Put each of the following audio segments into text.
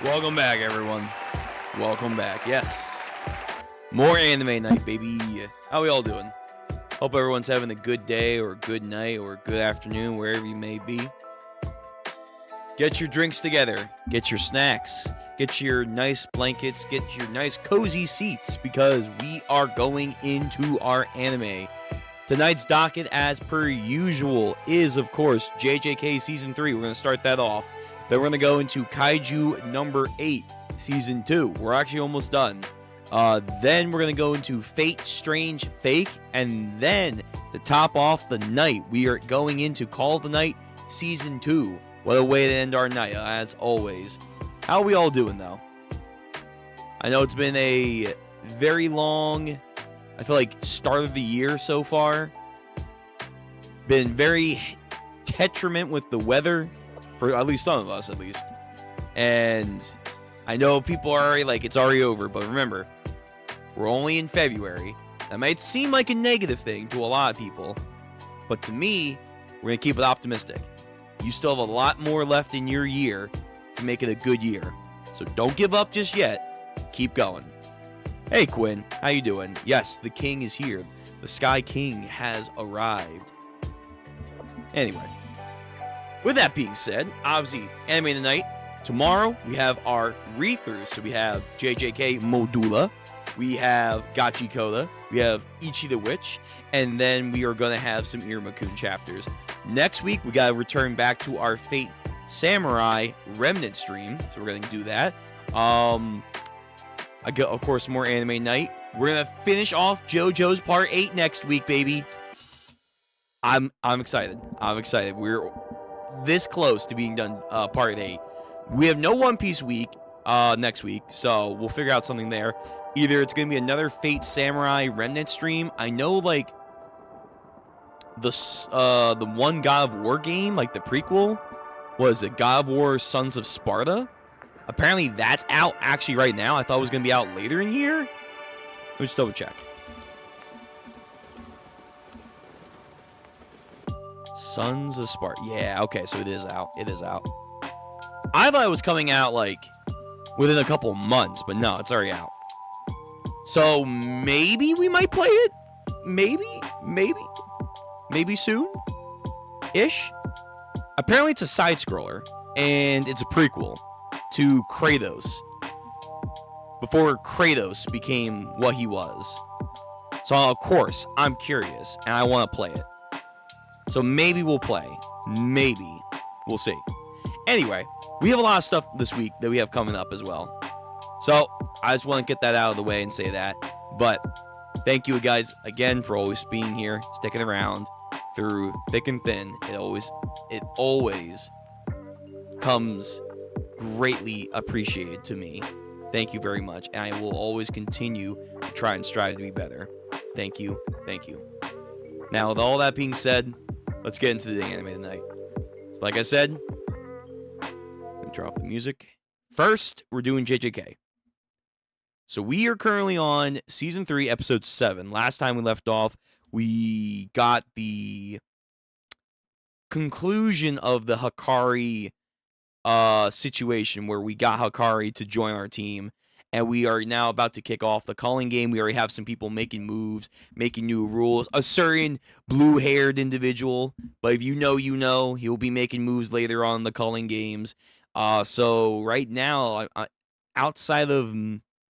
Welcome back, everyone. Welcome back. Yes. More anime night, baby. How we all doing? Hope everyone's having a good day or a good night or a good afternoon, wherever you may be. Get your drinks together. Get your snacks. Get your nice blankets. Get your nice cozy seats because we are going into our anime. Tonight's docket, as per usual, is, of course, JJK Season 3. We're going to start that off. Then we're going to go into Kaiju number 8, Season 2. We're actually almost done. Then we're going to go into Fate Strange Fake. And then, to top off the night, we are going into Call of the Night Season 2. What a way to end our night, as always. How are we all doing, though? I know it's been a very long, I feel like, start of the year so far. Been very detriment with the weather. For at least some of us, at least. And I know people are already like, it's already over. But remember, we're only in February. That might seem like a negative thing to a lot of people. But to me, we're going to keep it optimistic. You still have a lot more left in your year to make it a good year. So don't give up just yet. Keep going. Hey, Quinn. How you doing? Yes, the king is here. The Sky King has arrived. Anyway. With that being said, obviously, Anime Tonight. Tomorrow, we have our read-throughs. So we have JJK Modula. We have Gachi Koda. We have Ichi the Witch. And then we are going to have some Iruma-kun chapters. Next week, we got to return back to our Fate Samurai Remnant stream. So we're going to do that. I got, of course, more Anime Night. We're going to finish off JoJo's Part 8 next week, baby. I'm excited. I'm excited. We're this close to being done Part 8. We have no One Piece week next week, so we'll figure out something there. Either it's going to be another Fate Samurai Remnant stream. I know, like, the one God of War game, like the prequel, was it God of War Sons of Sparta? Apparently that's out actually right now. I thought it was going to be out later in the year. Let me just double check. Sons of Sparta. Yeah, okay, so it is out. It is out. I thought it was coming out, like, within a couple months, but no, it's already out. So maybe we might play it? Maybe soon-ish? Apparently it's a side-scroller, and it's a prequel to Kratos. Before Kratos became what he was. So, of course, I'm curious, and I want to play it. So maybe we'll play. Maybe. We'll see. Anyway, we have a lot of stuff this week that we have coming up as well. So I just want to get that out of the way and say that. But thank you guys again for always being here, sticking around through thick and thin. It always comes greatly appreciated to me. Thank you very much. And I will always continue to try and strive to be better. Thank you. Thank you. Now, with all that being said, let's get into the anime tonight. So like I said, let me turn off the music. First, we're doing JJK. So we are currently on Season 3, Episode 7. Last time we left off, we got the conclusion of the Hikari situation where we got Hikari to join our team. And we are now about to kick off the culling game. We already have some people making moves, making new rules. A certain blue-haired individual, but if you know, you know. He'll be making moves later on in the culling games. So right now, outside of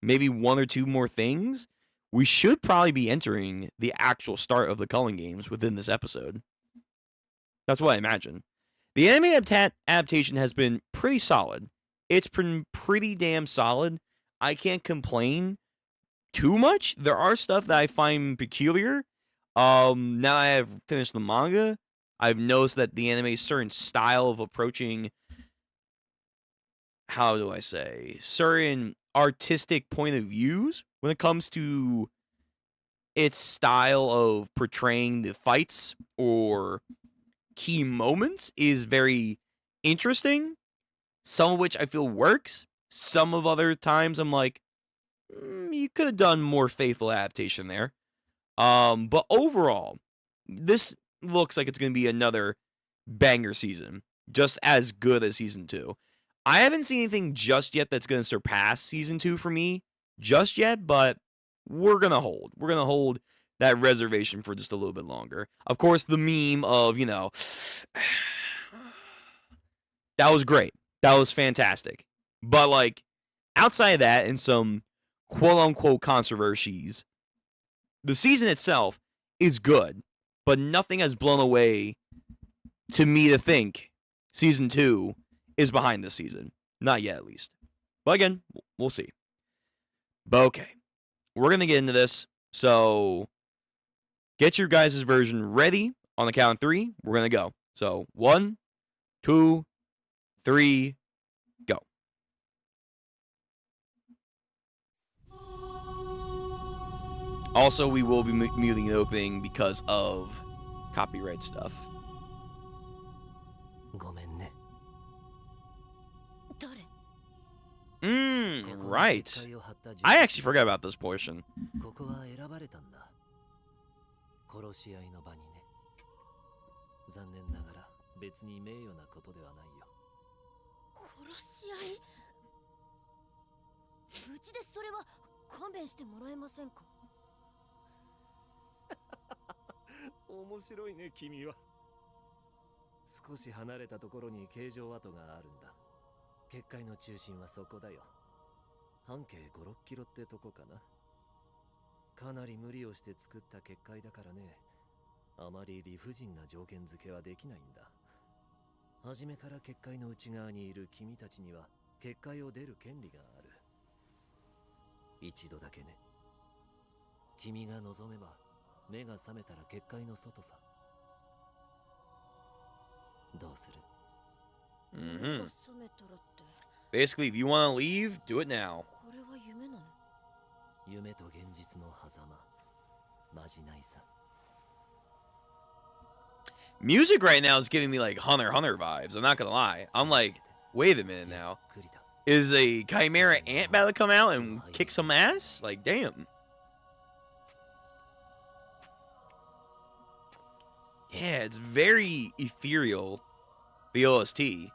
maybe one or two more things, we should probably be entering the actual start of the culling games within this episode. That's what I imagine. The anime adaptation has been pretty solid. It's been pretty damn solid. I can't complain too much. There are stuff that I find peculiar. Now I have finished the manga, I've noticed that the anime's certain style of approaching, how do I say, certain artistic point of views when it comes to its style of portraying the fights or key moments is very interesting. Some of which I feel works. Some of other times I'm like, you could have done more faithful adaptation there. But overall, this looks like it's going to be another banger season. Just as good as season 2. I haven't seen anything just yet that's going to surpass season 2 for me just yet, but we're going to hold. We're going to hold that reservation for just a little bit longer. Of course, the meme of, that was great. That was fantastic. But, like, outside of that and some quote-unquote controversies, the season itself is good, but nothing has blown away to me to think season 2 is behind this season. Not yet, at least. But again, we'll see. But okay, we're going to get into this. So get your guys' version ready. On the count of 3, we're going to go. So 1, 2, 3, go. Also, we will be muting the opening because of copyright stuff. Right. I actually forgot about this portion. Basically, if you want to leave, do it now. Music right now is giving me like Hunter x Hunter vibes. I'm not gonna lie. I'm like, wait a minute now. Is a Chimera Ant about to come out and kick some ass? Like, damn. Yeah, it's very ethereal, the OST.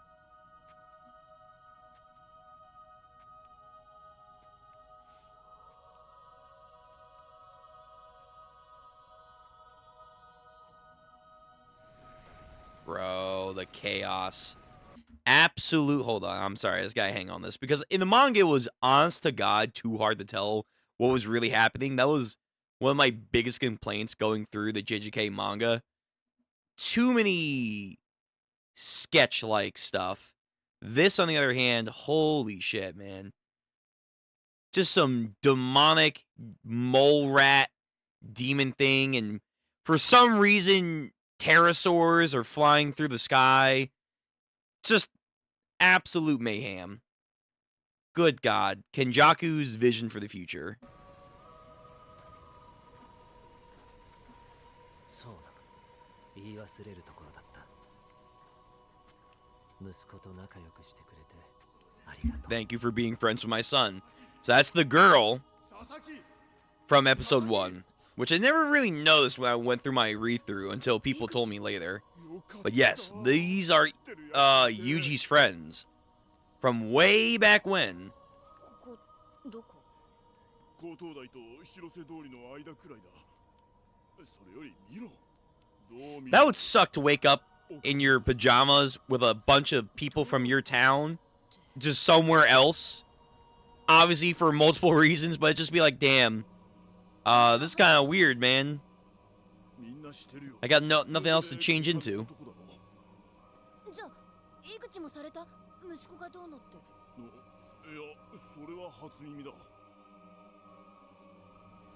Bro, the chaos. Absolute. Hold on. I'm sorry. This guy hang on this. Because in the manga, it was honest to God too hard to tell what was really happening. That was one of my biggest complaints going through the JJK manga. Too many sketch-like stuff. This, on the other hand, holy shit, man. Just some demonic mole rat demon thing. And for some reason, pterosaurs are flying through the sky. Just absolute mayhem. Good God. Kenjaku's vision for the future. Thank you for being friends with my son. So that's the girl from episode 1. Which I never really noticed when I went through my read-through until people told me later. But yes, these are Yuji's friends from way back when. That would suck to wake up in your pajamas with a bunch of people from your town just somewhere else. Obviously for multiple reasons, but it'd just be like, damn. This is kind of weird, man. I got nothing else to change into.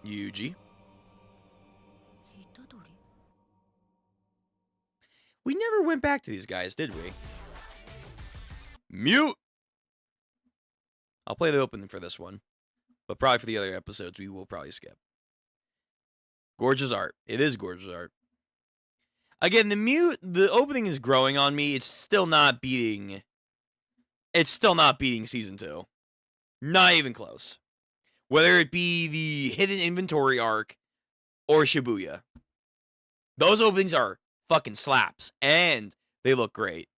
Yuji. We never went back to these guys, did we? Mute! I'll play the opening for this one. But probably for the other episodes, we will probably skip. Gorgeous art. It is gorgeous art. Again, the opening is growing on me. It's still not beating season 2. Not even close. Whether it be the hidden inventory arc or Shibuya. Those openings are fucking slaps. And they look great.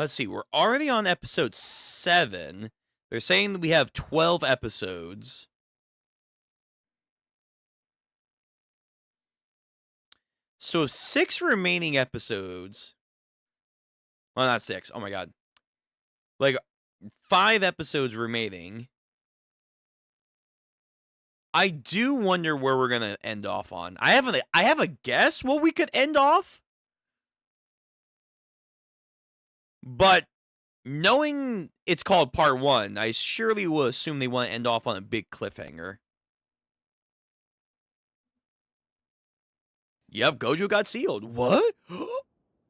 Let's see. We're already on episode 7. They're saying that we have 12 episodes. So 6 remaining episodes. Well, not 6. Oh my god. Like 5 episodes remaining. I do wonder where we're gonna end off on. I have a guess what we could end off. But knowing it's called part 1, I surely will assume they want to end off on a big cliffhanger. Yep, Gojo got sealed. What?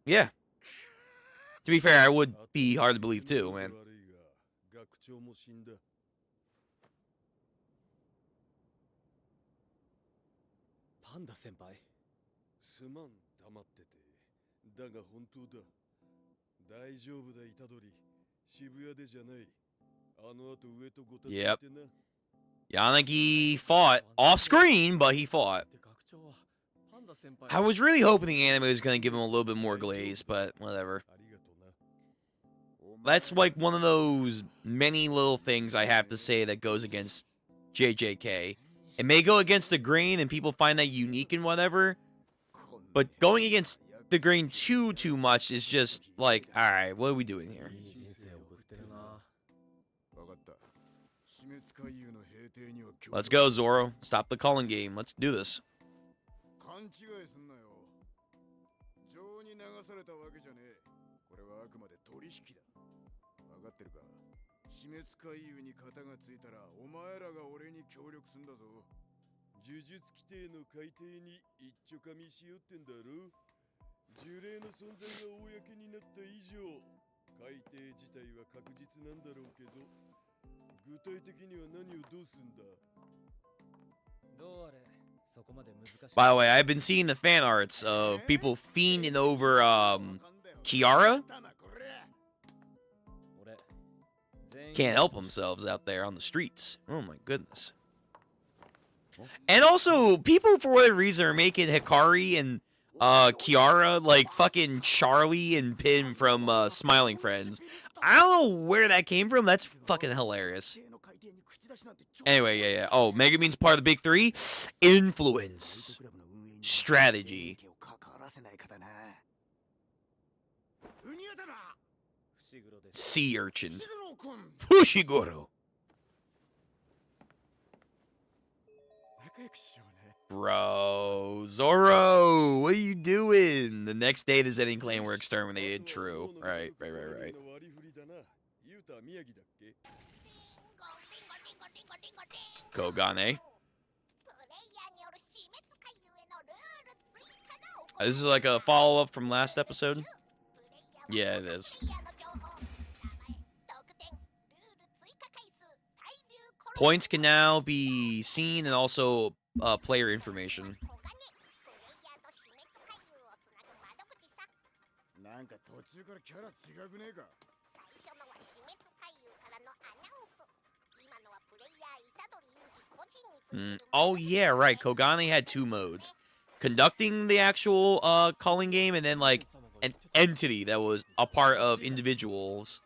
Yeah. To be fair, I would be hard to believe too, man. Panda senpai. すまん、黙ってて。だが本当だ。大丈夫だ、虎杖。渋谷でじゃない。あの後上とごたついてな。Yanagi fought off screen, but he fought. I was really hoping the anime was going to give him a little bit more glaze, but whatever. That's like one of those many little things I have to say that goes against JJK. It may go against the grain and people find that unique and whatever, but going against the grain too much is just like, alright, what are we doing here? Let's go, Zoro. Stop the calling game. Let's do this. By the way, I've been seeing the fan arts of people fiending over Kiara. Can't help themselves out there on the streets. Oh my goodness. And also, people for whatever reason are making Hikari and Kiara like fucking Charlie and Pin from Smiling Friends. I don't know where that came from. That's fucking hilarious. Anyway, yeah. Oh, Megumin's part of the big 3? Influence. Strategy. Sea urchin. Fushiguro. Bro, Zoro, what are you doing? The next day the Zenin clan were exterminated. True. Right. Kogane. This is like a follow-up from last episode? Yeah, it is. Points can now be seen and also player information. Oh yeah, right. Kogane had 2 modes. Conducting the actual calling game and then like an entity that was a part of individuals.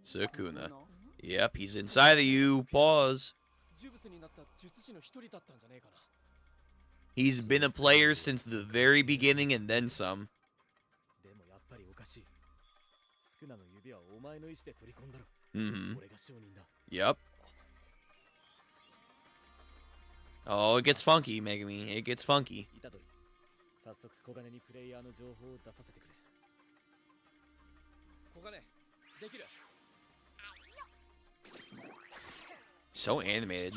Sukuna. Yep, he's inside of you. Pause. He's been a player since the very beginning and then some. Yep. Oh, it gets funky, Megumi. It gets funky. So animated.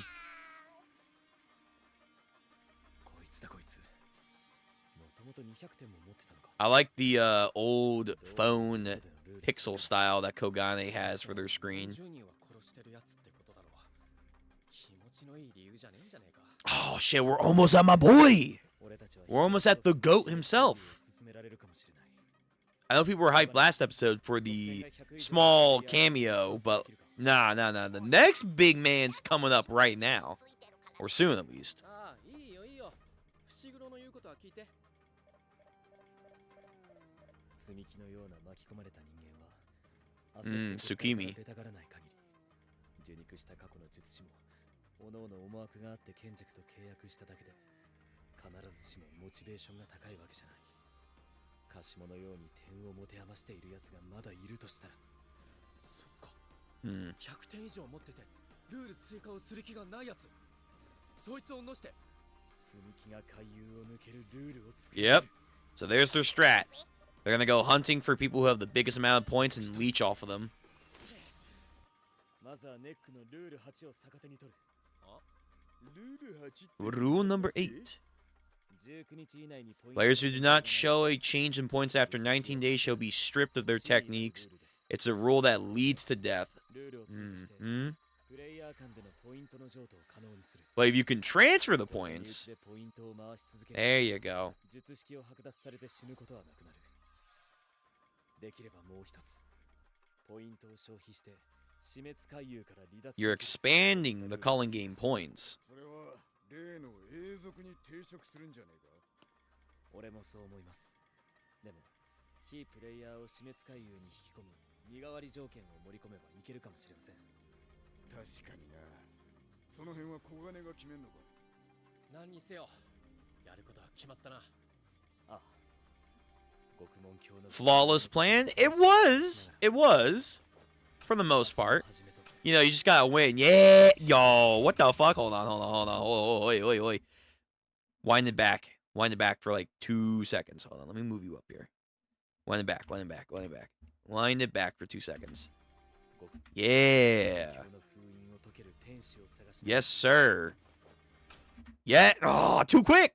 I like the old phone pixel style that Kogane has for their screen. Oh shit, we're almost at my boy. We're almost at the GOAT himself. I know people were hyped last episode for the small cameo, but nah. The next big man's coming up right now. Or soon, at least. Tsukimi. Yep. So there's their strat. They're going to go hunting for people who have the biggest amount of points and leech off of them. Rule number 8. Players who do not show a change in points after 19 days shall be stripped of their techniques. It's a rule that leads to death. But if you can transfer the points, there you go. You're expanding the culling game points. Flawless plan? It was. For the most part. You know, you just gotta win. Yeah. Yo, what the fuck? Hold on. Oi. Wind it back for like 2 seconds. Hold on, let me move you up here. Wind it back. Wind it back for 2 seconds. Yeah. Yes, sir. Yeah. Oh, too quick.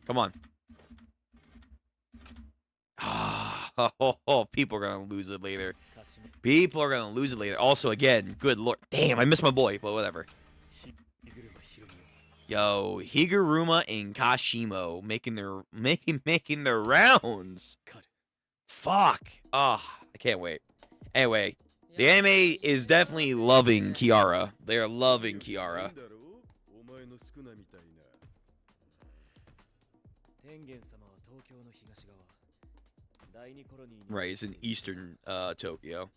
Come on. Oh, people are gonna lose it later. Also, again, good lord. Damn, I missed my boy, but whatever. Yo, Higuruma and Kashimo making their rounds. Fuck. Oh, I can't wait. Anyway, the anime is definitely loving Kiara. They are loving Kiara. Right, it's in eastern Tokyo.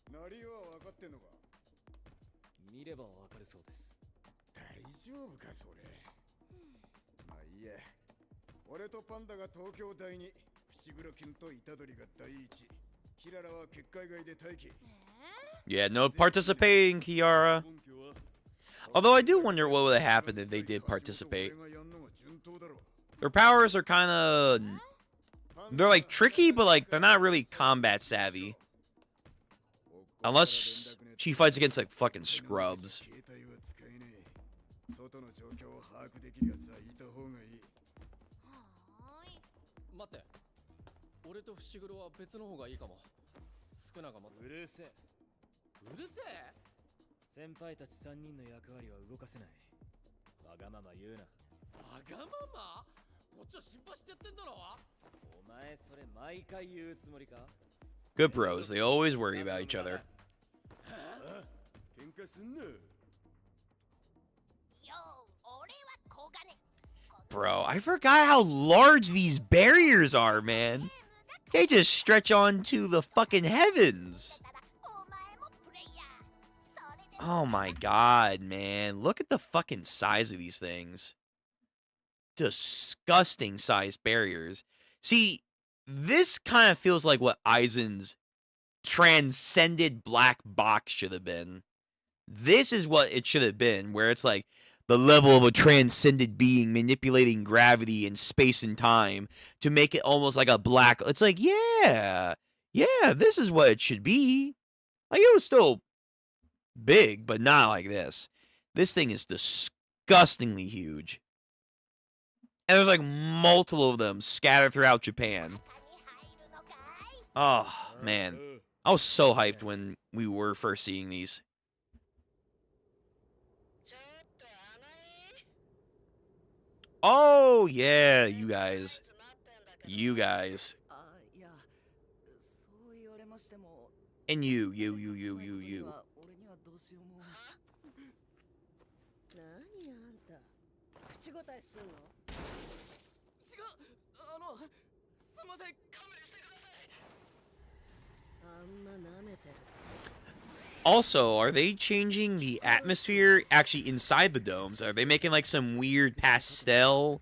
Yeah, no participating, Kiara. Although I do wonder what would have happened if they did participate. Their powers are kind of... They're like tricky, but like they're not really combat savvy. Unless she fights against like fucking scrubs. Good bros, they always worry about each other. Bro, I forgot how large these barriers are, man. They just stretch on to the fucking heavens. Oh my god, man. Look at the fucking size of these things. Disgusting sized barriers. See, this kind of feels like what Aizen's transcended black box should have been. This is what it should have been, where it's like the level of a transcended being manipulating gravity and space and time to make it almost like a black... It's like, yeah, this is what it should be. Like, it was still big, but not like this. This thing is disgustingly huge. And there's like multiple of them scattered throughout Japan. Oh, man. I was so hyped when we were first seeing these. Oh, yeah, you guys. You guys. And you. 口答えすんの？違う、すいません、勘弁してください。あんま舐めてる。Also, are they changing the atmosphere actually inside the domes? Are they making like some weird pastel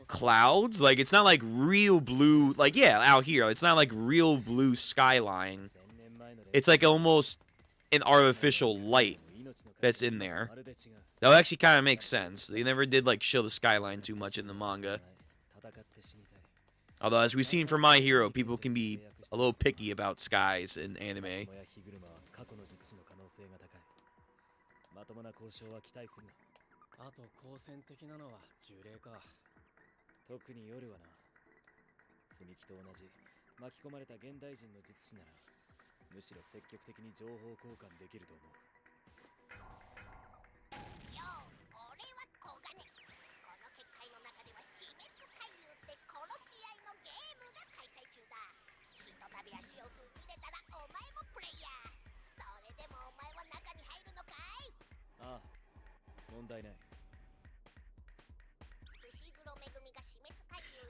clouds? Like, it's not like real blue, like, yeah, out here, it's not like real blue skyline. It's like almost an artificial light that's in there. That actually kind of makes sense. They never did like show the skyline too much in the manga. Although, as we've seen from My Hero, people can be a little picky about skies in anime. まともな交渉は期待するな。あと好戦的なのは呪霊か。特に夜はな。積み木と同じ巻き込まれた現代人の術師なら、むしろ積極的に情報交換できると思う。よ、俺は小金。この結界の中では死滅回遊って殺し合いのゲームが開催中だ。ひとたび足を踏み入れたらお前もプレイヤー。それでもお前は中に入るのかい？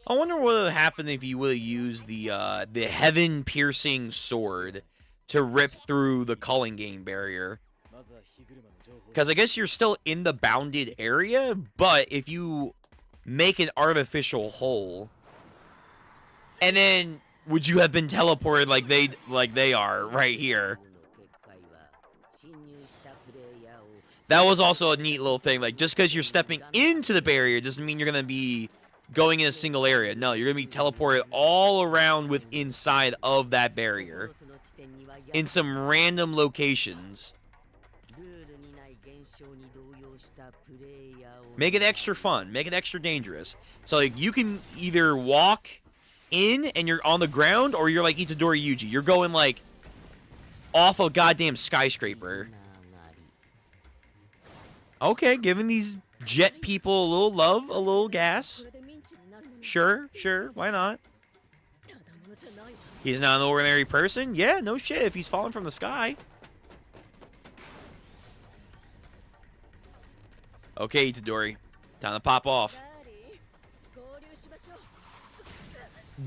I wonder what would happen if you would use the heaven-piercing sword to rip through the culling game barrier. Because I guess you're still in the bounded area, but if you make an artificial hole, and then would you have been teleported like they are right here? That was also a neat little thing. Like, just because you're stepping into the barrier doesn't mean you're going to be going in a single area. No, you're going to be teleported all around with inside of that barrier in some random locations. Make it extra fun. Make it extra dangerous. So, like, you can either walk in and you're on the ground, or you're like Itadori Yuji. You're going, like, off a goddamn skyscraper. Okay, giving these jet people a little love, a little gas. Sure, why not? He's not an ordinary person? Yeah, no shit, if he's falling from the sky. Okay, Itadori. Time to pop off.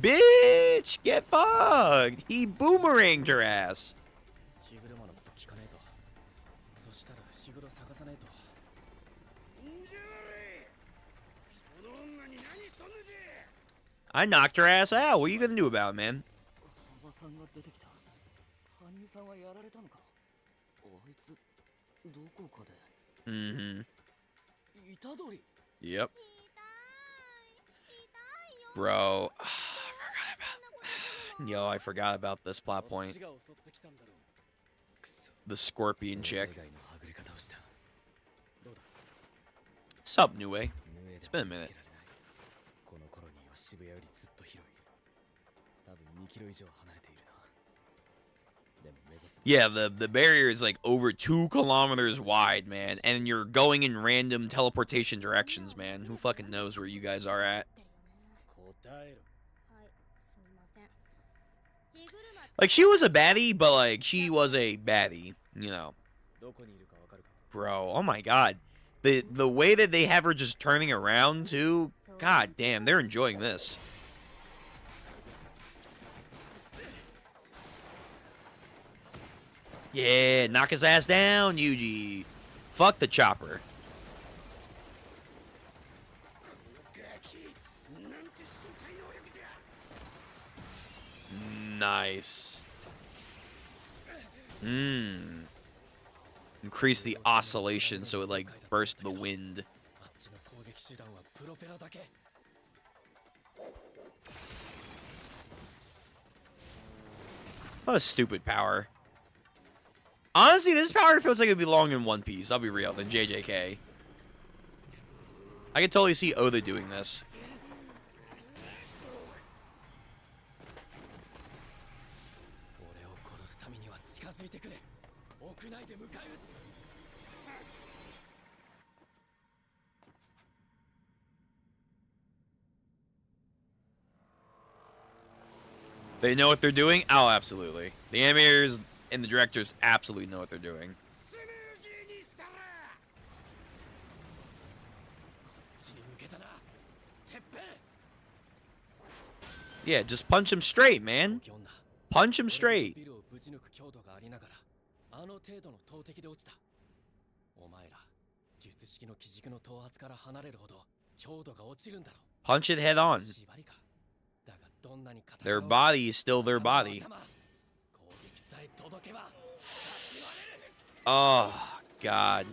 Bitch! Get fucked! He boomeranged her ass. I knocked her ass out. What are you gonna do about it, man? Mm-hmm. Yep. Bro. I forgot about this plot point. The scorpion chick. Sup, Nue? It's been a minute. Yeah, the barrier is like over 2 kilometers wide, man, and you're going in random teleportation directions, man. Who fucking knows where you guys are at? Like, she was a baddie, but like, she was a baddie, you know. Bro, oh my god. The way that they have her just turning around, too, god damn, they're enjoying this. Yeah, knock his ass down, Yuji. Fuck the chopper. Nice. Increase the oscillation so it like burst the wind. What a stupid power. Honestly, this power feels like it would belong in One Piece, I'll be real, than JJK. I can totally see Oda doing this. てくれ。屋内で迎え撃つ。 They know what they're doing? Oh, absolutely. The animators and the directors absolutely know what they're doing. Yeah, just punch him straight, man. Punch him straight. Punch it head on. Their body is still their body. Oh, God.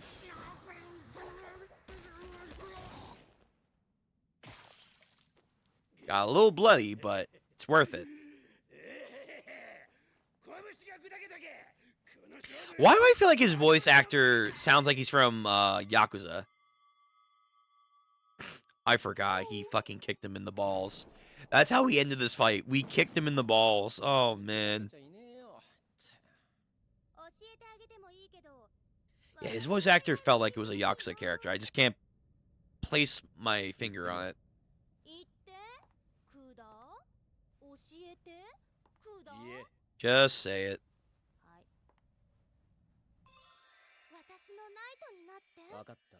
Got a little bloody, but it's worth it. Why do I feel like his voice actor sounds like he's from Yakuza? I forgot. He fucking kicked him in the balls. That's how we ended this fight. We kicked him in the balls. Oh, man. Yeah, his voice actor felt like it was a Yakuza character. I just can't place my finger on it. Just say it.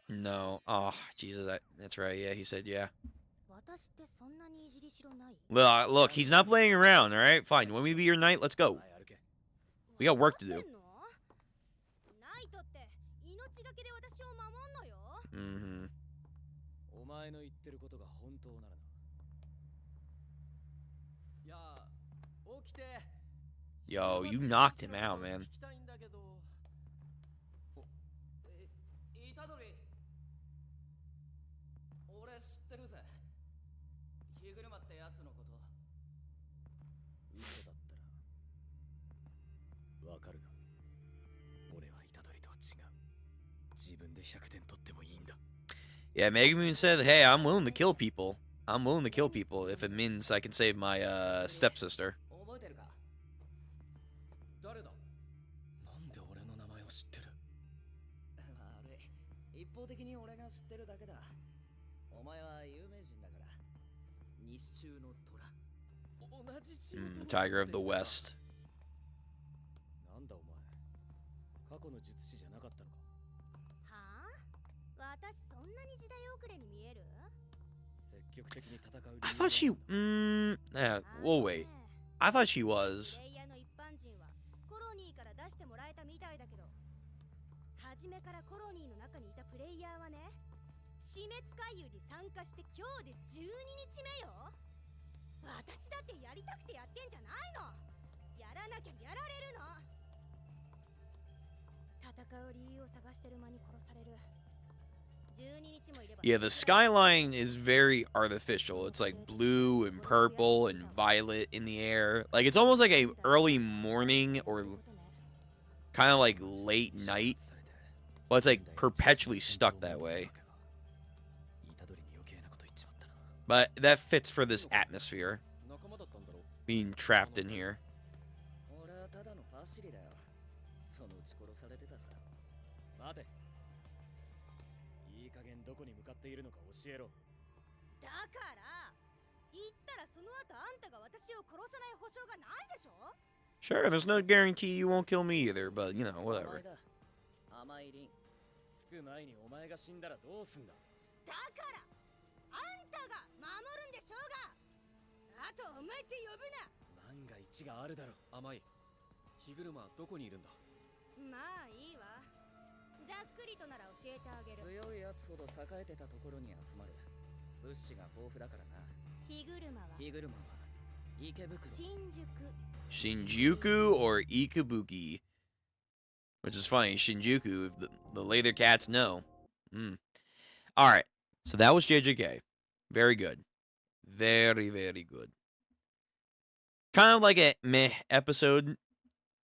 No. Oh, Jesus. That's right. Yeah, he said yeah. Look, he's not playing around, all right? Fine. You want me to be your knight? Let's go. We got work to do. Mm-hmm. Yo, you knocked him out, man. Yeah, Megumin said, hey, I'm willing to kill people. I'm willing to kill people if it means I can save my stepsister. Tiger of the West. I thought she... yeah, we'll wait. I thought she was. Yeah, the skyline is very artificial. It's like blue and purple and violet in the air. Like, it's almost like a early morning or kind of like late night. But it's like perpetually stuck that way. But that fits for this atmosphere. Being trapped in here. Sure, there's no guarantee you won't kill me either, but, you know, whatever. Shinjuku or Ikabuki? Which is funny, Shinjuku, if the later cats know. Alright, so that was JJK. Very good. Very, very good. Kind of like a meh episode.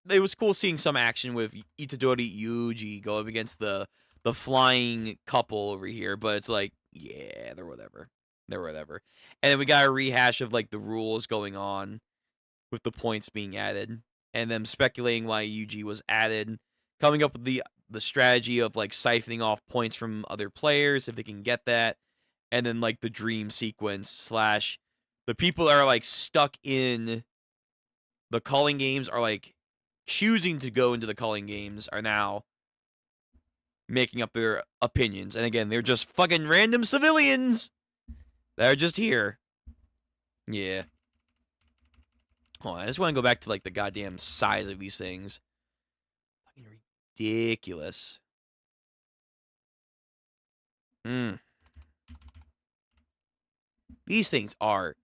It was cool seeing some action with Itadori Yuji go up against the flying couple over here, but it's like, yeah, they're whatever. They're whatever. And then we got a rehash of like the rules going on with the points being added. and them speculating why Yuji was added, coming up with the strategy of like siphoning off points from other players if they can get that, and then like the dream sequence slash the people that are like stuck in the calling games are like choosing to go into the calling games are now making up their opinions. And again, they're just fucking random civilians that are just here. Yeah. Hold on, I just want to go back to like the goddamn size of these things. Fucking ridiculous. These things are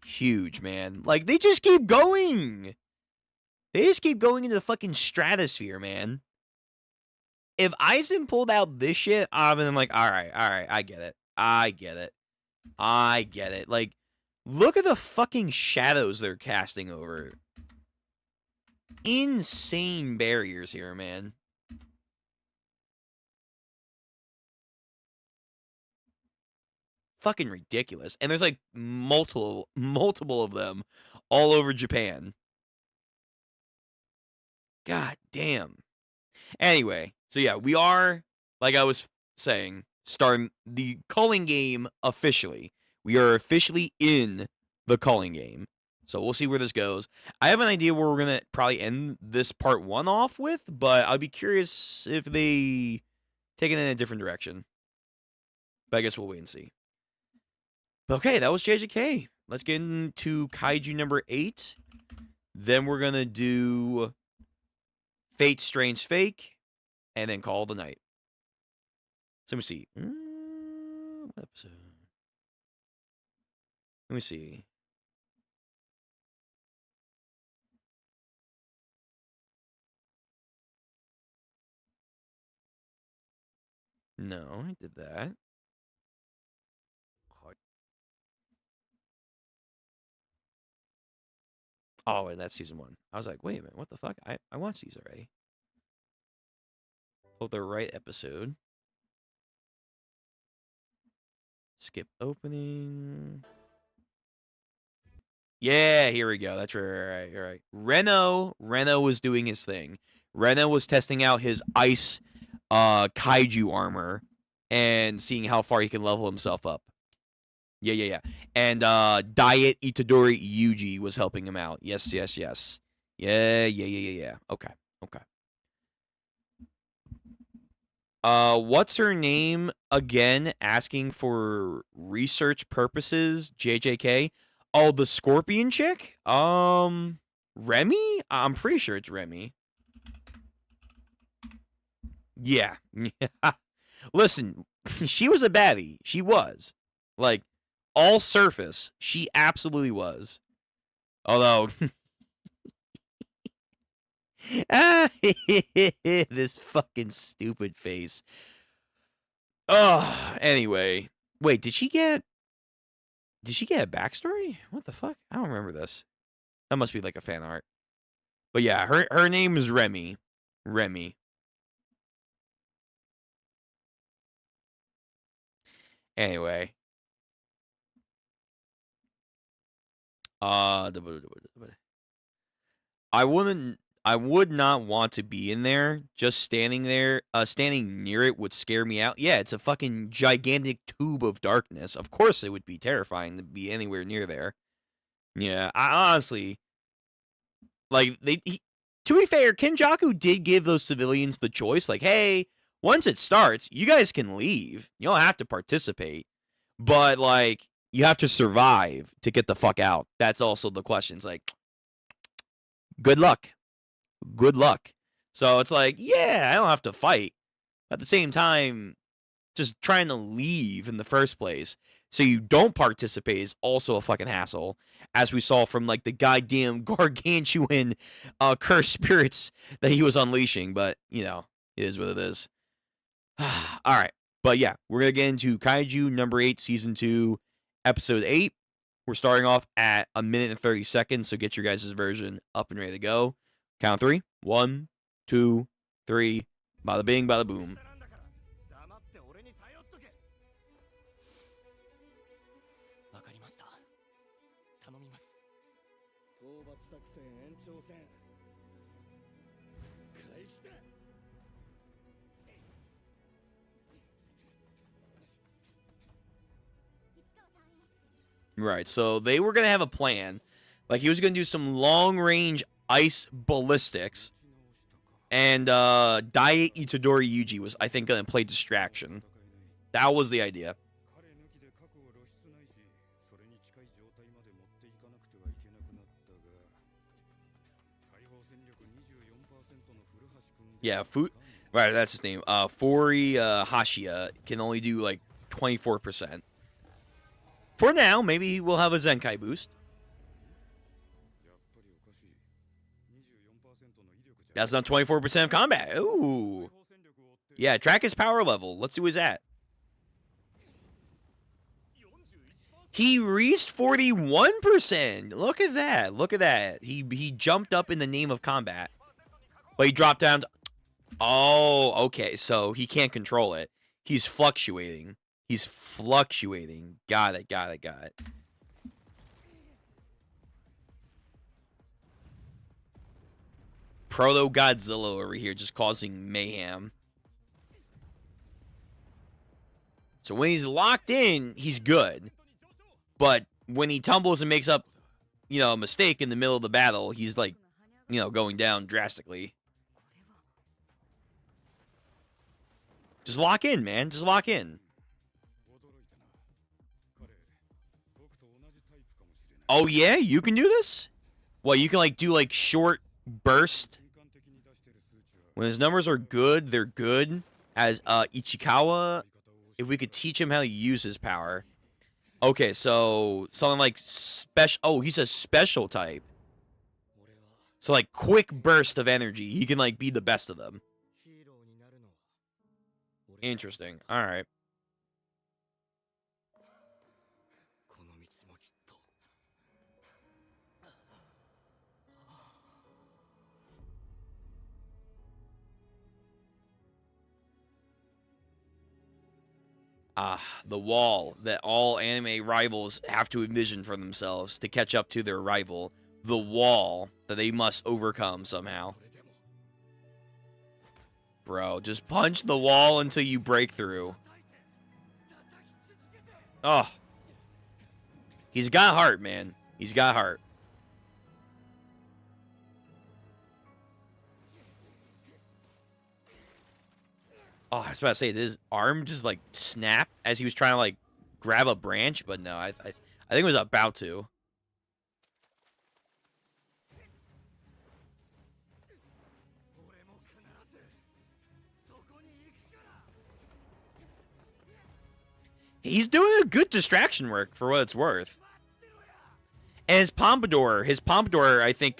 huge, man. Like, they just keep going. They just keep going into the fucking stratosphere, man. If Aizen pulled out this shit, I'd been like, all right, I get it. I get it. Like, look at the fucking shadows they're casting over. Insane barriers here, man. Fucking ridiculous. And there's like multiple of them all over Japan. God damn. Anyway, so yeah, we are, like I was saying, starting the calling game officially. We are officially in the calling game. So we'll see where this goes. I have an idea where we're going to probably end this part 1 off with, but I'll be curious if they take it in a different direction. But I guess we'll wait and see. Okay, that was JJK. Let's get into Kaiju number 8. Then we're going to do Fate's Strange Fake, and then call the night. So let me see. What episode? Let me see. No, I did that. Oh, and that's season 1. I was like, wait a minute, what the fuck? I watched these already. Pull the right episode. Skip opening. Yeah, here we go. That's right. Reno was doing his thing. Reno was testing out his ice kaiju armor and seeing how far he can level himself up. Yeah. And 𝙉𝙄𝙈𝙀𝙃 was helping him out. Yes. Yeah. Okay. What's her name again? Asking for research purposes. JJK. Oh, the scorpion chick? Remy? I'm pretty sure it's Remy. Yeah. Listen, she was a baddie. She was. Like, all surface. She absolutely was. Although... this fucking stupid face. Oh, anyway. Wait, did she get a backstory? What the fuck? I don't remember this. That must be like a fan art. But yeah, her name is Remy. Anyway. I would not want to be in there. Just standing there, standing near it would scare me out. Yeah, it's a fucking gigantic tube of darkness. Of course it would be terrifying to be anywhere near there. Yeah, I honestly, like, to be fair, Kenjaku did give those civilians the choice, like, hey, once it starts, you guys can leave. You don't have to participate. But, like, you have to survive to get the fuck out. That's also the question. It's like, good luck. So it's like, yeah, I don't have to fight. At the same time, just trying to leave in the first place so you don't participate is also a fucking hassle, as we saw from like the goddamn gargantuan cursed spirits that he was unleashing. But, you know, it is what it is. All right. But yeah, we're going to get into Kaiju number 8, season 2, episode 8. We're starting off at 1 minute and 30 seconds, so get your guys' version up and ready to go. Count 3. 1, 2, 3. Bada bing, bada boom. 討伐作戦延長戦 Right, so they were going to have a plan. Like, he was going to do some long-range ice ballistics. And 𝘼𝙄𝙈𝙀𝙃 was, I think, going to play distraction. That was the idea. Yeah, right, that's his name. 𝘼𝙈𝙀𝙃 can only do, like, 24%. For now, maybe we'll have a Zenkai boost. That's not 24% of combat. Ooh. Yeah, track his power level. Let's see where he's at. He reached 41%. Look at that. Look at that. He jumped up in the name of combat. But he dropped down to... Oh, okay. So he can't control it. He's fluctuating. He's fluctuating. Got it, got it, got it. Proto-Godzilla over here just causing mayhem. So when he's locked in, he's good. But when he tumbles and makes up, you know, a mistake in the middle of the battle, he's like, you know, going down drastically. Just lock in, man. Just lock in. Oh, yeah? You can do this? Well, you can, like, do, like, short burst. When his numbers are good, they're good. As Ichikawa, if we could teach him how to use his power. Okay, so something like special. Oh, he's a special type. So, like, quick burst of energy. He can, like, be the best of them. Interesting. All right. The wall that all anime rivals have to envision for themselves to catch up to their rival. The wall that they must overcome somehow. Bro, just punch the wall until you break through. Oh. He's got heart, man. He's got heart. Oh, I was about to say, did his arm just, like, snap as he was trying to, like, grab a branch? But no, I think it was about to. He's doing a good distraction work for what it's worth. And his pompadour, I think,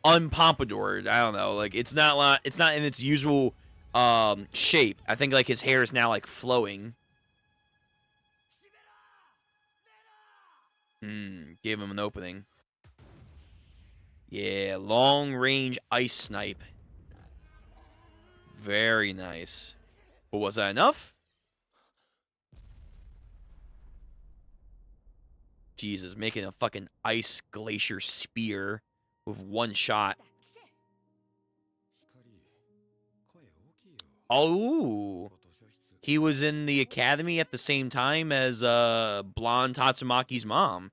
unpompadoured. I don't know. Like, it's not in its usual shape. I think, like, his hair is now, like, flowing. Gave him an opening. Yeah, long range ice snipe. Very nice. But was that enough? Jesus, making a fucking ice glacier spear with one shot. Oh, he was in the academy at the same time as blonde Tatsumaki's mom.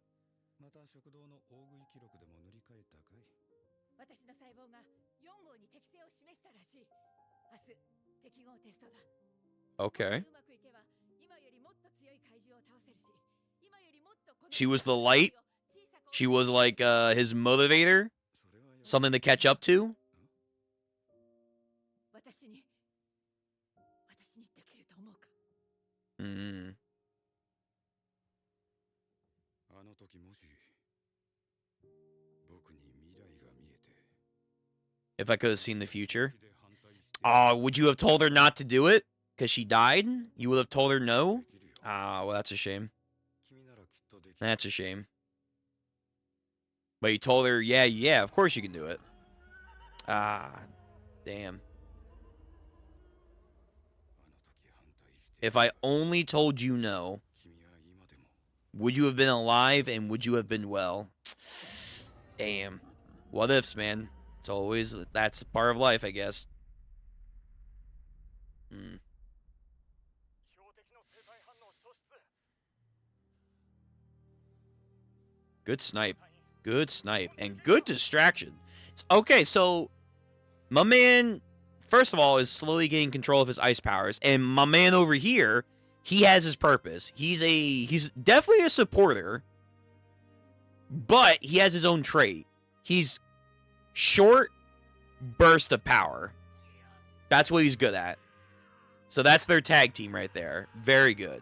Okay. She was the light. She was like his motivator. Something to catch up to. If I could have seen the future. Would you have told her not to do it? Because she died? You would have told her no? Well, that's a shame. That's a shame. But you told her, yeah, of course you can do it. Damn. If I only told you no, would you have been alive and would you have been well? Damn. What ifs, man? That's part of life, I guess. Good snipe. Good snipe. And good distraction. Okay, so my man, first of all, is slowly getting control of his ice powers. And my man over here, he has his purpose. He's definitely a supporter, but he has his own trait. He's short burst of power. That's what he's good at. So that's their tag team right there. Very good.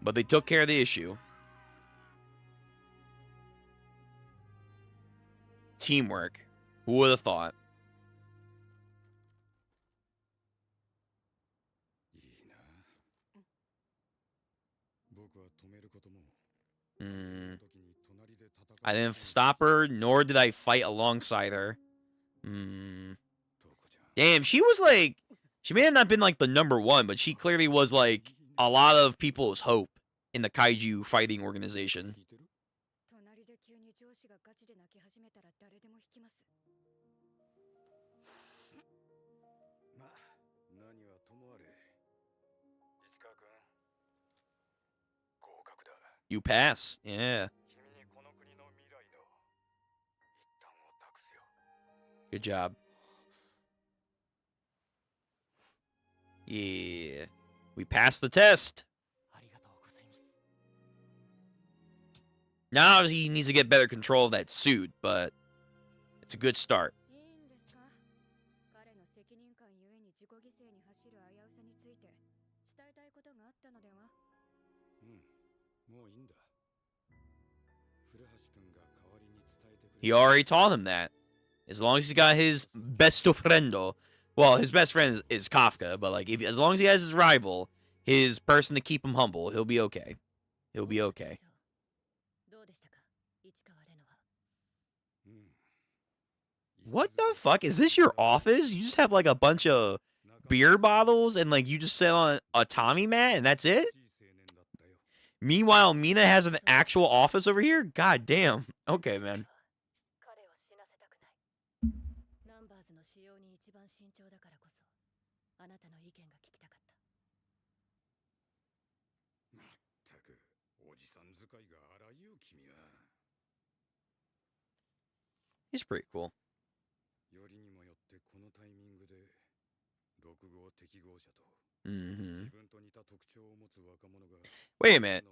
But they took care of the issue. Teamwork. Who would have thought? I didn't stop her, nor did I fight alongside her. Damn, she was like... She may have not been like the #1, but she clearly was like a lot of people's hope in the Kaiju fighting organization. You pass, yeah. Good job. Yeah. We passed the test. Now he needs to get better control of that suit, but it's a good start. He already taught him that. As long as he's got his besto friendo. Well, his best friend is Kafka, but like, as long as he has his rival, his person to keep him humble, he'll be okay. He'll be okay. What the fuck? Is this your office? You just have like a bunch of beer bottles and like you just sit on a Tommy mat and that's it? Meanwhile, Mina has an actual office over here? God damn. Okay, man. He's pretty cool. Wait a minute.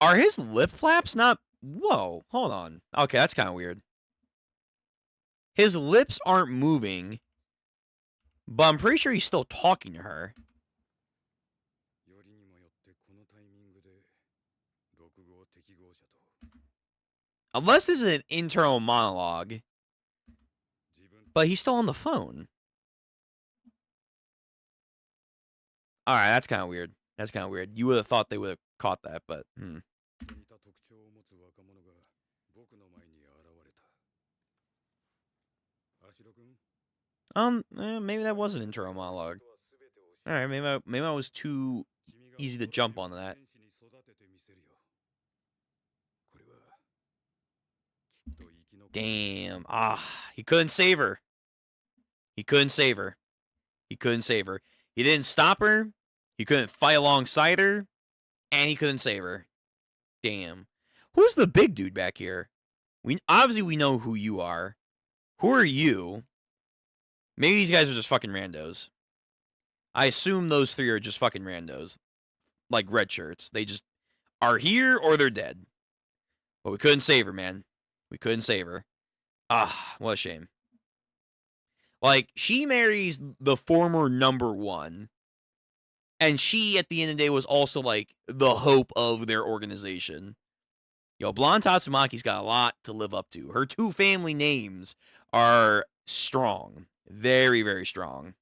Are his lip flaps not... Whoa, hold on. Okay, that's kind of weird. His lips aren't moving, but I'm pretty sure he's still talking to her. Unless this is an internal monologue. But he's still on the phone. Alright, that's kind of weird. That's kind of weird. You would have thought they would have caught that, but... Maybe that was an internal monologue. Alright, maybe I was too easy to jump on that. Damn. He couldn't save her. He couldn't save her. He couldn't save her. He didn't stop her. He couldn't fight alongside her. And he couldn't save her. Damn. Who's the big dude back here? Obviously we know who you are. Who are you? Maybe these guys are just fucking randos. I assume those three are just fucking randos. Like red shirts. They just are here or they're dead. But we couldn't save her, man. We couldn't save her. What a shame. Like, she marries the former #1. And she, at the end of the day, was also, like, the hope of their organization. Yo, Blonde Tatsumaki's got a lot to live up to. Her 2 family names are strong. Very, very strong.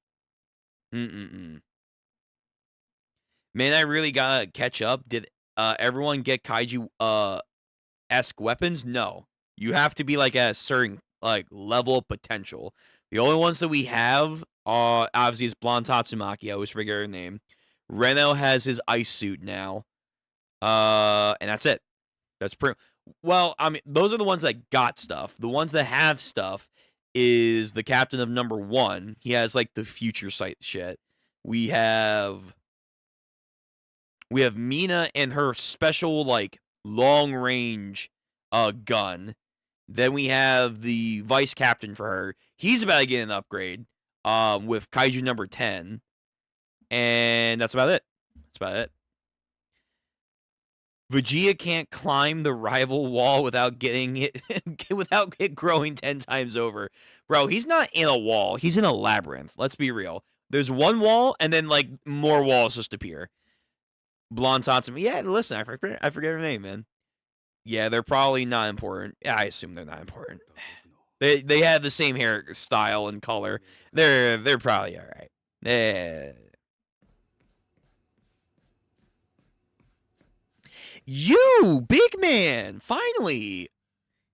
Man, I really gotta catch up. Did everyone get Kaiju-esque weapons? No. You have to be like at a certain like level of potential. The only ones that we have obviously is Blonde Tatsumaki. I always forget her name. Reno has his ice suit now. And that's it. That's pretty. Well, I mean, those are the ones that got stuff. The ones that have stuff is the captain of number 1. He has like the future sight shit. We have Mina and her special like long range gun. Then we have the vice captain for her. He's about to get an upgrade with Kaiju number 10. And that's about it. Vegeta can't climb the rival wall without getting it without it growing 10 times over. Bro, he's not in a wall. He's in a labyrinth. Let's be real. There's one wall and then like more walls just appear. Blonde Tatsumi. Yeah, listen, I forget her name, man. Yeah, they're probably not important. Yeah, I assume they're not important. They have the same hairstyle and color. They're probably all right. You, big man, finally.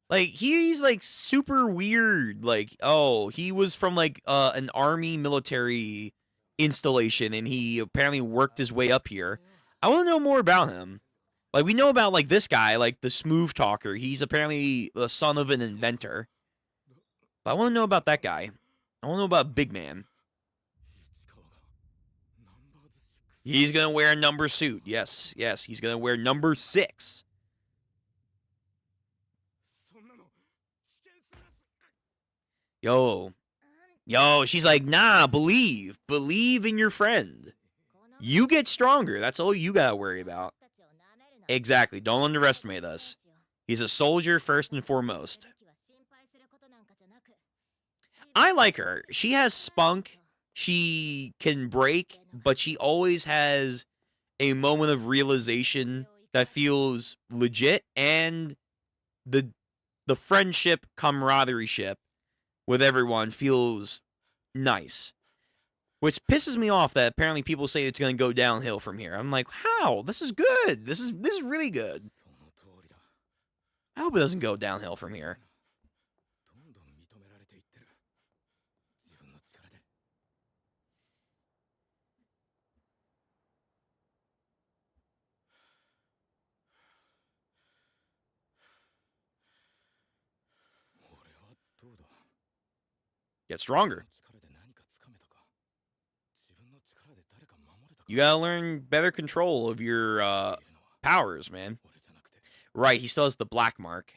Like, he's like super weird. Like, oh, he was from like an army military installation and he apparently worked his way up here. I want to know more about him. Like, we know about like this guy, like the smooth talker. He's apparently the son of an inventor. But I want to know about that guy. I want to know about Big Man. He's going to wear a number suit. Yes, he's going to wear number 6. Yo, she's like, nah, believe in your friend. You get stronger. That's all you got to worry about. Exactly. Don't underestimate us. He's a soldier first and foremost. I like her. She has spunk. She can break, but she always has a moment of realization that feels legit, and the friendship camaraderie ship with everyone feels nice. Which pisses me off that apparently people say it's going to go downhill from here. I'm like, how? This is good. This is really good. I hope it doesn't go downhill from here. Get stronger. You gotta learn better control of your powers, man. Right, he still has the black mark.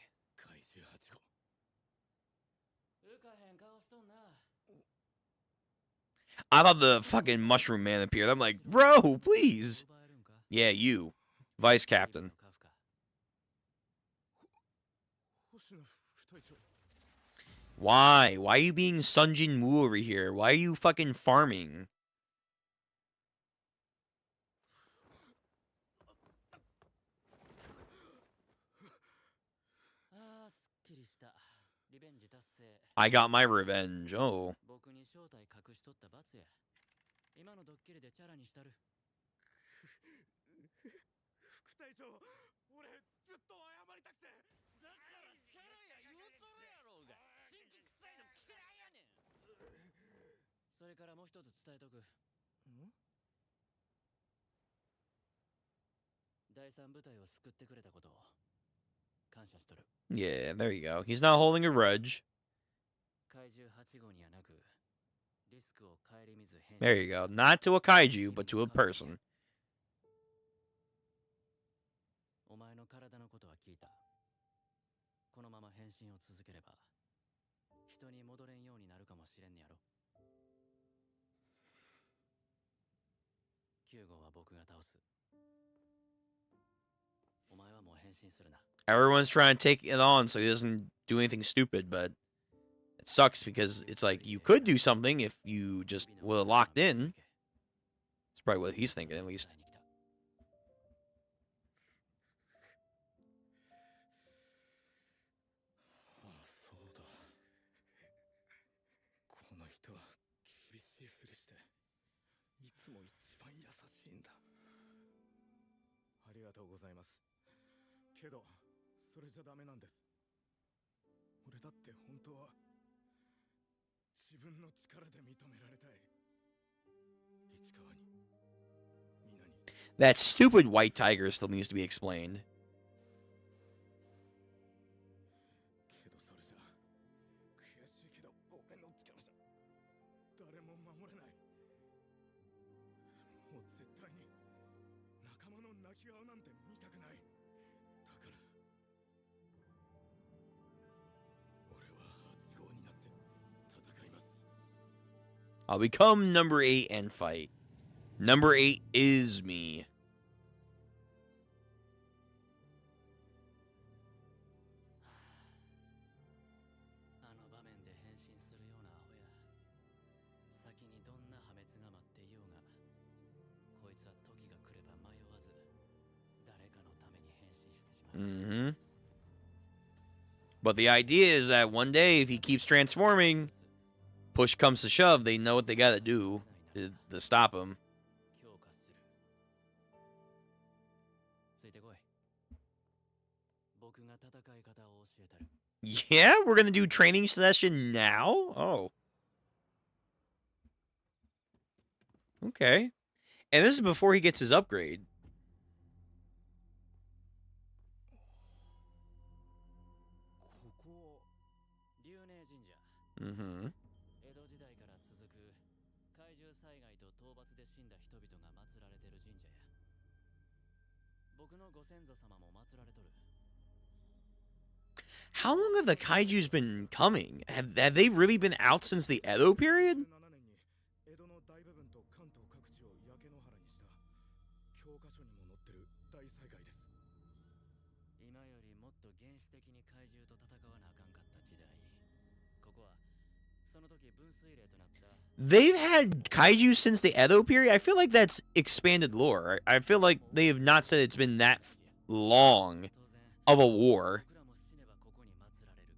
I thought the fucking mushroom man appeared. I'm like, bro, please. Yeah, you. Vice captain. Why? Why are you being Sunjin Woo over here? Why are you fucking farming? I got my revenge. Oh. Yeah, there you go. He's not holding a grudge. There you go. Not to a kaiju, but to a person. Everyone's trying to take it on so he doesn't do anything stupid, but it sucks because it's like you could do something if you just were locked in. That's probably what he's thinking, at least. That stupid white tiger still needs to be explained. I'll become number 8 and fight. Number 8 is me. あの場面で変身するようなアホや。先にどんな破滅が待っていようが、こいつは時が来れば迷わず誰かのために変身してしまう。Mm-hmm. But the idea is that one day, if he keeps transforming, push comes to shove, they know what they gotta do to stop him. 強化する。ついてこい。僕が戦い方を教えたる。 Yeah, we're gonna do training session now? Oh. Okay. And this is before he gets his upgrade. ここ竜寧神社。 Mm-hmm. 江戸時代から続く怪獣災害と討伐で死んだ人々が祀られてる神社や。僕のご先祖様も祀られとる。 How long have the Kaijus been coming? Have they really been out since the Edo period? 7年に江戸の大部分と関東各地を焼け野原にした教科書にも載ってる大災害です。今よりもっと原始的に怪獣と戦わなあかんかった時代。ここはその時分水嶺となった。 They've had Kaiju since the Edo period? I feel like that's expanded lore. I feel like they have not said it's been that long 当然 of a war. 僕らも死ねばここに祀られる。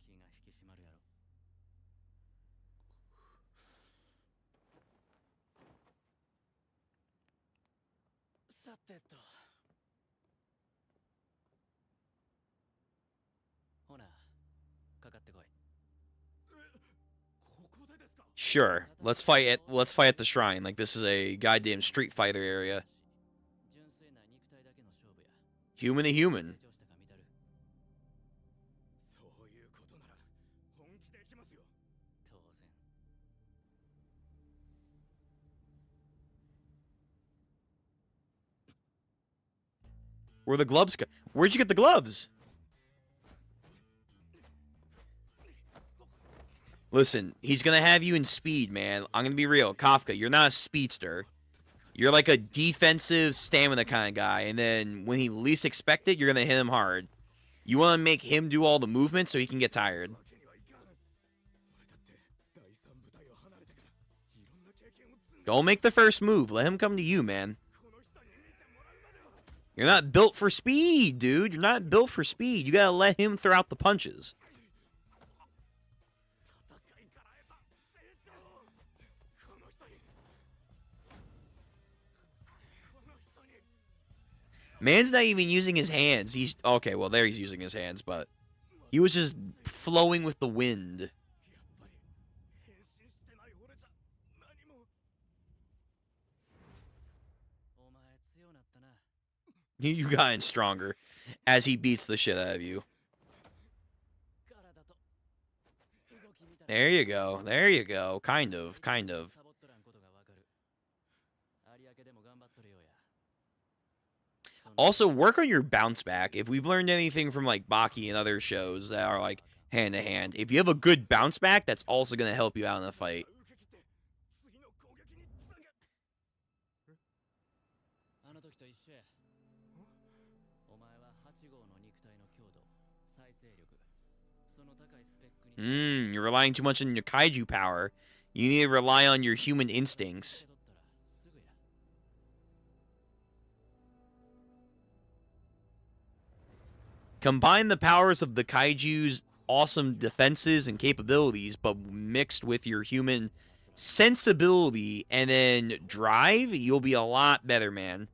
気が引き締まるやろ。 さてと。ほな、かかってこい。 ここでですか？ Sure. Let's fight at the shrine. Like this is a goddamn Street Fighter area. 純粋な肉体だけの勝負や。 Human to 成 human. 長したか見たる。 そういうことなら本気でいきますよ。 当然。 Where the gloves go? Where'd you get the gloves? Listen, he's gonna have you in speed, man. I'm gonna be real. Kafka, you're not a speedster. You're like a defensive stamina kind of guy, and then when he least expect it, you're gonna hit him hard. You wanna make him do all the movement so he can get tired. わけにはいかん。俺だって第三部隊を離れてからいろんな経験を積んで Don't make the first move. Let him come to you, man. この人に見てもらうまでは。 You're not built for speed, dude. You're not built for speed. You gotta let him throw out the punches. 戦いから得た成長をこの人に。 Man's not even using his hands. He's okay. Well, there he's using his hands, but he was just flowing with the wind. やっぱり変身してない俺じゃ何も。 お前強なったな。 You gotten stronger as he beats the shit out of you. 体と動き見たら There you go. There you go. Kind of. Kind of. サボっとらんことがわかる。有明でも頑張っとるようや。 Also, work on your bounce back. If we've learned anything from like Baki and other shows that are like hand to hand, if you have a good bounce back, that's also going to help you out in the fight. 受け切って次の攻撃につなげ。あの時と一緒や。お前は8号の肉体の強度、再生力、その高いスペックに。 You're relying too much on your kaiju power. You need to rely on your human instincts. 受け取ったらすぐや。 Combine the powers of the kaiju's awesome defenses and capabilities, but mixed with your human sensibility and then drive, you'll be a lot better, man.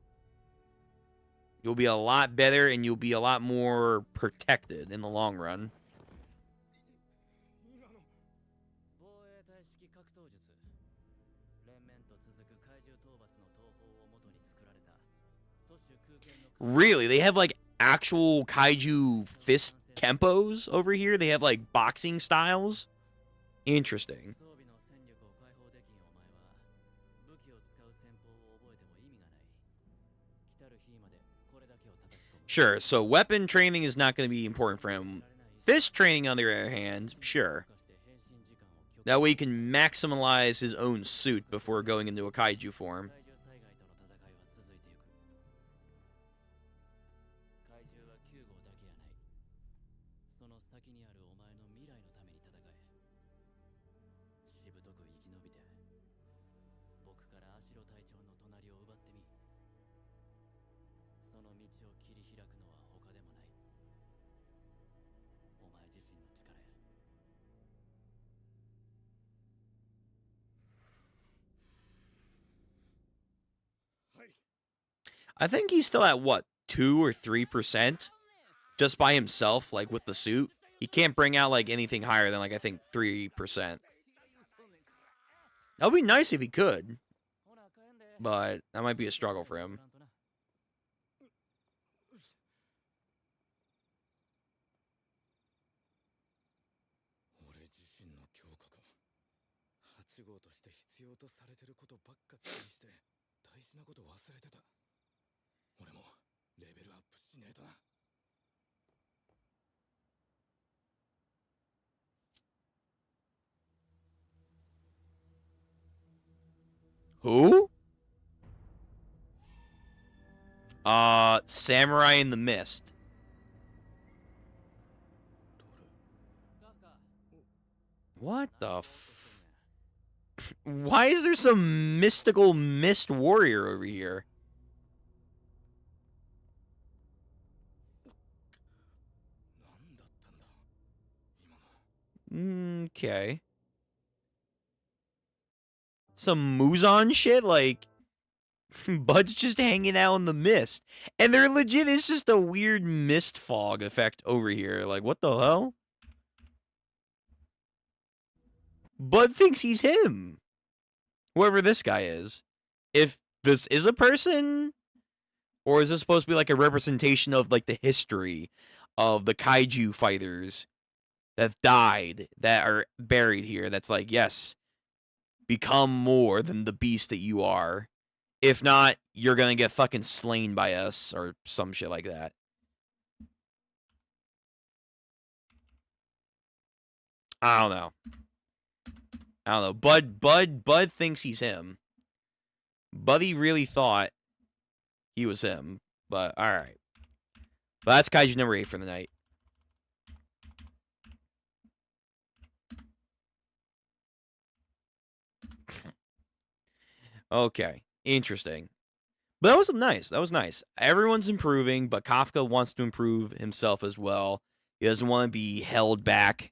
You'll be a lot better and you'll be a lot more protected in the long run. 今の防衛体式格闘術。連綿と続く怪獣討伐の東方を元に作られた都市空間の。 Really? They have like actual kaiju fist kempos over here? They have like boxing styles? Interesting. 装備の戦力を解放できんお前は武器を使う戦法を覚えても意味がない。来たる日までこれだけを叩き込む。 Sure, so weapon training is not going to be important for him. Fist training, on the other hand, sure. 化して変身時間を強 That way he can maximize his own suit before going into a kaiju form. 怪獣災害との戦いは続いていく。怪獣は9号だけやない。その先にあるお前の未来のために戦え。しぶとく生き延びて、僕からアシロ隊長の隣を奪ってみ。その道を切り開くのは他でもない。お前自身の力や。 I think he's still at, what, 2 or 3%? Just by himself, like, with the suit. He can't bring out, like, anything higher than, like, I think 3%. That would be nice if he could. But that might be a struggle for him. 俺自身の強化か。8号として必要とされてることばっか気にして大事なこと忘れてた。俺もレベルアップしねえとな。Who? Samurai in the Mist. What the f... Why is there some mystical mist warrior over here? Okay. Some Muzan shit? Like, Bud's just hanging out in the mist. And they're legit, it's just a weird mist fog effect over here. Like, what the hell? Bud thinks he's him. Whoever this guy is. If this is a person, or is this supposed to be like a representation of like the history of the kaiju fighters that died, that are buried here? That's like, yes, become more than the beast that you are. If not, you're gonna get fucking slain by us, or some shit like that. I don't know. Bud thinks he's him. Buddy really thought he was him, but alright. But that's Kaiju number 8 for the night. Okay, interesting. But that was nice. That was nice. Everyone's improving, but Kafka wants to improve himself as well. He doesn't want to be held back,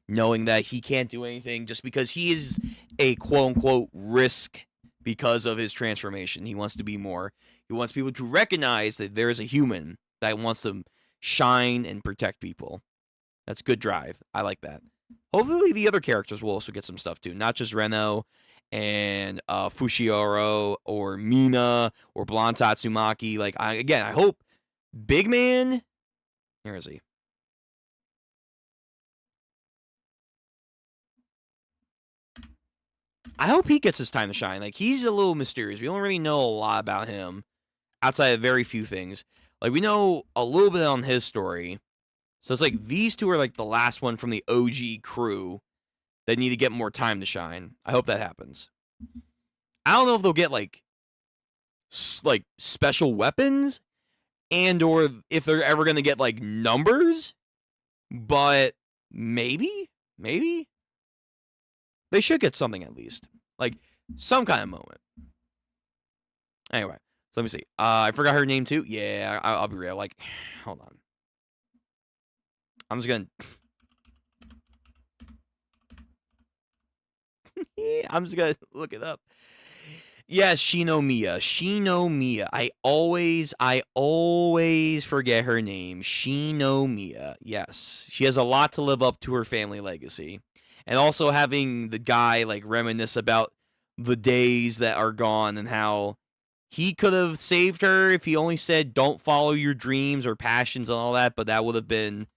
knowing that he can't do anything just because he is a quote-unquote risk because of his transformation. He wants to be more. He wants people to recognize that there is a human that wants to shine and protect people. That's good drive. I like that. Hopefully the other characters will also get some stuff too. Not just Reno and Fushioro or Mina or Blonde Tatsumaki. Like, I hope Big Man... Where is he? I hope he gets his time to shine. Like, he's a little mysterious. We don't really know a lot about him outside of very few things. Like, we know a little bit on his story. So it's like these two are like the last one from the OG crew that need to get more time to shine. I hope that happens. I don't know if they'll get like special weapons and or if they're ever going to get like numbers, but maybe they should get something at least. Like, some kind of moment. Anyway, so let me see. I forgot her name too. Yeah, I'll be real. Like, hold on. I'm just gonna... I'm just gonna look it up. Yes, Shinomiya. Shinomiya. I always forget her name. Shinomiya. Yes. She has a lot to live up to her family legacy. And also having the guy, like, reminisce about the days that are gone and how he could have saved her if he only said, don't follow your dreams or passions and all that, but that would have been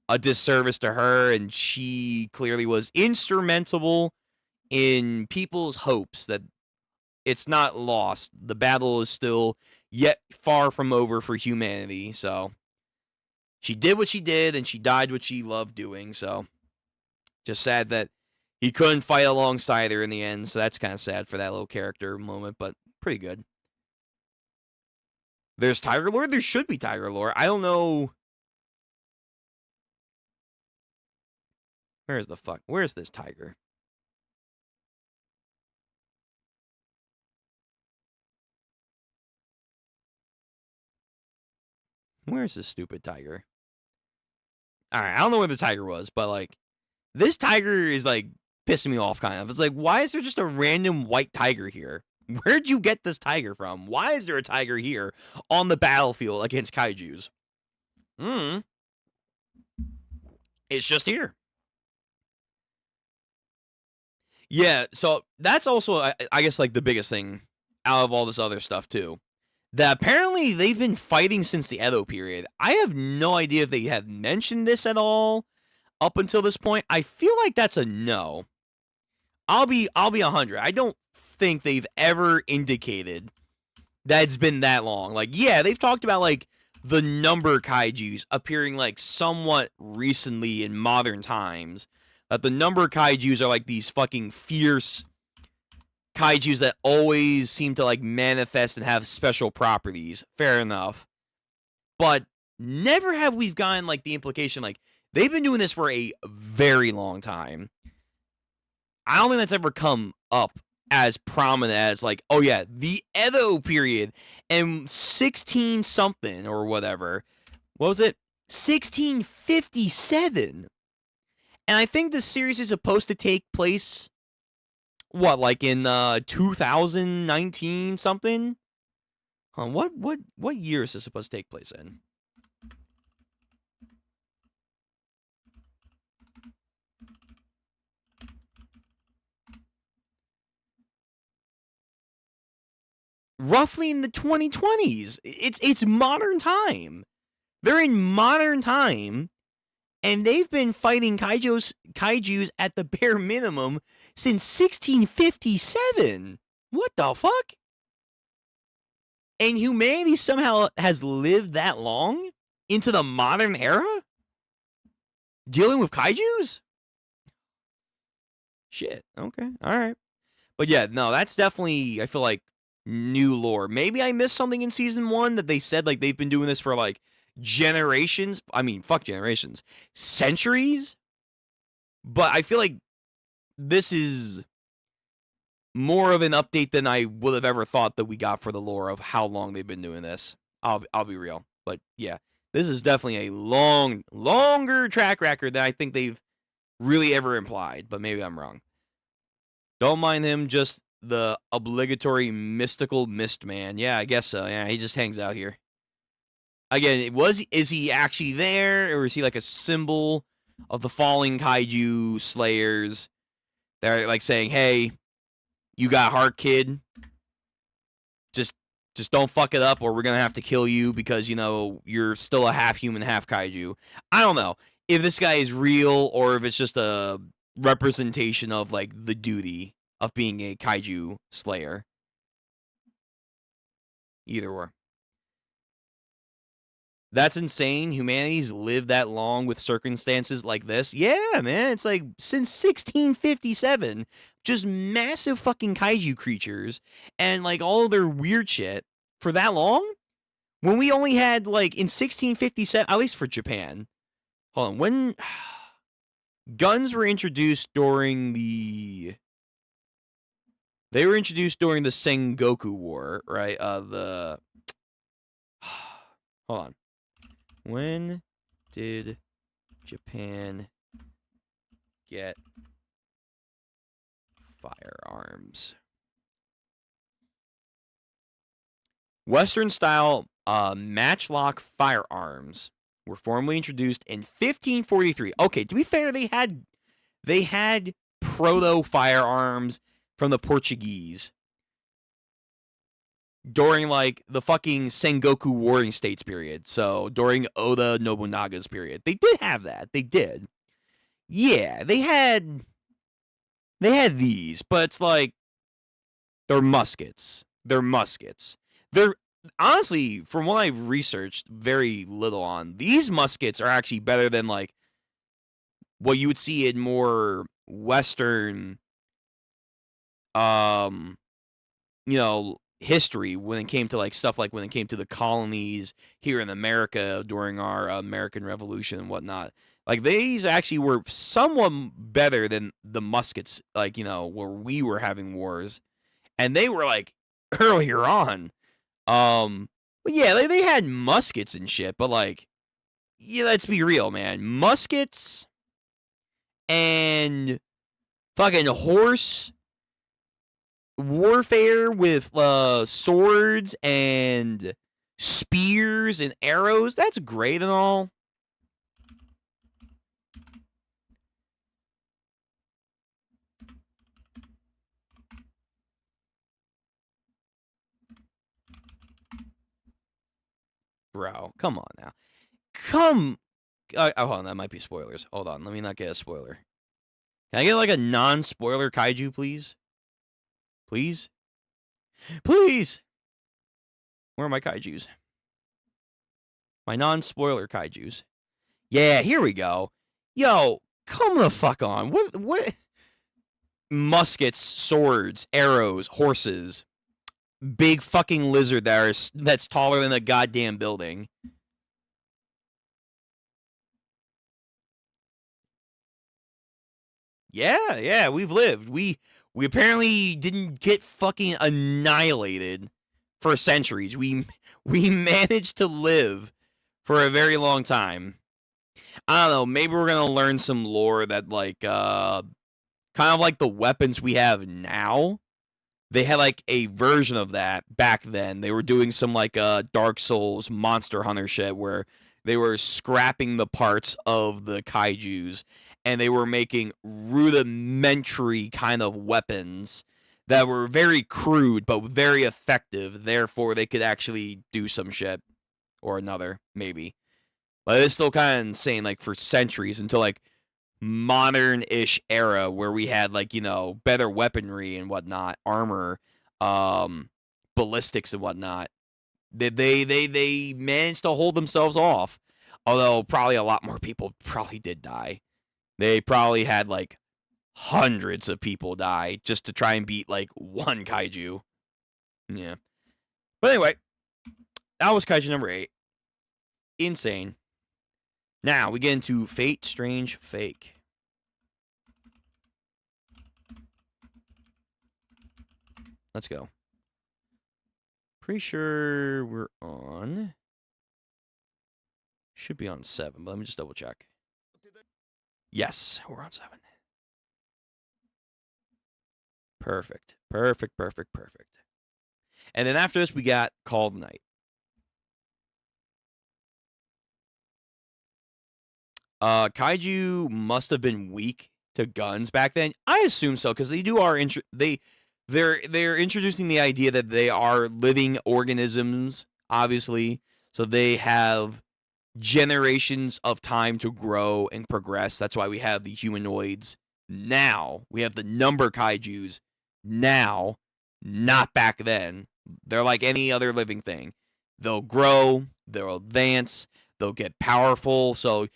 a disservice to her, and she clearly was instrumental in people's hopes that it's not lost. The battle is still yet far from over for humanity, so she did what she did, and she died what she loved doing, so... Just sad that He couldn't fight alongside her in the end, so that's kind of sad for that little character moment, but pretty good. There's Tiger Lore? There should be Tiger Lore. I don't know. Where's this tiger? Where's this stupid tiger? Alright, I don't know where the tiger was, but, like, this tiger is, like, pissing me off, kind of. It's like, why is there just a random white tiger here? Where'd you get this tiger from? Why is there a tiger here on the battlefield against kaijus? It's just here. Yeah, so that's also, I guess, like, the biggest thing out of all this other stuff, too. That apparently they've been fighting since the Edo period. I have no idea if they have mentioned this at all up until this point. I feel like that's a no. I'll be 100. I don't think they've ever indicated that it's been that long. Like, yeah, they've talked about, like, the number kaijus appearing, like, somewhat recently in modern times. That the number kaijus are, like, these fucking fierce kaijus that always seem to, like, manifest and have special properties. Fair enough. But never have we gotten, like, the implication, like, they've been doing this for a very long time. I don't think that's ever come up as prominent as, like, oh yeah, the Edo period and 16-something or whatever. What was it? 1657. And I think this series is supposed to take place, what, like in 2019 something? What year is this supposed to take place in? Roughly in the 2020s. It's modern time. They're in modern time, and they've been fighting kaijus at the bare minimum since 1657. What the fuck? And humanity somehow has lived that long into the modern era? Dealing with kaijus? Shit. Okay. All right. But yeah, no, that's definitely, I feel like, new lore. Maybe I missed something in season 1 that they said, like, they've been doing this for, like, generations. I mean, fuck generations. Centuries? But I feel like this is more of an update than I would have ever thought that we got for the lore of how long they've been doing this. I'll be real. But yeah, this is definitely a longer track record than I think they've really ever implied. But maybe I'm wrong. Don't mind him, just the obligatory mystical mist man. Yeah, I guess so. Yeah, he just hangs out here. Again, is he actually there, or is he like a symbol of the falling kaiju slayers? They're like saying, "Hey, you got heart, kid. Just don't fuck it up, or we're gonna have to kill you because, you know, you're still a half human, half kaiju." I don't know if this guy is real or if it's just a representation of, like, the duty of being a kaiju slayer. Either or. That's insane. Humanity's lived that long with circumstances like this. Yeah, man. It's like since 1657, just massive fucking kaiju creatures and, like, all their weird shit for that long. When we only had, like, in 1657, at least for Japan. Hold on. When guns were introduced during the... They were introduced during the Sengoku War, right? Hold on. When did Japan get firearms? Western-style matchlock firearms were formally introduced in 1543. Okay, to be fair, they had proto-firearms from the Portuguese during, like, the fucking Sengoku Warring States period. So, during Oda Nobunaga's period. They did have that. They did. Yeah, they had these, but it's like, they're muskets. They're honestly, from what I've researched very little on, these muskets are actually better than, like, what you would see in more Western, history when it came to like stuff like when it came to the colonies here in America during our American Revolution and whatnot. Like these actually were somewhat better than the muskets, like, where we were having wars. And they were like earlier on. But yeah, they had muskets and shit, but like, yeah, let's be real, man. Muskets and fucking horse warfare with swords and spears and arrows, that's great and all. Bro, come on now. Hold on, that might be spoilers. Hold on, let me not get a spoiler. Can I get like a non-spoiler kaiju, please? Please? Please! Where are my kaijus? My non-spoiler kaijus. Yeah, here we go. Yo, come the fuck on. What? Muskets, swords, arrows, horses. Big fucking lizard that's taller than a goddamn building. Yeah, we've lived. We apparently didn't get fucking annihilated for centuries. We managed to live for a very long time. I don't know, maybe we're gonna learn some lore that like kind of like the weapons we have now. They had like a version of that back then. They were doing some like Dark Souls Monster Hunter shit where they were scrapping the parts of the kaijus and they were making rudimentary kind of weapons that were very crude but very effective. Therefore, they could actually do some shit or another, maybe. But it's still kind of insane, like for centuries until like modern-ish era where we had like, better weaponry and whatnot, armor, ballistics and whatnot. They managed to hold themselves off, although probably a lot more people probably did die. They probably had like hundreds of people die just to try and beat like one kaiju. Yeah. But anyway, that was kaiju number 8. Insane. Now we get into Fate Strange Fake. Let's go. Pretty sure we're on. Should be on 7, but let me just double check. Yes, we're on 7. Perfect. And then after this, we got Call of the Night. Kaiju must have been weak to guns back then. I assume so because they're introducing the idea that they are living organisms, obviously. So they have generations of time to grow and progress. That's why we have the humanoids now. We have the number kaijus now, not back then. They're like any other living thing. They'll grow, they'll advance, they'll get powerful. So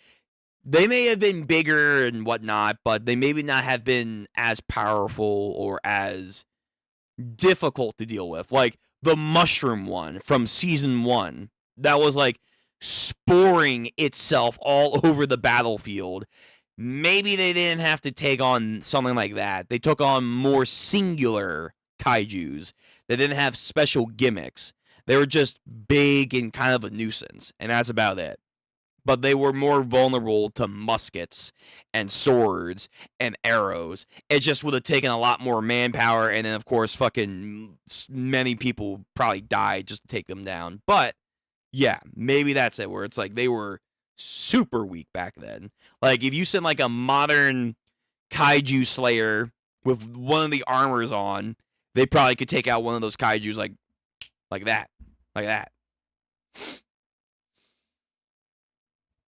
they may have been bigger and whatnot, but they maybe not have been as powerful or as difficult to deal with. Like the mushroom one from season 1. That was like sporing itself all over the battlefield. Maybe they didn't have to take on something like that. They took on more singular kaijus. They didn't have special gimmicks. They were just big and kind of a nuisance, and that's about it. But they were more vulnerable to muskets and swords and arrows. It just would have taken a lot more manpower, and then, of course, fucking many people probably died just to take them down. But, yeah, maybe that's it, where it's like they were super weak back then. Like, if you sent, like, a modern kaiju slayer with one of the armors on, they probably could take out one of those kaijus like that. Like that.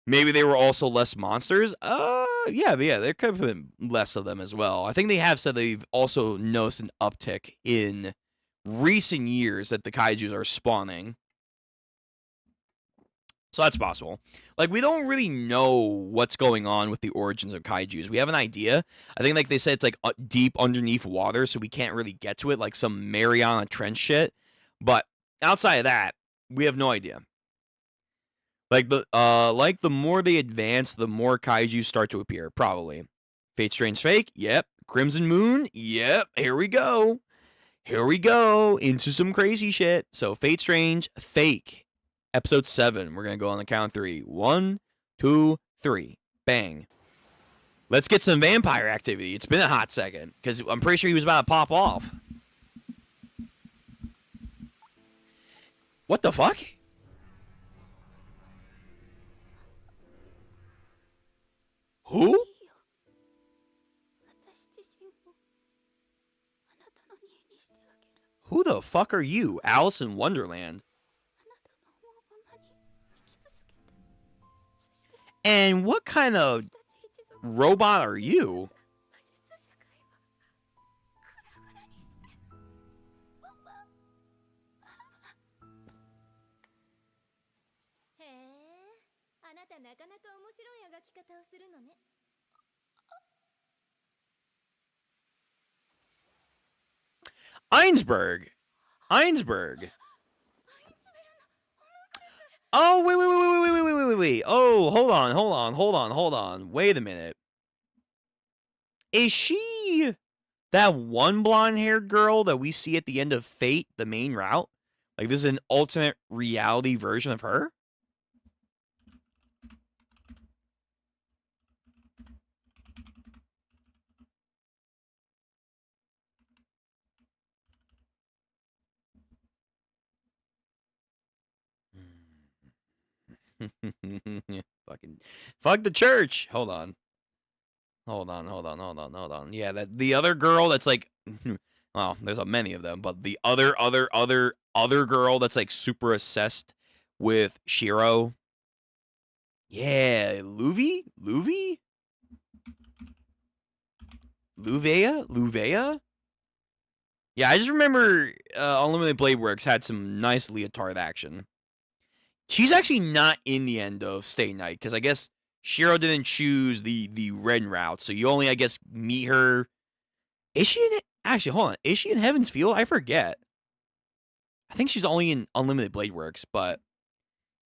Maybe they were also less monsters. Yeah, there could have been less of them as well. I think they have said they've also noticed an uptick in recent years that the kaijus are spawning. So that's possible. Like, we don't really know what's going on with the origins of kaijus. We have an idea. I think, like they said, it's like deep underneath water, so we can't really get to it, like some Mariana Trench shit. But outside of that, we have no idea. Like the more they advance, the more kaiju start to appear. Probably. Fate Strange Fake. Yep. Crimson Moon. Yep. Here we go. Here we go into some crazy shit. So Fate Strange Fake. Episode 7. We're going to go on the count of 3. 1, 2, 3. Bang. Let's get some vampire activity. It's been a hot second, because I'm pretty sure he was about to pop off. What the fuck? Who? Who the fuck are you? Alice in Wonderland. And what kind of robot are you? 𝘼𝙉𝙄𝙈𝙀. Oh, wait. Oh, hold on. Wait a minute. Is she that one blonde-haired girl that we see at the end of Fate, the main route? Like, this is an alternate reality version of her? Fuck the church. Hold on. Yeah, that the other girl that's like, well, there's many of them, but the other girl that's like super obsessed with Shiro. Yeah, 𝘉𝙗𝙂𝙃𝙏. 𝘉𝙗𝙂. Yeah, I just remember Unlimited Blade Works had some nice leotard action. She's actually not in the end of Stay Night, because I guess Shiro didn't choose the Ren route, so you only, I guess, meet her. Is she in it? Actually, hold on. Is she in Heaven's Field? I forget. I think she's only in Unlimited Blade Works, but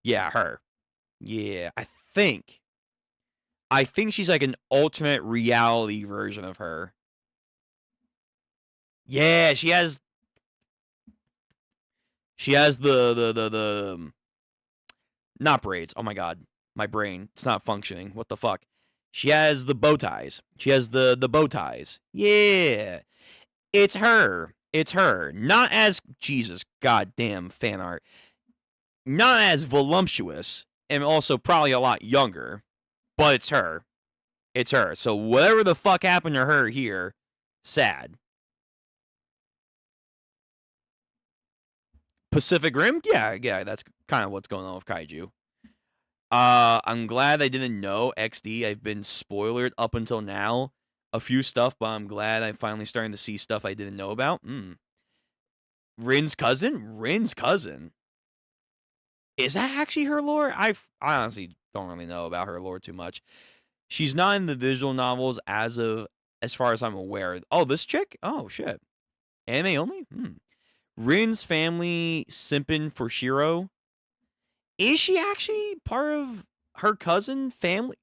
yeah, her. Yeah, I think she's like an alternate reality version of her. Yeah, she has the not braids. Oh my god. My brain. It's not functioning. What the fuck? She has the bow ties. She has the bow ties. Yeah. It's her. It's her. Not as, Jesus goddamn fan art. Not as voluptuous, and also probably a lot younger, but it's her. It's her. So whatever the fuck happened to her here, sad. Pacific Rim? Yeah, that's kind of what's going on with Kaiju. I'm glad I didn't know XD. I've been spoilered up until now. A few stuff, but I'm glad I'm finally starting to see stuff I didn't know about. Rin's cousin? Rin's cousin. Is that actually her lore? I honestly don't really know about her lore too much. She's not in the visual novels as far as I'm aware. Oh, this chick? Oh, shit. Anime only? Rin's family simping for Shiro. Is she actually part of her cousin family?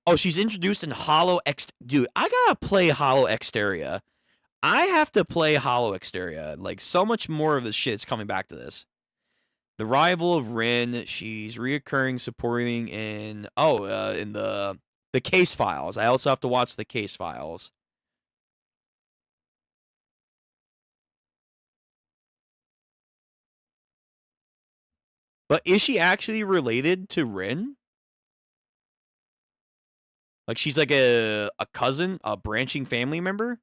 Oh, she's introduced in Hollow X. Dude, I gotta play Hollow Exteria. I have to play Hollow Exteria. Like, so much more of this shit is coming back to this. The rival of Rin. She's reoccurring supporting in in the case files. I also have to watch the case files. But is she actually related to Rin? Like, she's like a cousin, a branching family member?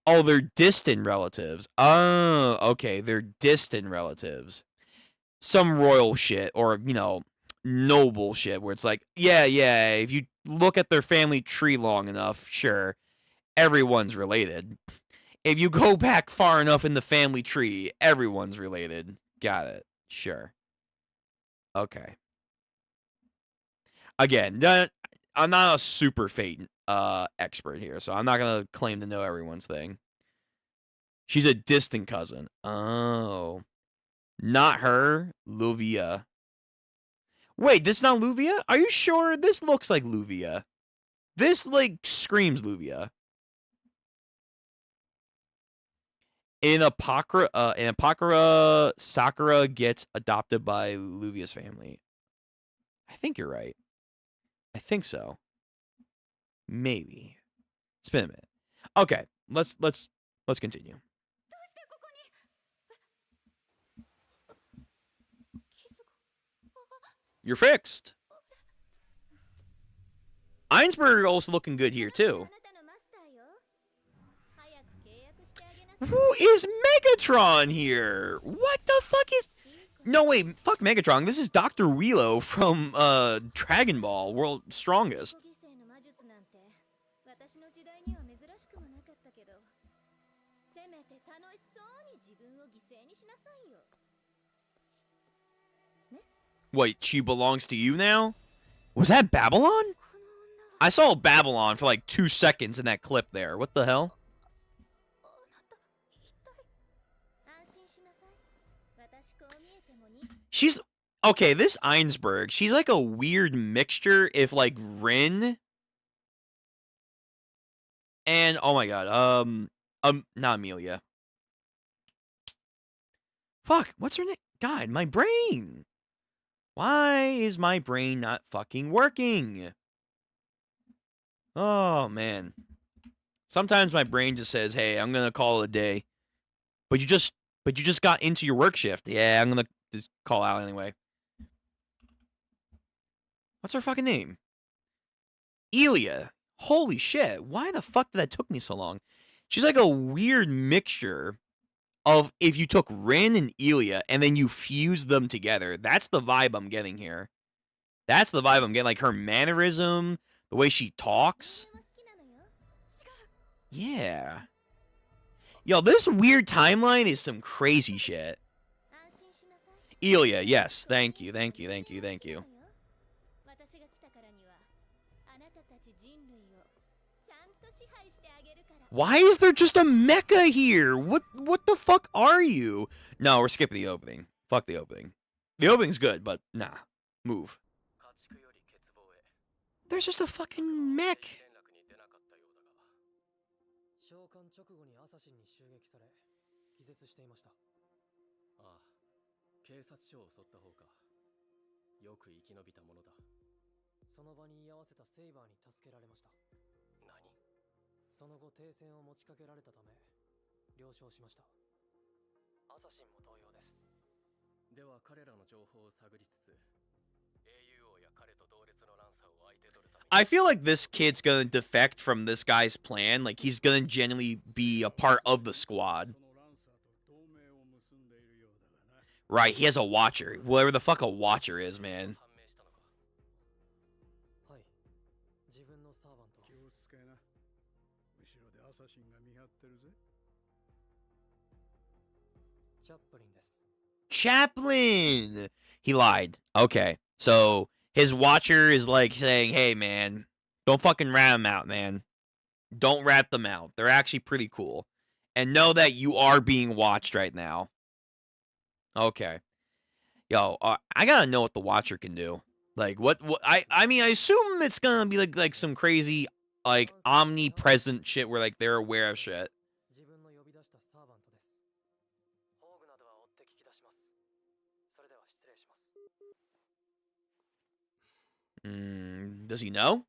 Oh, they're distant relatives. Oh, okay. They're distant relatives. some royal shit or, you know, noble shit where it's like, yeah, if you look at their family tree long enough, sure, everyone's related. If you go back far enough in the family tree, everyone's related. Got it. Sure. Okay. Again, I'm not a super Fate expert here, so I'm not gonna claim to know everyone's thing. She's a distant cousin. Oh. Not her. Luvia. Wait, this is not Luvia? Are you sure? This looks like Luvia. This, like, screams Luvia. In Apocrypha, Sakura gets adopted by Luvia's family. I think you're right. I think so. Maybe. It's been a minute. Okay, let's continue. You're fixed. 𝘼𝙉𝙄𝙈 also looking good here too. Who is Megatron here? What the fuck is... No, wait, fuck Megatron. This is Dr. Wheelo from Dragon Ball, World's Strongest. Wait, she belongs to you now? Was that Babylon? I saw Babylon for like 2 seconds in that clip there. What the hell? She's... Okay, this 𝘼𝙉𝙄𝙈, she's like a weird mixture if like Rin... And, oh my god, not Amelia. Fuck, what's her name? God, my brain! Why is my brain not fucking working? Oh, man. Sometimes my brain just says, hey, I'm gonna call it a day. But you just got into your work shift. Yeah, I'm gonna just call out anyway. What's her fucking name? Elia. Holy shit. Why the fuck did that took me so long? She's like a weird mixture of if you took Rin and Elia and then you fuse them together. That's the vibe I'm getting here. That's the vibe I'm getting. Like her mannerism, the way she talks. Yeah. Yo, this weird timeline is some crazy shit. Elia, yes. Thank you. Why is there just a mecha here? What the fuck are you? No, we're skipping the opening. Fuck the opening. The opening's good, but nah. Move. There's just a fucking mech. I feel like this kid's gonna defect from this guy's plan. Like, he's gonna genuinely be a part of the squad. Right, he has a watcher. Whatever the fuck a watcher is, man. Chaplain! He lied. Okay, so his watcher is like saying, hey, man, don't fucking rat them out, man. Don't rat them out. They're actually pretty cool. And know that you are being watched right now. Okay. Yo, I gotta know what the watcher can do. Like, what I mean, I assume it's gonna be like some crazy, like, omnipresent shit where, like, they're aware of shit. Does he know?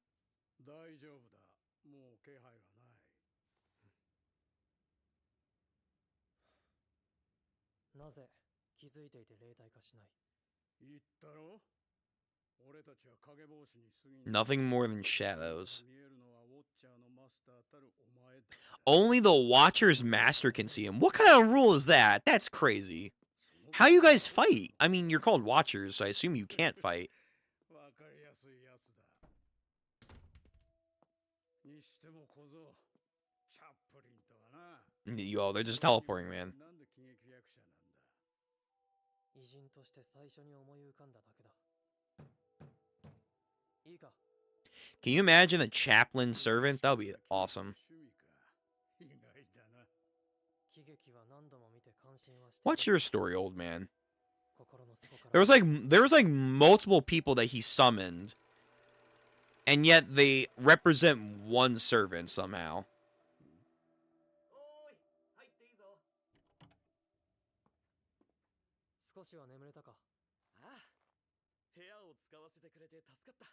Nothing more than shadows. Only the Watcher's master can see him. What kind of rule is that? That's crazy. How you guys fight? I mean, you're called Watchers, so I assume you can't fight. わかりやすいやつだ。にしても小僧、チャップリンとはな。Yo, they're just teleporting, man. なんで喜劇役者なんだ。偉人として最初に思い浮かんだだけだ。いいか。 Can you imagine a chaplain servant? That would be awesome. 趣味か。意外だな。喜劇は何度も見て感心はして。 What's your story, old man? 心の底から。 There was like multiple people that he summoned, and yet they represent one servant somehow. おーい、入っていいぞ。少しは眠れたか。ああ、部屋を使わせてくれて助かった。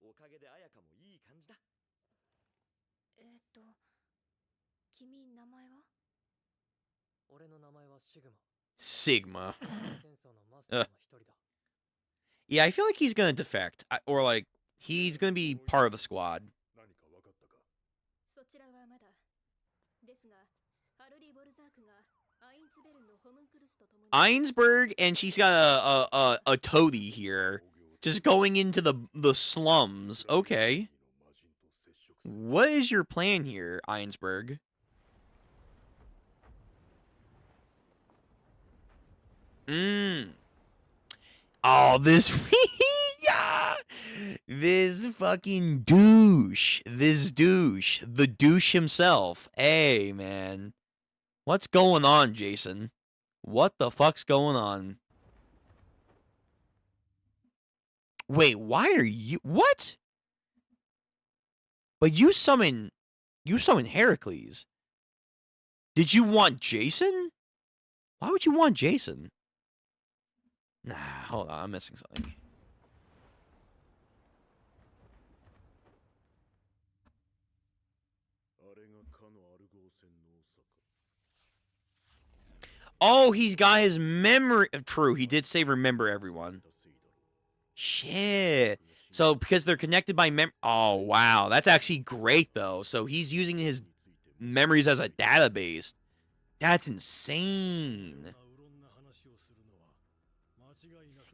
おかげで綾香もいい感じだ。君名前は？俺の名前はシグマ。 Sigma. 戦争のマスターの一人だ。 Yeah, I feel like he's gonna defect, or like he's gonna be part of the squad. 何か分かったか。そちらはまだ。ですが、𝘼𝙉𝙄𝙈𝙀がアインツベルンのホムンクルスと共に。 Einsberg, and she's got a toady here, just going into the slums. Okay, what is your plan here, Einsberg? Oh, this yeah, this fucking douche, the douche himself. Hey, man, what's going on, Jason? What the fuck's going on? Wait, why are you what? But you summon Heracles. Did you want Jason? Why would you want Jason? Nah, hold on, I'm missing something. Oh, he's got his memory. True, he did say remember everyone. Shit. So, because they're connected by oh, wow. That's actually great, though. So, he's using his memories as a database. That's insane.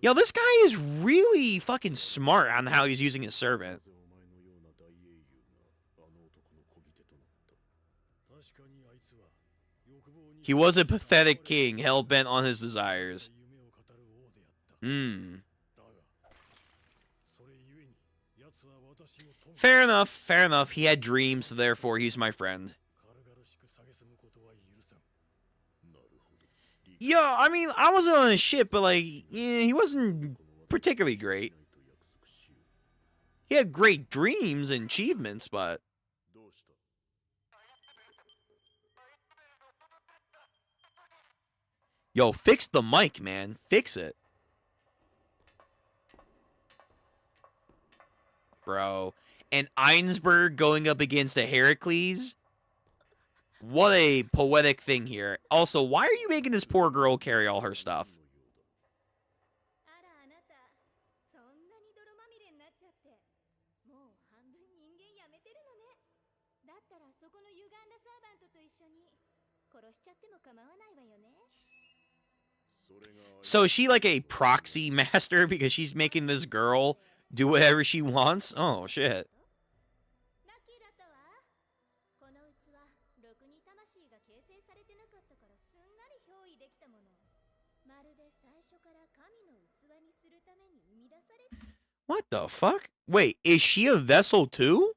Yo, this guy is really fucking smart on how he's using his servant. He was a pathetic king, hell-bent on his desires. Fair enough, fair enough. He had dreams, so therefore he's my friend. Yeah, I mean, I wasn't on his ship, but like, yeah, he wasn't particularly great. He had great dreams and achievements, but... Yo, fix the mic, man. Fix it. Bro. And Einsberg going up against a Heracles? What a poetic thing here. Also, why are you making this poor girl carry all her stuff? So is she like a proxy master because she's making this girl do whatever she wants? Oh, shit. What the fuck? Wait, is she a vessel too?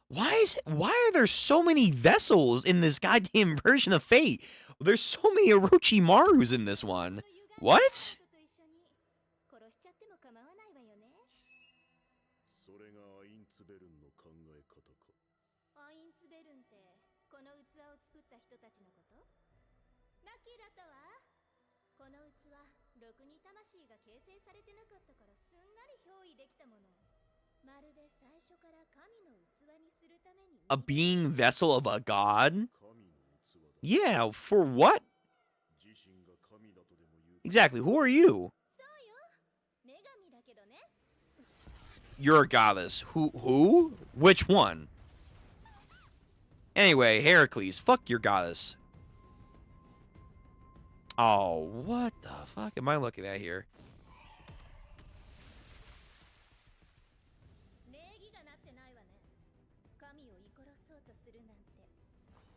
Why are there so many vessels in this goddamn version of Fate? There's so many Orochimarus in this one. What? A being vessel of a god? Yeah, for what? Exactly, who are you? You're a goddess. Who? Which one? Anyway, Heracles, fuck your goddess. Oh, what the fuck am I looking at here?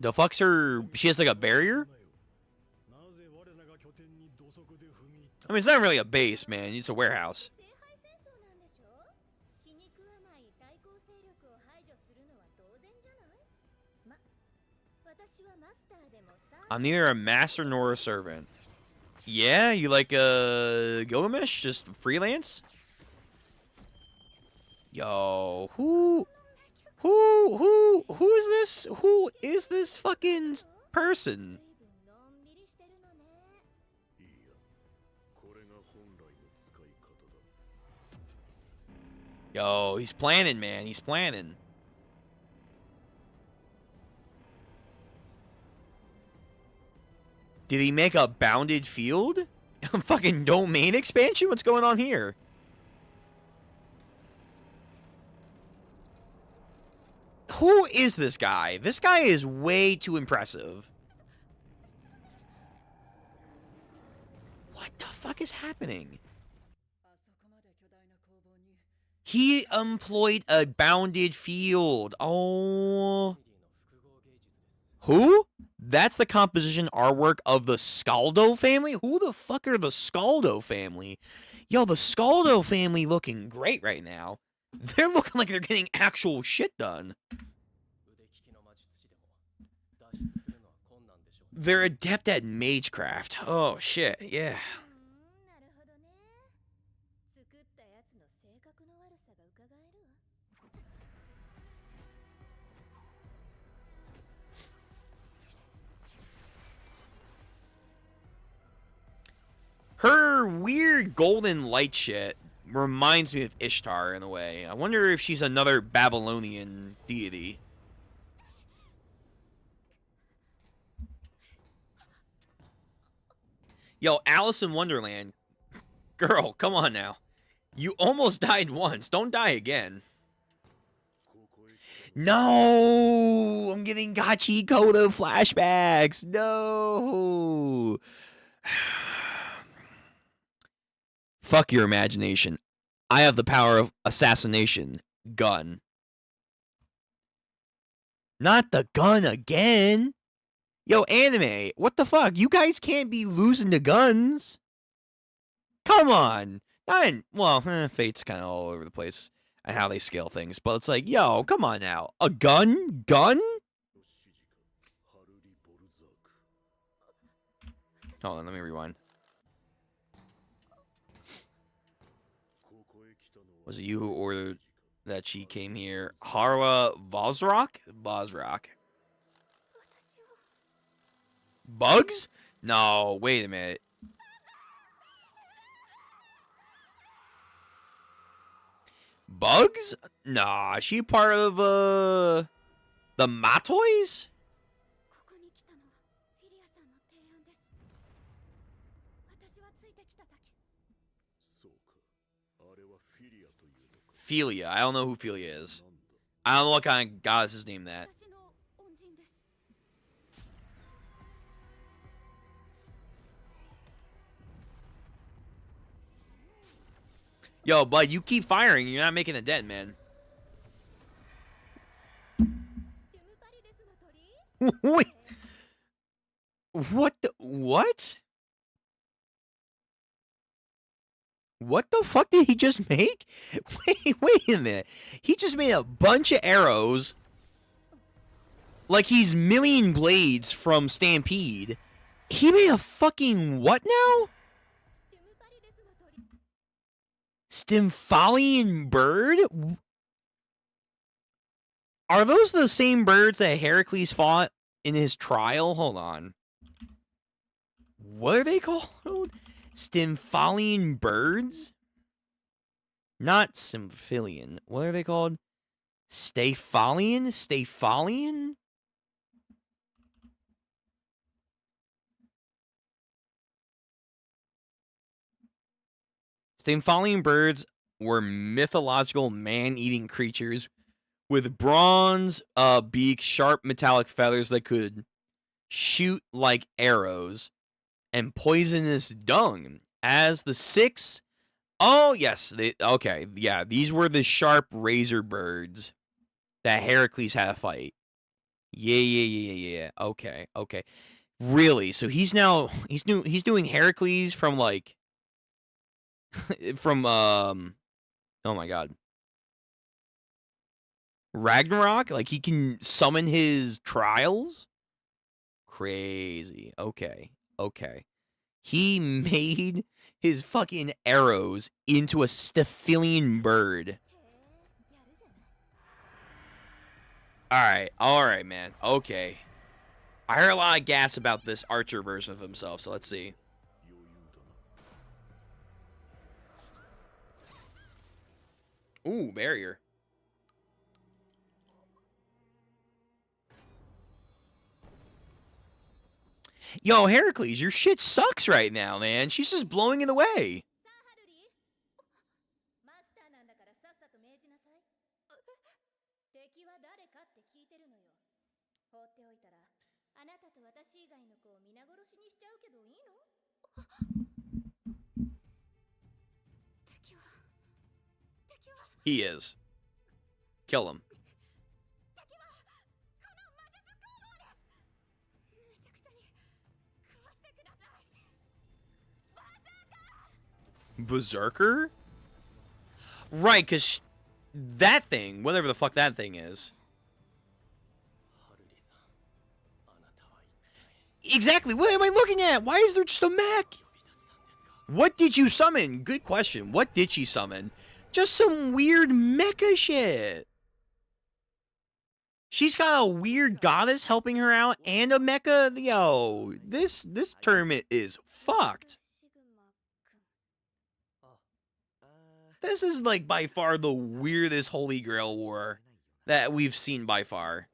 The fuck's her? She has like a barrier? I mean, it's not really a base, man. It's a warehouse. I'm neither a master nor a servant. Yeah, you like Gilgamesh? Just freelance? Yo, who is this? Who is this fucking person? Yo, he's planning, man. He's planning. Did he make a bounded field? Fucking domain expansion? What's going on here? Who is this guy? This guy is way too impressive. What the fuck is happening? He employed a bounded field. Oh. Who? That's the composition artwork of the Scaldo family? Who the fuck are the Scaldo family? Yo, the Scaldo family looking great right now. They're looking like they're getting actual shit done. They're adept at magecraft. Oh, shit. Yeah. Her weird golden light shit reminds me of Ishtar in a way. I wonder if she's another Babylonian deity. Yo, Alice in Wonderland. Girl, come on now. You almost died once. Don't die again. No! I'm getting Gachikoda flashbacks. No! Fuck your imagination. I have the power of assassination. Gun. Not the gun again. Yo, anime, what the fuck? You guys can't be losing to guns. Come on. Not in, well, Fate's kind of all over the place and how they scale things, but it's like, yo, come on now. A gun? Gun? Hold on, let me rewind. Was it you who ordered that she came here? Harwa Vosrock? Bosrock. Bugs? No, wait a minute. Bugs? Nah, she part of the Matoys? Philia. I don't know who Philia is. I don't know what kind of goddess is named that. Yo, bud, you keep firing. You're not making a dent, man. Wait. What the... What? What the fuck did he just make? Wait a minute. He just made a bunch of arrows. Like he's Million Blades from Stampede. He made a fucking what now? Stymphalian bird? Are those the same birds that Heracles fought in his trial? Hold on. What are they called? Stymphalian birds? Not Symphilian. What are they called? Staphalian? Staphalian? Stymphalian birds were mythological man-eating creatures with bronze beaks, sharp metallic feathers that could shoot like arrows, and poisonous dung as the 6. Oh, yes. Okay, yeah, these were the sharp razor birds that Heracles had to fight. Yeah. Okay. Really? So he's doing Heracles from like from oh my god. Ragnarok? Like he can summon his trials? Crazy. Okay. He made his fucking arrows into a Stephilian bird. Alright, man. Okay. I heard a lot of gas about this archer version of himself, so let's see. Ooh, barrier. Yo, Heracles, your shit sucks right now, man. She's just blowing it away. He is. Kill him. Berserker? Right, because that thing, whatever the fuck that thing is. Exactly. What am I looking at? Why is there just a mech? What did you summon? Good question. What did she summon? Just some weird mecha shit. She's got a weird goddess helping her out and a mecha. Yo, this tournament is fucked. This is like by far the weirdest Holy Grail war that we've seen by far.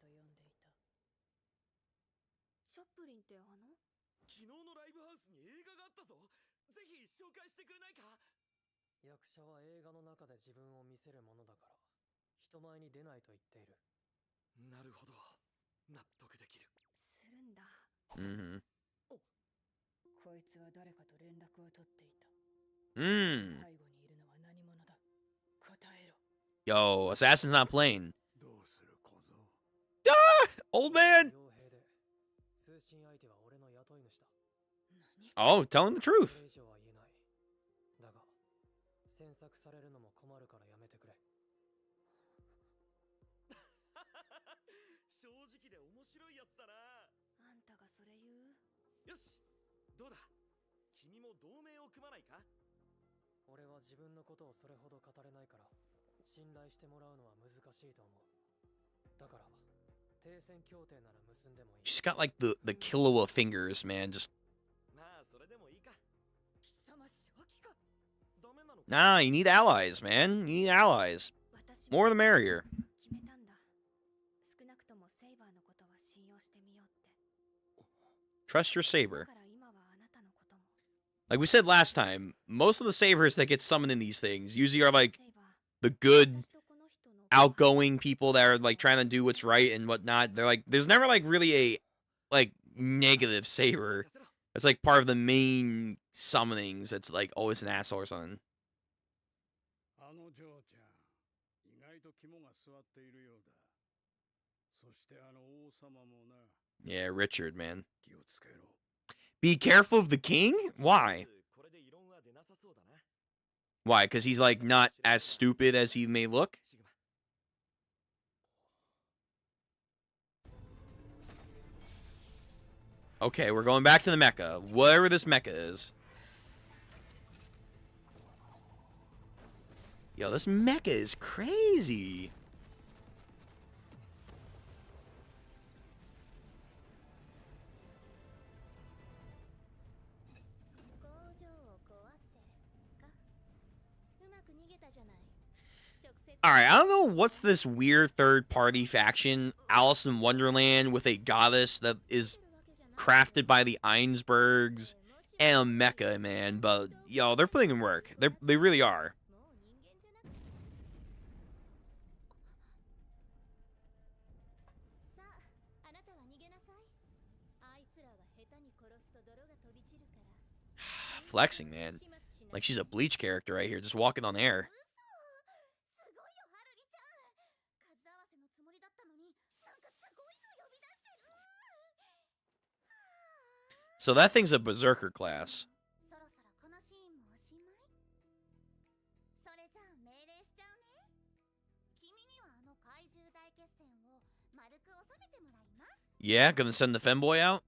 Yo, Assassin's not playing. Ah, old man. Oh, telling the truth. She's got like the Killua fingers, man. Just nah, you need allies, man. You need allies. More the merrier. Trust your saber. Like we said last time, most of the sabers that get summoned in these things usually are like the good, outgoing people that are like trying to do what's right and whatnot. They're like, there's never like really a like negative saber. It's like part of the main summonings. That's like always an asshole or something. Yeah, Richard, man. Be careful of the king? Why? Why? Because he's like not as stupid as he may look? Okay, we're going back to the mecha. Whatever this mecha is. Yo, this mecha is crazy. Alright, I don't know what's this weird third-party faction, Alice in Wonderland, with a goddess that is crafted by the Ensbergs and a mecha, man. But, yo, they're putting in work. They really are. flexing, man. Like she's a Bleach character right here, just walking on air. So that thing's a berserker class. Yeah, gonna send the femboy out?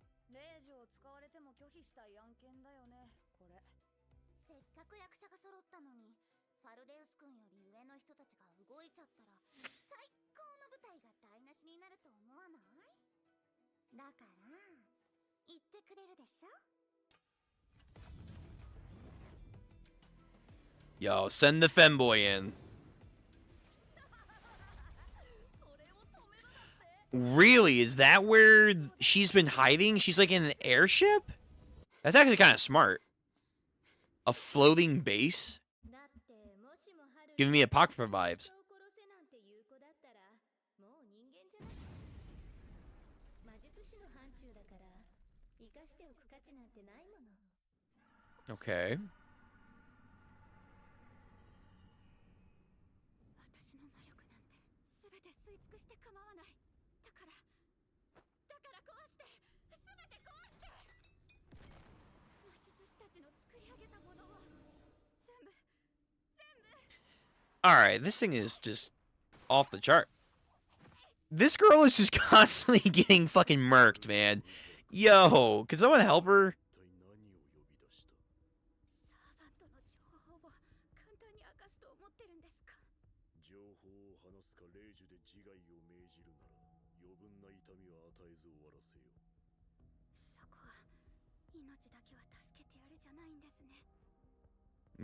Yo, send the femboy in. Really? Is that where she's been hiding? She's like in an airship? That's actually kind of smart. A floating base? Giving me Apocrypha vibes. Okay. Alright, this thing is just off the chart. This girl is just constantly getting fucking murked, man. Yo, can someone help her?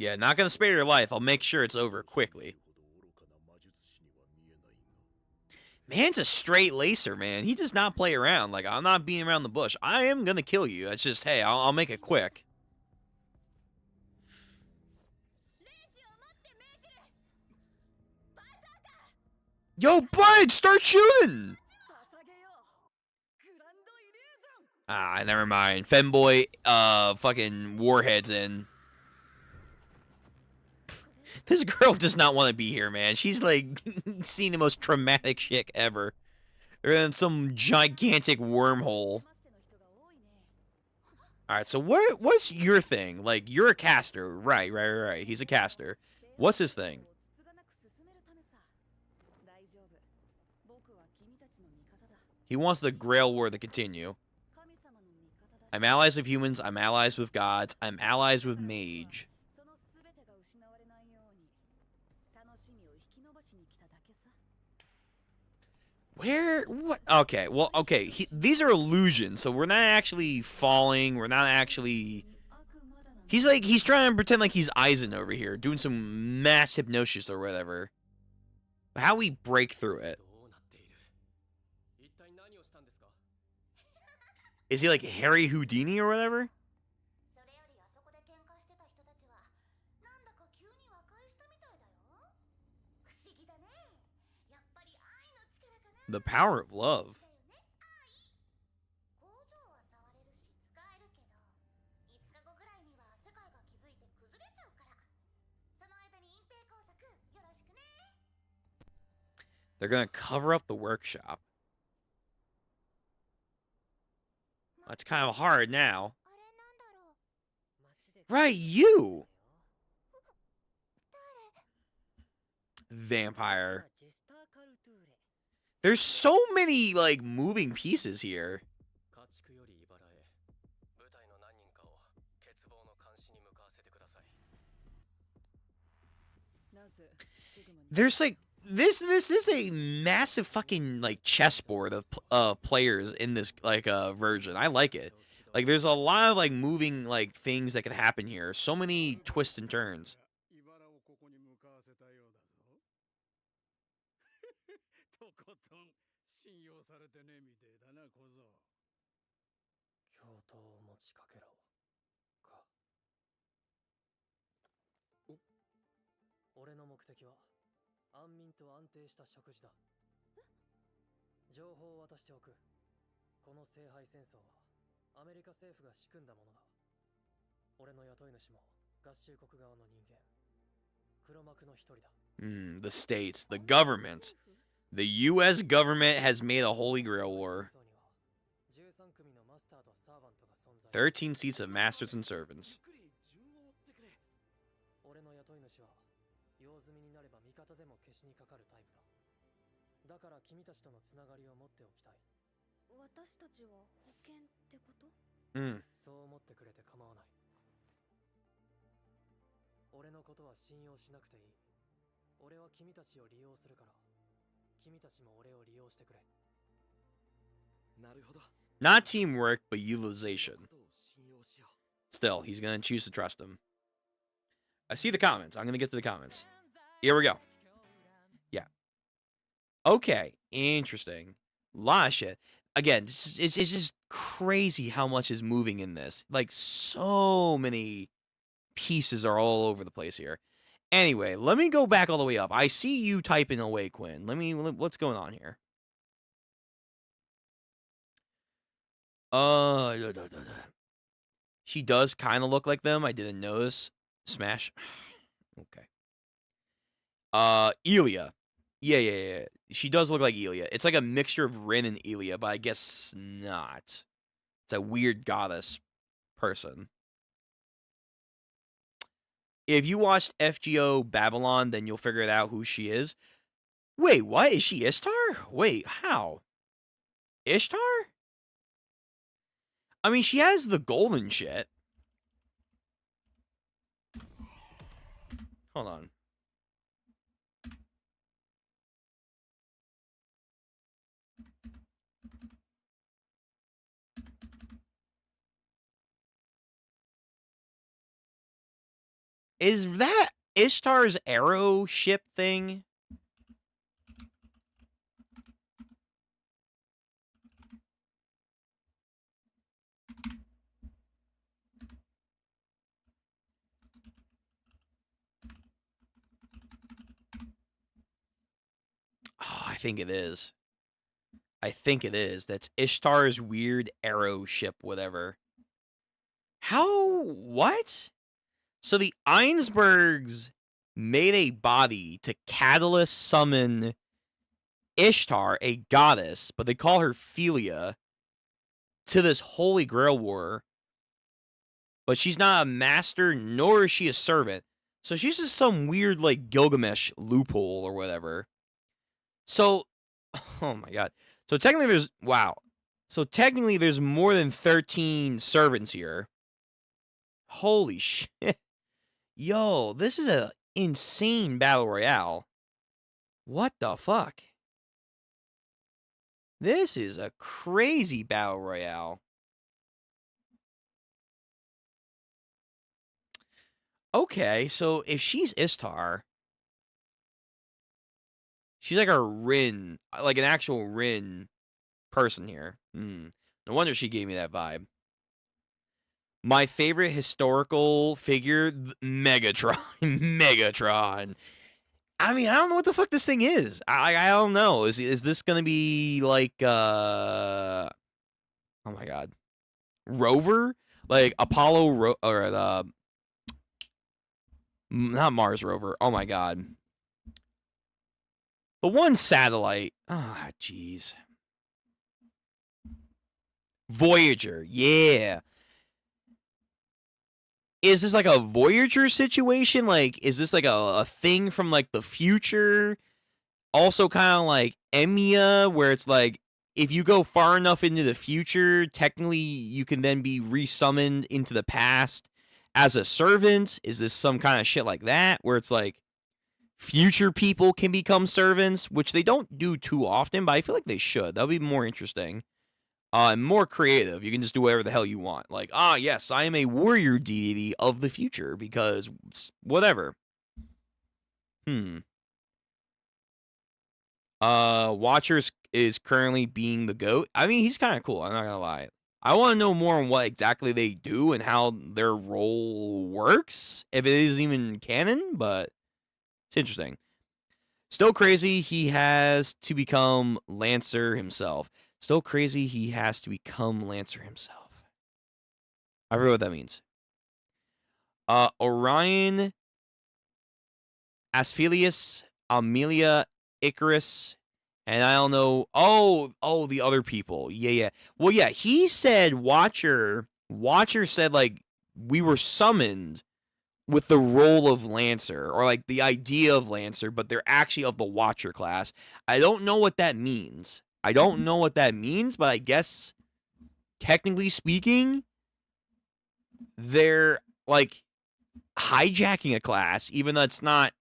Yeah, not gonna spare your life. I'll make sure it's over quickly. Man's a straight lacer, man. He does not play around. Like, I'm not beating around the bush. I am gonna kill you. It's just, hey, I'll make it quick. Yo, bud, start shooting! Ah, never mind. Femboy, fucking warheads in. This girl does not want to be here, man. She's like seeing the most traumatic shit ever. They're in some gigantic wormhole. Alright, so what's your thing? Like, you're a caster. Right. He's a caster. What's his thing? He wants the Grail War to continue. I'm allies with humans. I'm allies with gods. I'm allies with mage. Where? What? Okay, well, okay. These are illusions, so we're not actually falling. We're not actually... He's trying to pretend like he's Aizen over here, doing some mass hypnosis or whatever. How we break through it? Is he like Harry Houdini or whatever? The power of love. They're gonna cover up the workshop. That's kind of hard now. Right, you! Vampire. There's so many, like, moving pieces here. There's, like, this is a massive fucking, like, chessboard of players in this, like, version. I like it. Like, there's a lot of, like, moving, like, things that can happen here. So many twists and turns. 俺の雇い主も合衆国側の人間。黒幕の一人だ。The states, the government. The U.S. government has made a Holy Grail war. 13組のマスターとサーバントが存在。 13 seats of masters and servants. 俺の雇い主は用済みになれば味方でも消しにかかるタイプだ。だから君たちとのつながりを持っておきたい。私たちは保険ってこと？そう思ってくれて構わない。俺のことは信用しなくていい。俺は君たちを利用するから、君たちも俺を利用してくれ。なるほど。 Not teamwork, but utilization. Still, he's going to choose to trust him. I see the comments. I'm going to get to the comments. Here we go. Yeah. Okay. Interesting. Lot of shit. Again, it's just crazy how much is moving in this. Like, so many pieces are all over the place here. Anyway, let me go back all the way up. I see you typing away, Quinn. What's going on here? She does kind of look like them. I didn't notice. Smash. Okay. 𝙼𝙂𝙀𝙃. Yeah. She does look like 𝙼𝙀𝙀. It's like a mixture of Rin and 𝙼𝙀𝙀, but I guess not. It's a weird goddess person. If you watched FGO Babylon, then you'll figure it out who she is. Wait, what? Is she Ishtar? Wait, how? Ishtar? I mean, she has the golden shit. Hold on. Is that Ishtar's arrow ship thing? Oh, I think it is. I think it is. That's Ishtar's weird arrow ship, whatever. How? What? So the Einsbergs made a body to catalyst summon Ishtar, a goddess, but they call her Philia, to this Holy Grail war. But she's not a master, nor is she a servant. So she's just some weird, like, Gilgamesh loophole or whatever. So, oh my god. So technically there's, wow. So technically there's more than 13 servants here. Holy shit. Yo, this is a insane battle royale. What the fuck? This is a crazy battle royale. Okay, so if she's Ishtar, she's like a Rin, like an actual Rin person here. No wonder she gave me that vibe. My favorite historical figure, Megatron. Megatron. I mean, I don't know what the fuck this thing is. I don't know. Is this gonna be like oh my god, Rover? Like Apollo or not Mars rover. Oh my god. The one satellite. Ah, jeez. Voyager. Yeah. Is this like a Voyager situation? Like, is this like a thing from like the future? Also kind of like Emiya, where it's like, if you go far enough into the future, technically you can then be resummoned into the past as a servant. Is this some kind of shit like that, where it's like future people can become servants, which they don't do too often, but I feel like they should. That would be more interesting. And more creative. You can just do whatever the hell you want. Like, yes, I am a warrior deity of the future because whatever. Watchers is currently being the GOAT. I mean, he's kind of cool. I'm not gonna lie. I want to know more on what exactly they do and how their role works, if it is even canon, but it's interesting. Still crazy he has to become Lancer himself. Still crazy he has to become Lancer himself. I forget what that means. Orion, Asphelius, Amelia, Icarus, and I don't know. Oh, the other people. Yeah. Well, yeah, he said Watcher said, like, we were summoned with the role of Lancer, or like the idea of Lancer, but they're actually of the Watcher class. I don't know what that means. But I guess, technically speaking, they're like hijacking a class, even though it's not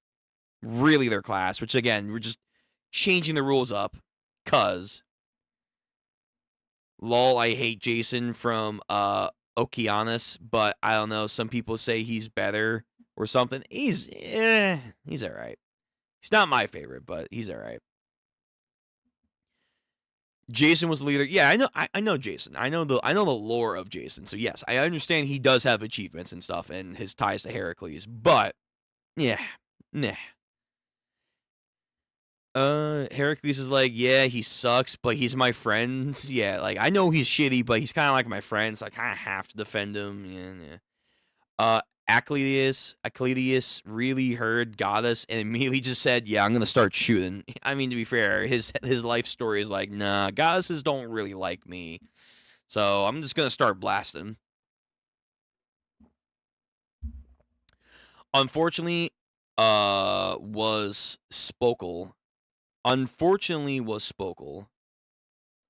really their class, which again, we're just changing the rules up, cause lol, I hate Jason from Okeanos, but I don't know, some people say he's better or something. He's alright. He's not my favorite, but he's alright. Jason was the leader. Yeah, I know Jason. I know the lore of Jason. So yes, I understand he does have achievements and stuff and his ties to Heracles, but yeah, nah. Heracles is like, yeah, he sucks, but he's my friend. Yeah, like, I know he's shitty, but he's kind of like my friend, so I kind of have to defend him. Yeah. Acleidius really heard Goddess and immediately just said, yeah, I'm gonna start shooting. I mean, to be fair, his life story is like, nah, goddesses don't really like me, so I'm just gonna start blasting. Unfortunately, was Spokal.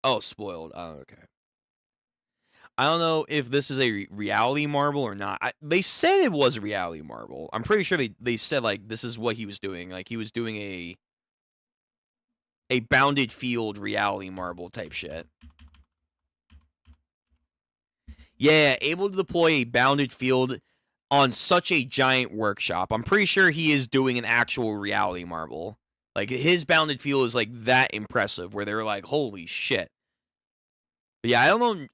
Oh, spoiled. Oh, okay. I don't know if this is a reality marble or not. They said it was a reality marble. I'm pretty sure they said, like, this is what he was doing. Like, he was doing a bounded field reality marble type shit. Yeah, able to deploy a bounded field on such a giant workshop. I'm pretty sure he is doing an actual reality marble. Like, his bounded field is, like, that impressive, where they're like, holy shit. But yeah,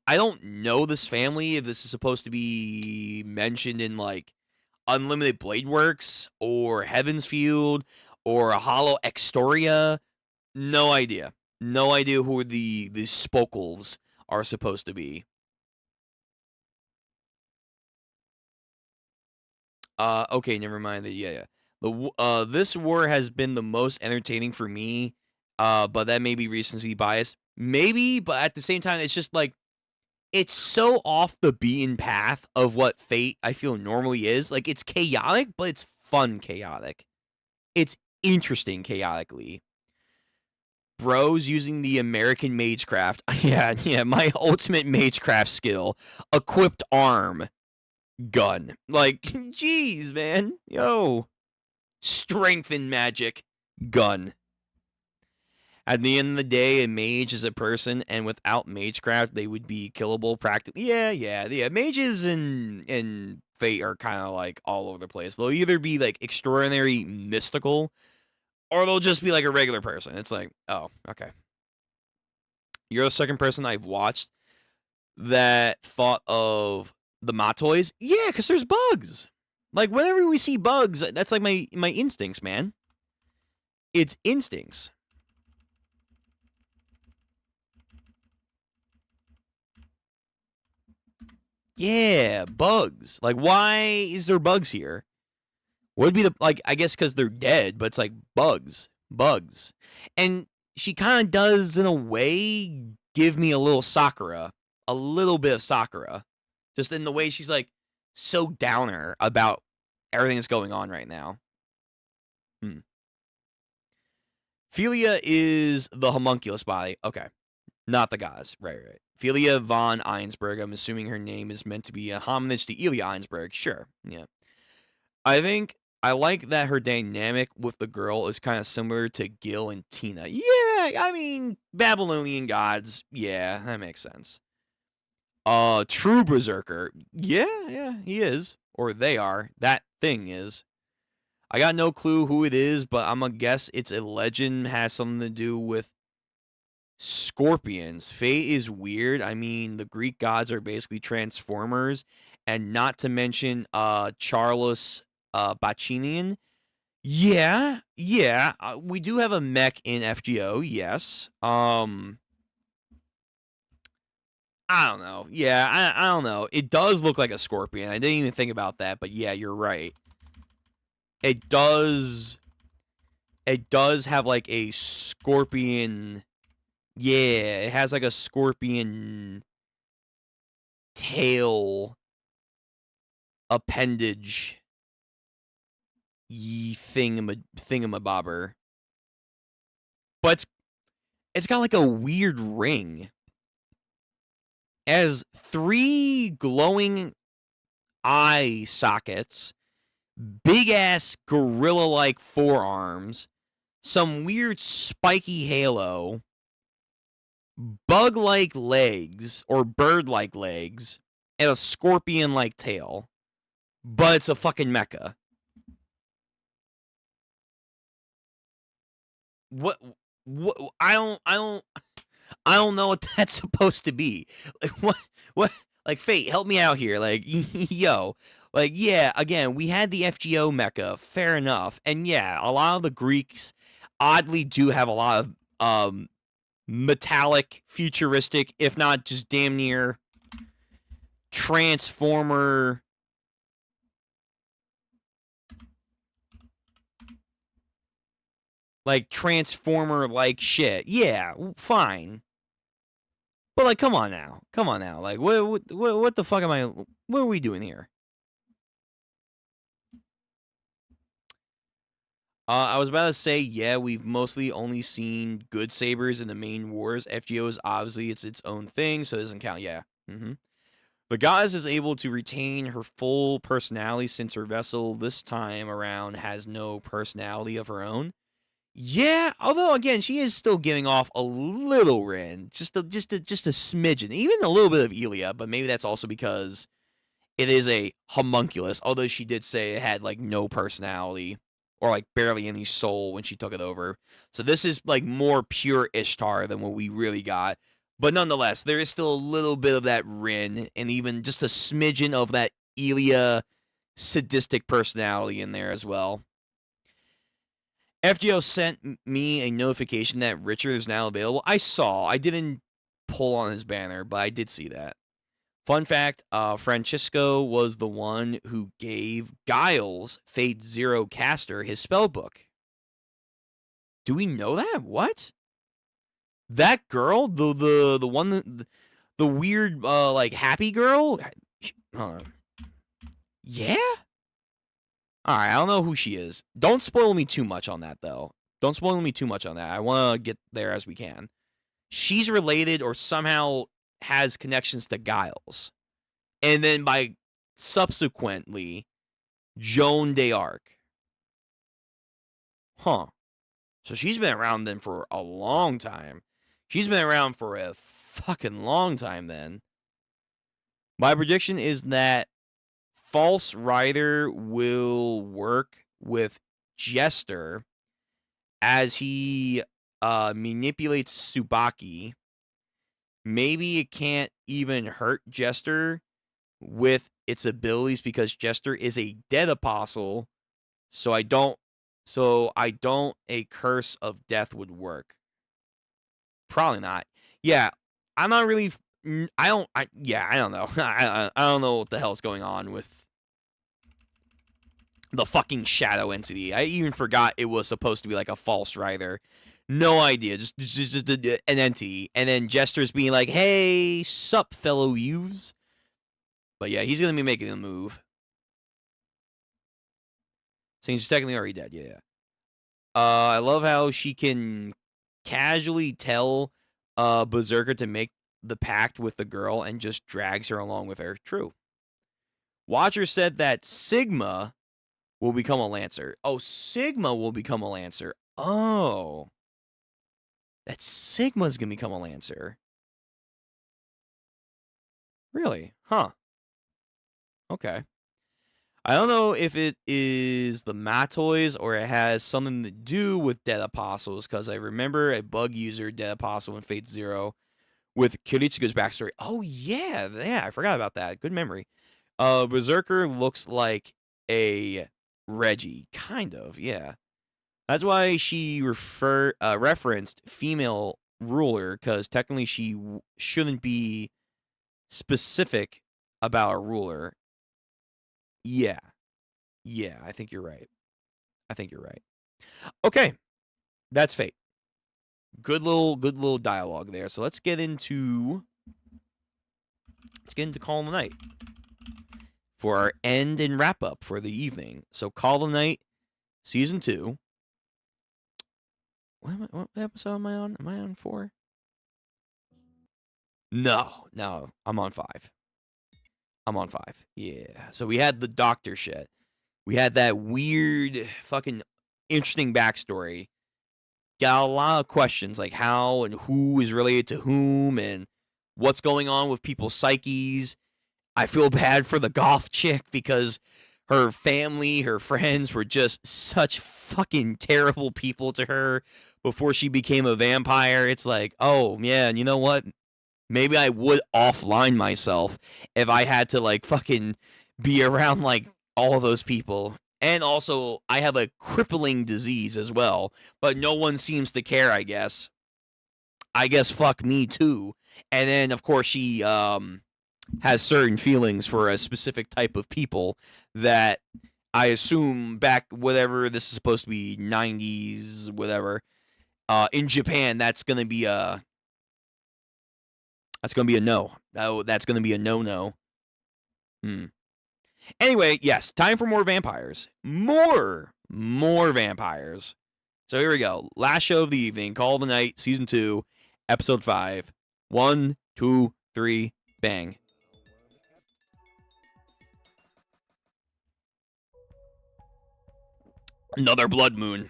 I don't know this family, if this is supposed to be mentioned in, like, Unlimited Blade Works, or Heaven's Field, or a Hollow Extoria. No idea. No idea who the Spokals are supposed to be. Okay, never mind. Yeah. This war has been the most entertaining for me, but that may be recency bias. Maybe, but at the same time, it's just like, it's so off the beaten path of what Fate, I feel, normally is. Like, it's chaotic, but it's fun chaotic. It's interesting chaotically. Bros using the American Magecraft. Yeah, my ultimate Magecraft skill. Equipped arm. Gun. Like, jeez, man. Yo. Strength and magic. Gun. At the end of the day, a mage is a person, and without Magecraft, they would be killable practically. Yeah. Mages and Fate are kind of like all over the place. They'll either be like extraordinary mystical, or they'll just be like a regular person. It's like, oh, okay. You're the second person I've watched that thought of the Matoys. Yeah, because there's bugs. Like, whenever we see bugs, that's like my instincts, man. It's instincts. Yeah, bugs. Like, why is there bugs here? Would be the, like, I guess because they're dead, but it's like bugs. And she kind of does, in a way, give me a little Sakura. A little bit of Sakura. Just in the way she's, like, so downer about everything that's going on right now. Philia is the homunculus body. Okay. Not the gods. Right. Philia von Einsberg. I'm assuming her name is meant to be a homage to Elia Einsberg. Sure. Yeah. I think I like that her dynamic with the girl is kind of similar to Gil and Tina. Yeah, I mean, Babylonian gods. Yeah, that makes sense. True Berserker. Yeah, he is. Or they are. That thing is. I got no clue who it is, but I'm gonna guess it's a legend, has something to do with scorpions. Fate is weird. I mean, the Greek gods are basically transformers, and not to mention Charles Bachinian. Yeah. We do have a mech in FGO, yes. I I don't know. Yeah, I don't know. It does look like a scorpion. I didn't even think about that, but yeah, you're right. It does have like a scorpion. Yeah, it has like a scorpion tail appendage thingamabobber. But it's got like a weird ring. It has 3 glowing eye sockets, big ass gorilla like forearms, some weird spiky halo, bug like legs or bird like legs, and a scorpion like tail. But it's a fucking mecha. What I don't know what that's supposed to be. Like what like Fate, help me out here. Like yo, like yeah, again, we had the FGO mecha, fair enough. And yeah, a lot of the Greeks oddly do have a lot of metallic, futuristic, if not just damn near Transformer like shit. Yeah, fine. But like, come on now. Like, what the fuck am I? What are we doing here? I was about to say, yeah, we've mostly only seen good sabers in the main wars. FGO is obviously its own thing, so it doesn't count. Yeah. But Goddess is able to retain her full personality since her vessel this time around has no personality of her own. Yeah, although again, she is still giving off a little Rin, just a smidgen, even a little bit of Elia, but maybe that's also because it is a homunculus. Although she did say it had like no personality or like barely any soul when she took it over, so this is like more pure Ishtar than what we really got. But nonetheless, there is still a little bit of that Rin and even just a smidgen of that Elia sadistic personality in there as well. FGO sent me a notification that Richard is now available. I saw. I didn't pull on his banner, but I did see that. Fun fact, Francisco was the one who gave Giles, Fate Zero caster, his spellbook. Do we know that? What? That girl? The one, the weird, like, happy girl? Yeah? Alright, I don't know who she is. Don't spoil me too much on that, though. Don't spoil me too much on that. I want to get there as we can. She's related or somehow has connections to Giles. And then by subsequently, Joan d'Arc. Huh. So she's been around then for a long time. She's been around for a fucking long time then. My prediction is that False Rider will work with Jester as he manipulates Tsubaki. Maybe it can't even hurt Jester with its abilities because Jester is a dead apostle. So I don't a curse of death would work. Probably not. Yeah, I'm not really. I don't know. I don't know what the hell's going on with the fucking shadow entity. I even forgot it was supposed to be like a false rider. No idea. Just an entity. And then Jester's being like, hey, sup, fellow youths. But yeah, he's going to be making a move. So he's technically already dead. Yeah. I love how she can casually tell Berserker to make the pact with the girl and just drags her along with her. True. Watcher said that Sigma will become a Lancer. Oh, Sigma will become a Lancer. Oh. That Sigma's going to become a Lancer. Really? Huh. Okay. I don't know if it is the Matoys or it has something to do with Dead Apostles, because I remember a bug user, Dead Apostle in Fate Zero, with Kiritsuga's backstory. Oh, yeah, I forgot about that. Good memory. Berserker looks like a Reggie, kind of, yeah. That's why she referenced female ruler, because technically she shouldn't be specific about a ruler. Yeah. Yeah, I think you're right. I think you're right. Okay. That's Fate. Good little dialogue there. So let's get into Call of the Night for our end and wrap up for the evening. So Call of the Night Season 2. What episode am I on? Am I on 4? No, I'm on 5. I'm on 5. Yeah. So we had the doctor shit. We had that weird, fucking interesting backstory. Got a lot of questions, like how and who is related to whom and what's going on with people's psyches. I feel bad for the goth chick because her family, her friends were just such fucking terrible people to her before she became a vampire. It's like, oh, yeah, and you know what? Maybe I would offline myself if I had to, like, fucking be around, like, all of those people. And also, I have a crippling disease as well, but no one seems to care, I guess. I guess fuck me, too. And then, of course, she has certain feelings for a specific type of people that I assume back, whatever this is supposed to be, 90s, whatever, in Japan, that's going to be a... That's going to be a no. That's going to be a no-no. Anyway, yes, time for more vampires. More vampires. So here we go. Last show of the evening, Call of the Night, Season 2, Episode 5. 1, 2, 3, bang. Another blood moon.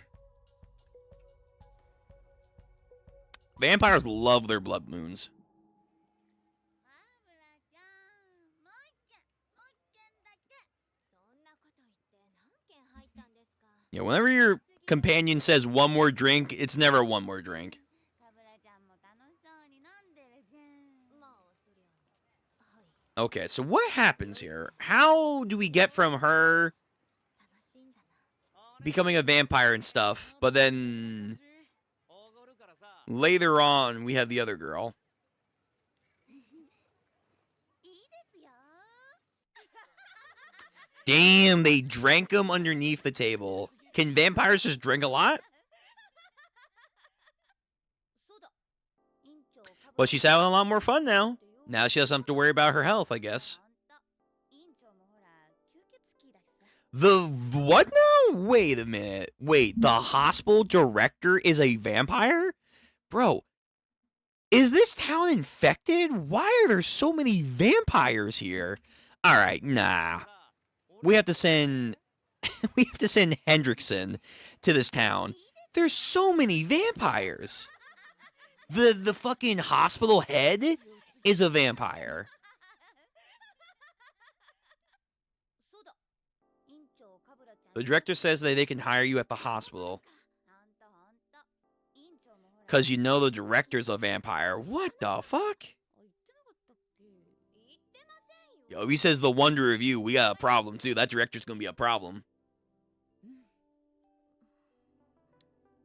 Vampires love their blood moons. Yeah, whenever your companion says one more drink, it's never one more drink. Okay, so what happens here? How do we get from her becoming a vampire and stuff, but then later on we have the other girl? Damn, they drank them underneath the table. Can vampires just drink a lot? Well, she's having a lot more fun now. Now she doesn't have to worry about her health, I guess. The what now? Wait a minute. Wait, the hospital director is a vampire? Bro, is this town infected? Why are there so many vampires here? All right, nah. We have to send Hendrickson to this town. There's so many vampires. The fucking hospital head is a vampire. The director says that they can hire you at the hospital. Because you know the director's a vampire. What the fuck? Yo, he says the wonder of you. We got a problem, too. That director's going to be a problem.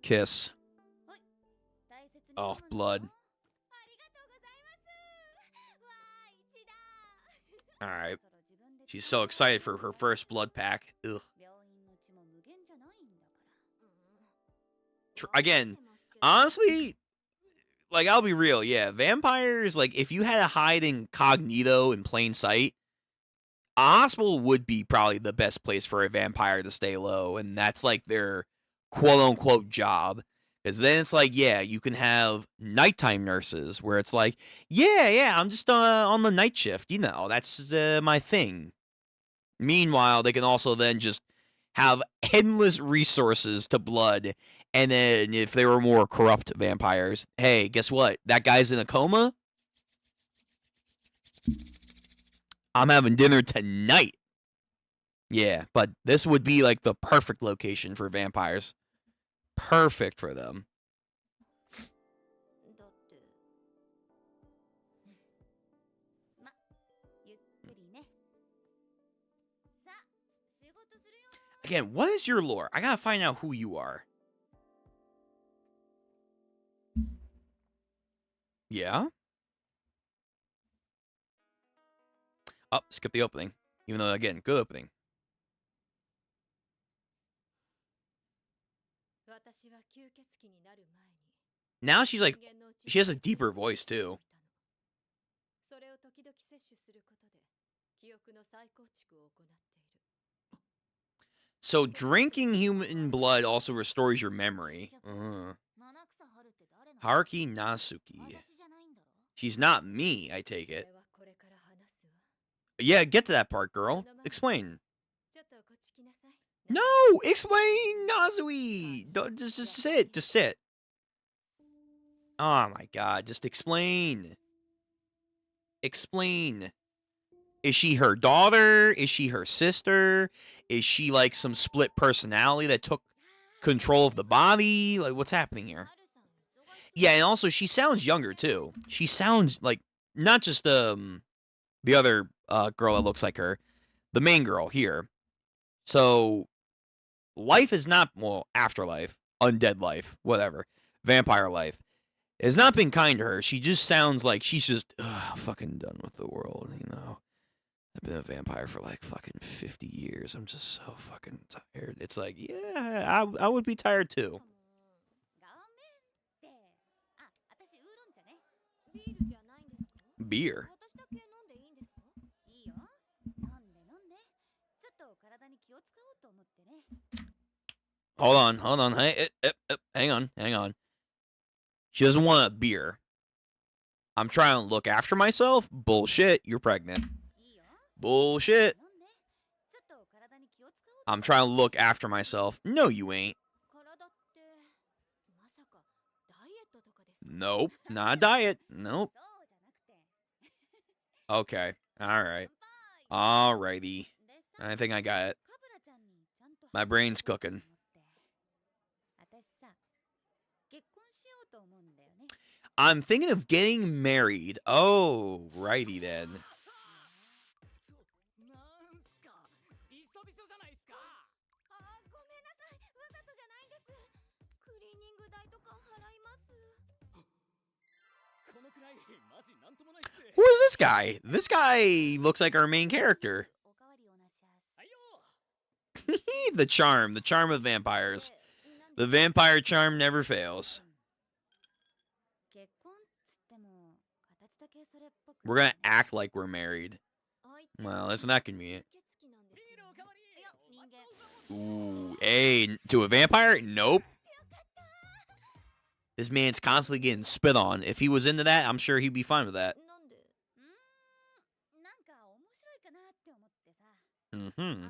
Kiss. Oh, blood. Alright. She's so excited for her first blood pack. Ugh. Again, honestly, like, I'll be real. Yeah, vampires, like, if you had to hide incognito in plain sight, a hospital would be probably the best place for a vampire to stay low. And that's, like, their quote-unquote job. Because then it's like, yeah, you can have nighttime nurses where it's like, yeah, I'm just on the night shift. You know, that's my thing. Meanwhile, they can also then just have endless resources to blood. And then if they were more corrupt vampires, hey, guess what? That guy's in a coma. I'm having dinner tonight. Yeah, but this would be like the perfect location for vampires. Perfect for them. Again, what is your lore? I gotta find out who you are. Yeah? Oh, skip the opening. Even though, again, good opening. Now she's like, she has a deeper voice too. So drinking human blood also restores your memory. Haruki Natsuki. She's not me, I take it. Yeah, get to that part, girl. Explain. No! Explain, Nazui! Don't, just sit. Just sit. Oh my god, just explain. Explain. Is she her daughter? Is she her sister? Is she like some split personality that took control of the body? Like, what's happening here? Yeah, and also she sounds younger too. She sounds like not just the other girl that looks like her, the main girl here. So life is not, well, afterlife, undead life, whatever, vampire life has not been kind to her. She just sounds like she's just fucking done with the world, you know. I've been a vampire for like fucking 50 years. I'm just so fucking tired. It's like, yeah, I would be tired too. Beer. Hold on. Hey, hang on. She doesn't want a beer. I'm trying to look after myself? Bullshit, you're pregnant. Bullshit. I'm trying to look after myself. No, you ain't. Nope, not a diet. Nope. Okay, alright. Alrighty. I think I got it. My brain's cooking. I'm thinking of getting married. Oh, righty then. Who is this guy? This guy looks like our main character. The charm of vampires. The vampire charm never fails. We're gonna act like we're married. Well, that's not convenient. Ooh, hey, to a vampire? Nope. This man's constantly getting spit on. If he was into that, I'm sure he'd be fine with that. Mm-hmm.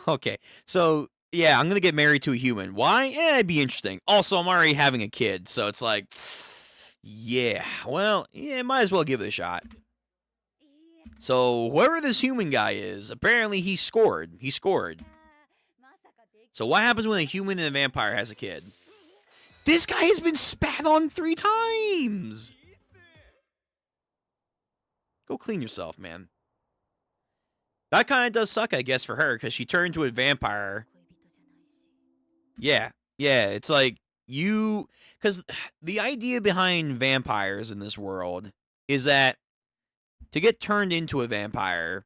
Okay. So yeah, I'm gonna get married to a human. Why? It'd be interesting. Also, I'm already having a kid, so it's like, yeah. Well, yeah, might as well give it a shot. So whoever this human guy is, apparently he scored. He scored. So what happens when a human and a vampire has a kid? This guy has been spat on 3 times. Go clean yourself, man. That kind of does suck, I guess, for her, because she turned into a vampire. Yeah, it's like you... Because the idea behind vampires in this world is that to get turned into a vampire,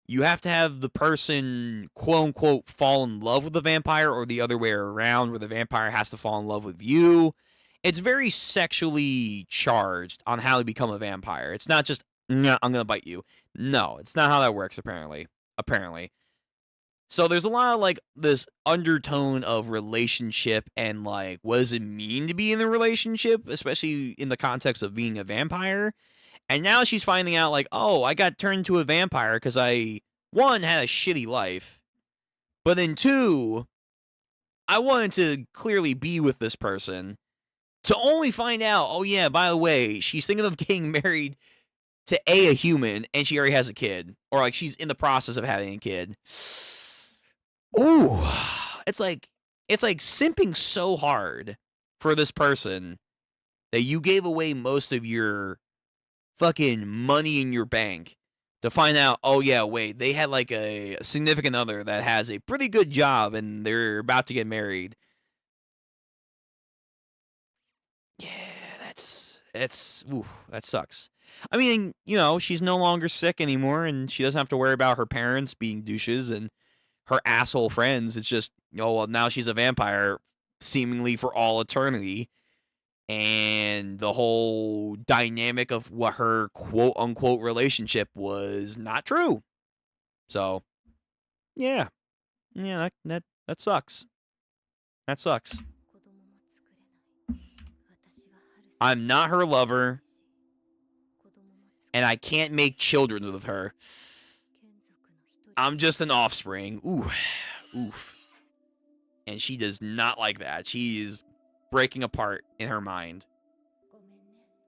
you have to have the person, quote-unquote, fall in love with the vampire, or the other way around, where the vampire has to fall in love with you. It's very sexually charged on how to become a vampire. It's not just, nah, I'm going to bite you. No, it's not how that works, apparently. So there's a lot of, like, this undertone of relationship and, like, what does it mean to be in a relationship, especially in the context of being a vampire. And now she's finding out, like, oh, I got turned into a vampire because I, 1, had a shitty life, but then 2, I wanted to clearly be with this person, to only find out, oh yeah, by the way, she's thinking of getting married to a human, and she already has a kid. Or, like, she's in the process of having a kid. Ooh, it's like simping so hard for this person that you gave away most of your fucking money in your bank to find out, oh yeah, wait, they had like a significant other that has a pretty good job and they're about to get married. Yeah, ooh, that sucks. I mean, you know, she's no longer sick anymore, and she doesn't have to worry about her parents being douches and her asshole friends. It's just, oh, well, now she's a vampire, seemingly for all eternity. And the whole dynamic of what her quote unquote relationship was not true. So, yeah, that sucks. That sucks. I'm not her lover, and I can't make children with her. I'm just an offspring. Ooh, oof. And she does not like that. She is breaking apart in her mind.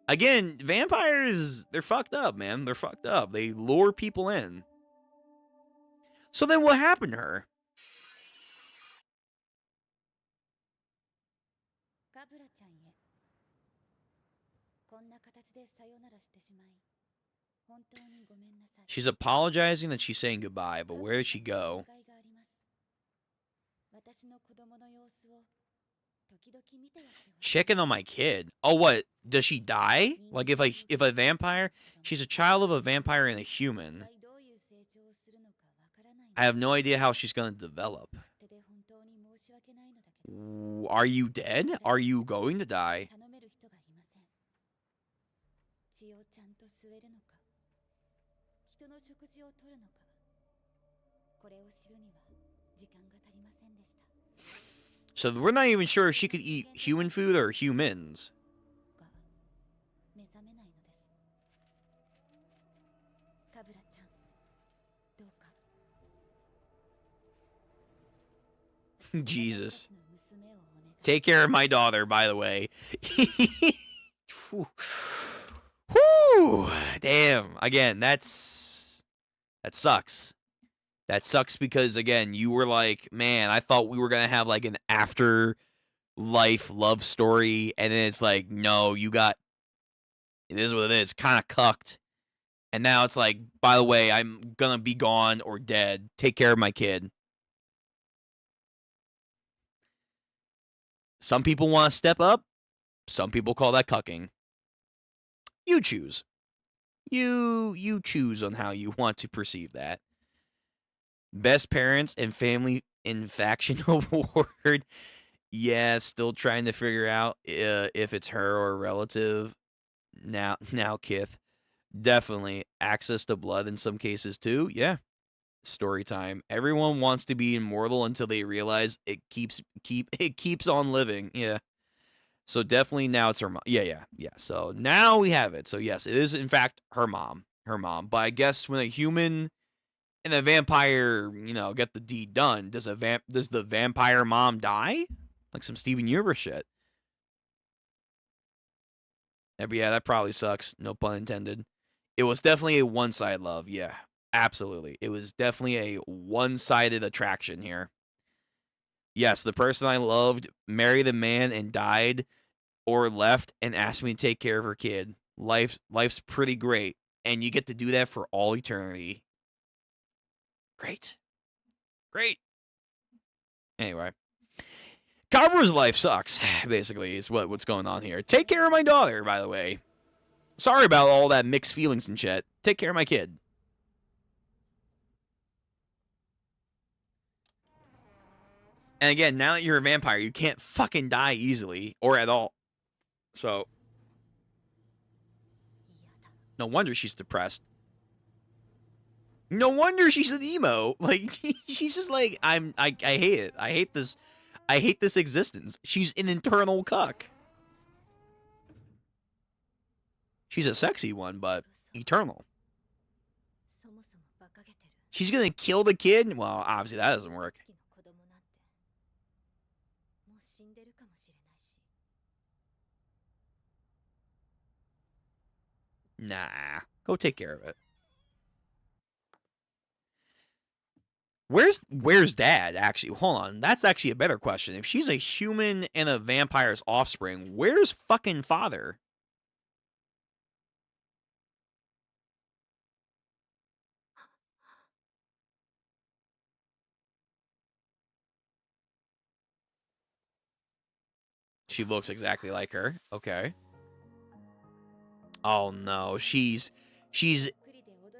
Again, vampires, they're fucked up, man. They're fucked up. They lure people in. So then what happened to her? She's apologizing that she's saying goodbye, but where did she go? Checking on my kid. Oh, what? Does she die? Like if a vampire, she's a child of a vampire and a human. I have no idea how she's going to develop. Are you dead? Are you going to die? So we're not even sure if she could eat human food or humans. Jesus. Take care of my daughter, by the way. Whew. Damn. Again, that sucks. That sucks because, again, you were like, man, I thought we were going to have like an afterlife love story. And then it's like, no, it is what it is. Kind of cucked. And now it's like, by the way, I'm going to be gone or dead. Take care of my kid. Some people want to step up. Some people call that cucking. You choose. You choose on how you want to perceive that. Best Parents and Family in Faction Award. Yeah, still trying to figure out if it's her or a relative. Now, Kith. Definitely access to blood in some cases too. Yeah. Story time. Everyone wants to be immortal until they realize it keeps on living. Yeah. So definitely now it's her mom. Yeah. So now we have it. So yes, it is in fact her mom. But I guess when a human and a vampire, get the deed done, does the vampire mom die? Like some Steven Universe shit. But yeah, that probably sucks. No pun intended. It was definitely a one-sided love. Yeah, absolutely. It was definitely a one-sided attraction here. Yes, the person I loved married a man and died or left and asked me to take care of her kid. Life's pretty great, and you get to do that for all eternity. Great. Anyway, Kaburu's life sucks, basically, is what's going on here. Take care of my daughter, by the way. Sorry about all that mixed feelings and shit. Take care of my kid. And again, now that you're a vampire, you can't fucking die easily or at all. So, no wonder she's depressed. No wonder she's an emo. Like, she's just like, I hate it. I hate this existence. She's an internal cuck. She's a sexy one, but eternal. She's gonna kill the kid? Well, obviously that doesn't work. Nah. Go take care of it. Where's Dad, actually? Hold on. That's actually a better question. If she's a human and a vampire's offspring, where's fucking father? She looks exactly like her. Okay. Oh no, she's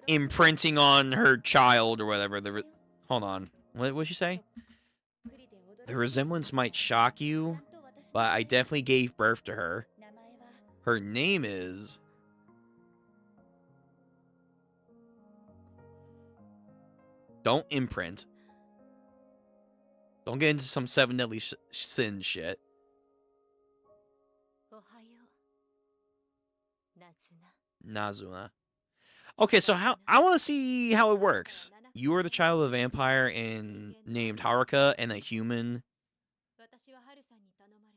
imprinting on her child or whatever. Hold on. What did she say? The resemblance might shock you, but I definitely gave birth to her. Her name is... Don't imprint. Don't get into some 7 deadly sin shit. Nazuna. Okay, so I want to see how it works. You are the child of a vampire and named Haruka and a human.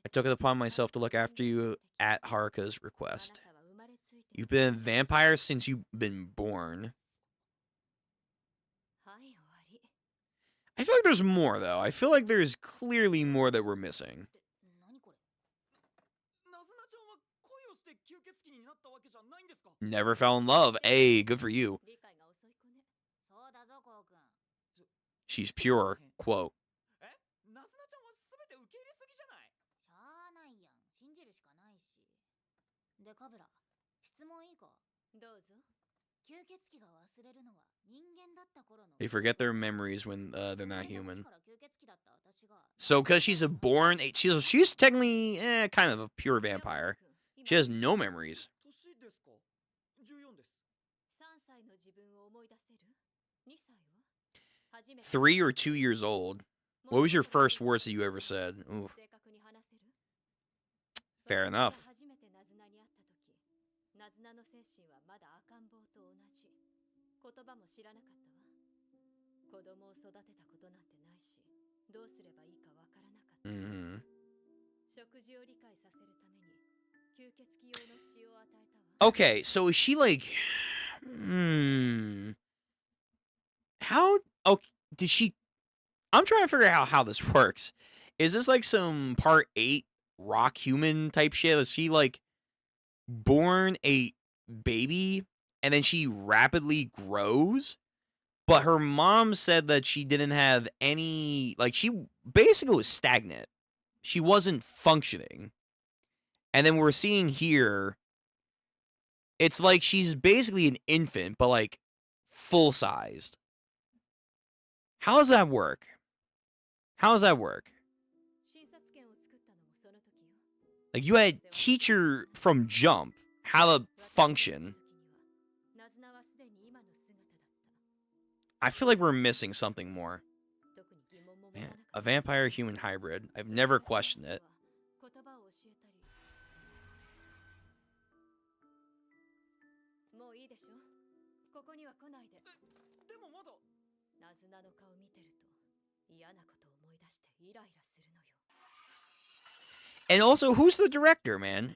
I took it upon myself to look after you at Haruka's request. You've been a vampire since you've been born. I feel like there's more, though. I feel like there's clearly more that we're missing. Never fell in love. Hey, good for you. She's pure. Quote. They forget their memories when they're not human. So, because she's a born... She's technically kind of a pure vampire. She has no memories. 3 or 2 years old. What was your first words that you ever said? Oof. Fair enough. Mm-hmm. Okay, so is she like... How... Okay, did she... I'm trying to figure out how this works. Is this like some part 8 rock human type shit? Is she like born a baby and then she rapidly grows? But her mom said that she didn't have any... Like, she basically was stagnant. She wasn't functioning. And then we're seeing here... It's like she's basically an infant, but like full-sized. How does that work? How does that work? Like, you had a teacher from Jump how to function. I feel like we're missing something more. Man, a vampire-human hybrid. I've never questioned it. And also, who's the director, man?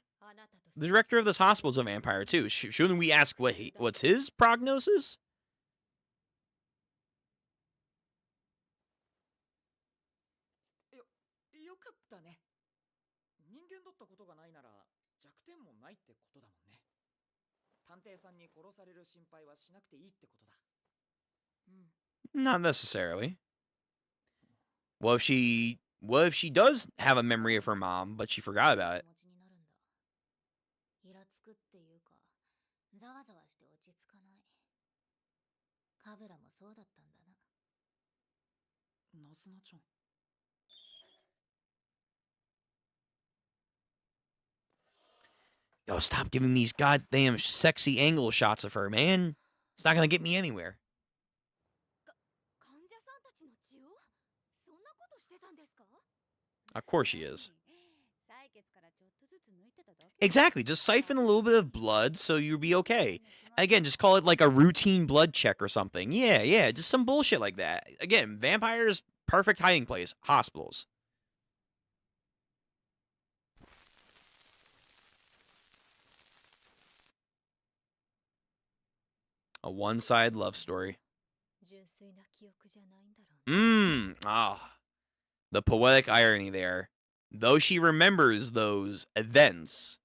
The director of this hospital is a vampire, too. Shouldn't we ask what's his prognosis? Not necessarily. What if she does have a memory of her mom, but she forgot about it? Yo, stop giving these goddamn sexy angle shots of her, man. It's not gonna get me anywhere. Of course she is. Exactly. Just siphon a little bit of blood so you'll be okay. Again, just call it like a routine blood check or something. Yeah. Just some bullshit like that. Again, vampires, perfect hiding place. Hospitals. A one-side love story. The poetic irony there. Though she remembers those events,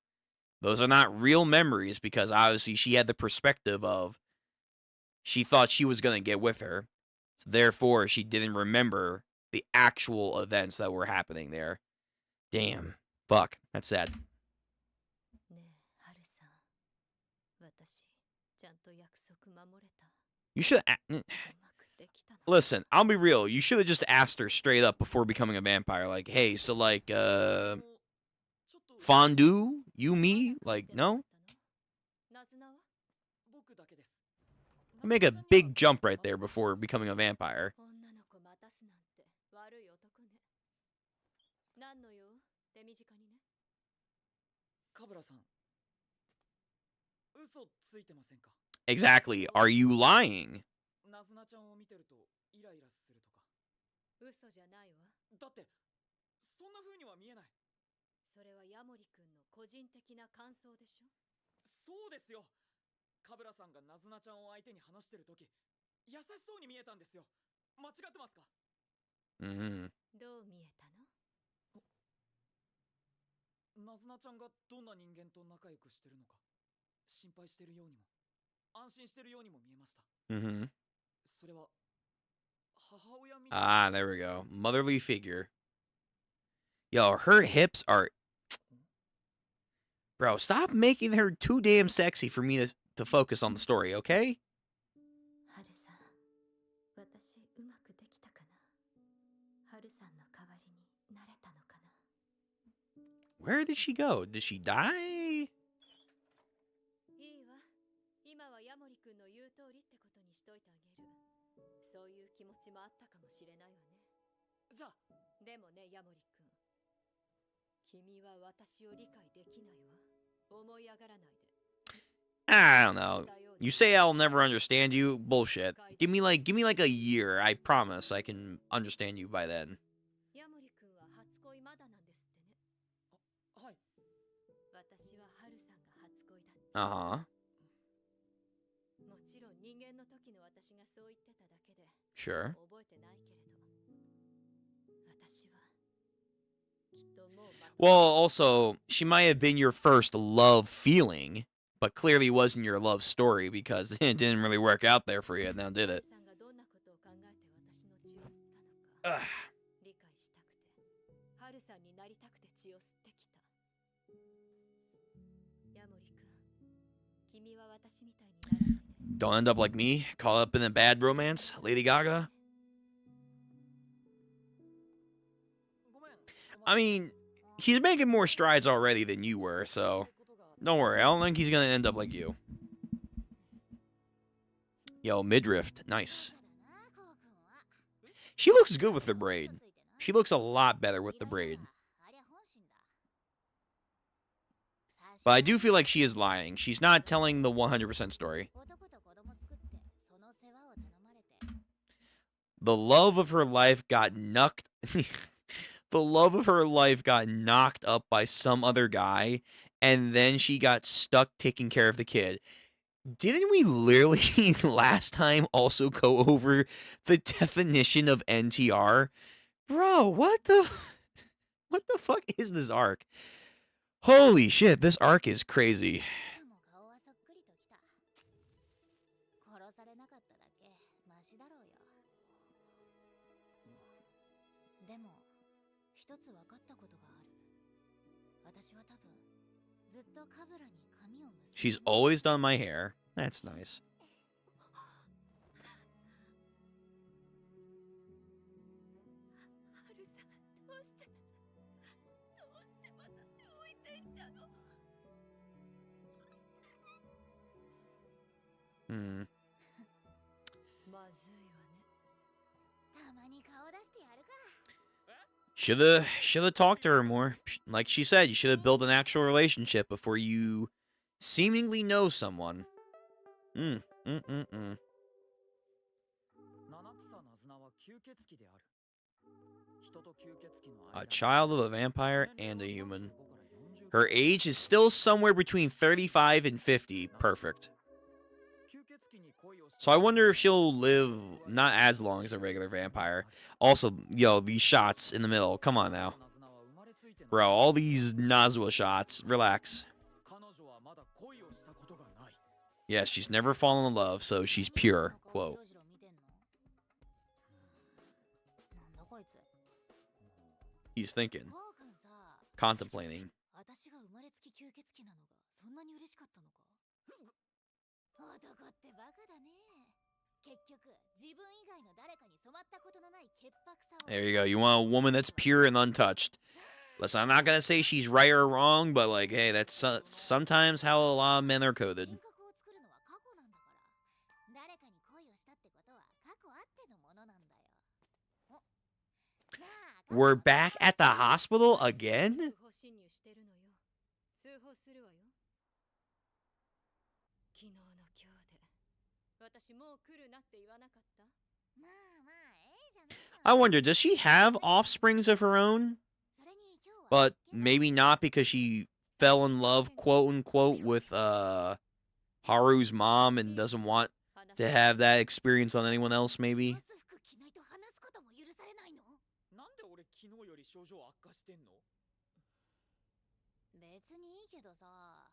those are not real memories because obviously she had the perspective of she thought she was going to get with her. So therefore, she didn't remember the actual events that were happening there. Damn. Fuck, that's sad. ねえ、ハルさん。私、ちゃんと約束守れた。 You should. うまくできたの。 Listen, I'll be real. You should have just asked her straight up before becoming a vampire. Like, hey, so like, ちょっと fondue? You, me? Like, no? ナズナは？僕だけです。 Make a big jump right there before becoming a vampire. 女の子待たすなんて悪い男ね。何の用？手短にね。カブラさん、嘘ついてませんか？ Exactly. Are you lying? ナズナちゃんを見てるとイライラするとか。嘘じゃないわ。だってそんな風には見えない。それはヤモリ君の個人的な感想でしょ。そうですよ。カブラさんがナズナちゃんを相手に話してるとき、優しそうに見えたんですよ。間違ってますか？ Mm-hmm. どう見えたの？ナズナちゃんがどんな人間と仲良くしてるのか、心配してるようにも、安心してるようにも見えました。 Mm-hmm. それは母親みたいな。 Ah, there we go. Motherly figure. Yo, her hips are... Bro, stop making her too damn sexy for me to focus on the story, okay? ハルさん、私うまくできたかな。ハルさんの代わりになれたのかな。 Where did she go? Did she die? いいわ。今はヤモリ君の言う通りってことにしといてあげる。そういう気持ちもあったかもしれないわね。じゃあ、でもね、ヤモリ君。君は私を理解できないわ。思い上がらないで。 I don't know. You say I'll never understand you? Bullshit. Give me like a year. I promise I can understand you by then. ヤモリ君は初恋まだなんですってね。はい。私はハルさんが初恋だって。 Uh-huh. もちろん人間の時の私がそう言ってただけで Sure. 覚えてないけれど、私はきっともうまた Well, also, she might have been your first love feeling, but clearly wasn't your love story because it didn't really work out there for you now, did it? さんがどんなことを考えて私の血を吸ったのか Ugh. 理解したくて、ハルさんになりたくて血を吸ってきた。ヤモリ君、君は私みたいにならないで。 Don't end up like me, caught up in a bad romance, Lady Gaga. ごめん。 I mean, he's making more strides already than you were, so don't worry. I don't think he's gonna end up like you. Yo, midriff, nice. She looks good with the braid. She looks a lot better with the braid. But I do feel like she is lying. She's not telling the 100% story. The love of her life got knocked... The love of her life got knocked up by some other guy, and then she got stuck taking care of the kid. Didn't we literally last time also go over the definition of NTR? Bro, what the fuck is this arc? Holy shit, this arc is crazy. 殺されなかっただけマシだろうよ。でも一つ分かったことがある。私は多分ずっとカブラに髪を結んで She's always done my hair. That's nice. ハルさん、どうして私を置いていったの？ Hmm. まずいわね。たまに顔出してやるか。 Shoulda talked to her more. Like she said, you should have built an actual relationship before you seemingly know someone. 七草ナズナは吸血鬼である。人と吸血鬼の間 A に child of a vampire and a human. 45から40 Her age is still somewhere between 35 and 50. Perfect. 吸血鬼に恋をして So I wonder if she'll live not as long as a regular vampire. Also, yo, these shots in the middle. Come on now. ナズナは生まれついてない。 Bro, all these Nazwa shots. Relax. 彼女はまだ恋をしたことがない。 Yes, she's never fallen in love, so she's pure. Quote. なんだこいつ。 He's thinking. ゴーくんさ、contemplating. 私が生まれつき吸血鬼なのがそんなに嬉しかったのか。男ってバカだね。結局自分以外の誰かに染まったことのない潔白さを。 There you go. You want a woman that's pure and untouched. Listen, I'm not gonna say she's right or wrong, but like, hey, that's sometimes how a lot of men are coded. 人格を作るのは過去なんだから。誰かに恋をしたってことは過去あってのものなんだよ。お、なあ、 We're back at the hospital again? 不法侵入してるのよ。通報するわよ。昨日の今日で私もう来るなって言わなかった？まあまあ、ええじゃないの。 I wonder, does she have offsprings of her own? それに今日は But maybe not because she fell in love, quote unquote, with Haru's mom and doesn't want to have that experience on anyone else, maybe? バス服着ないと話すことも許されないの？なんで俺昨日より症状悪化してんの？別にいいけどさ。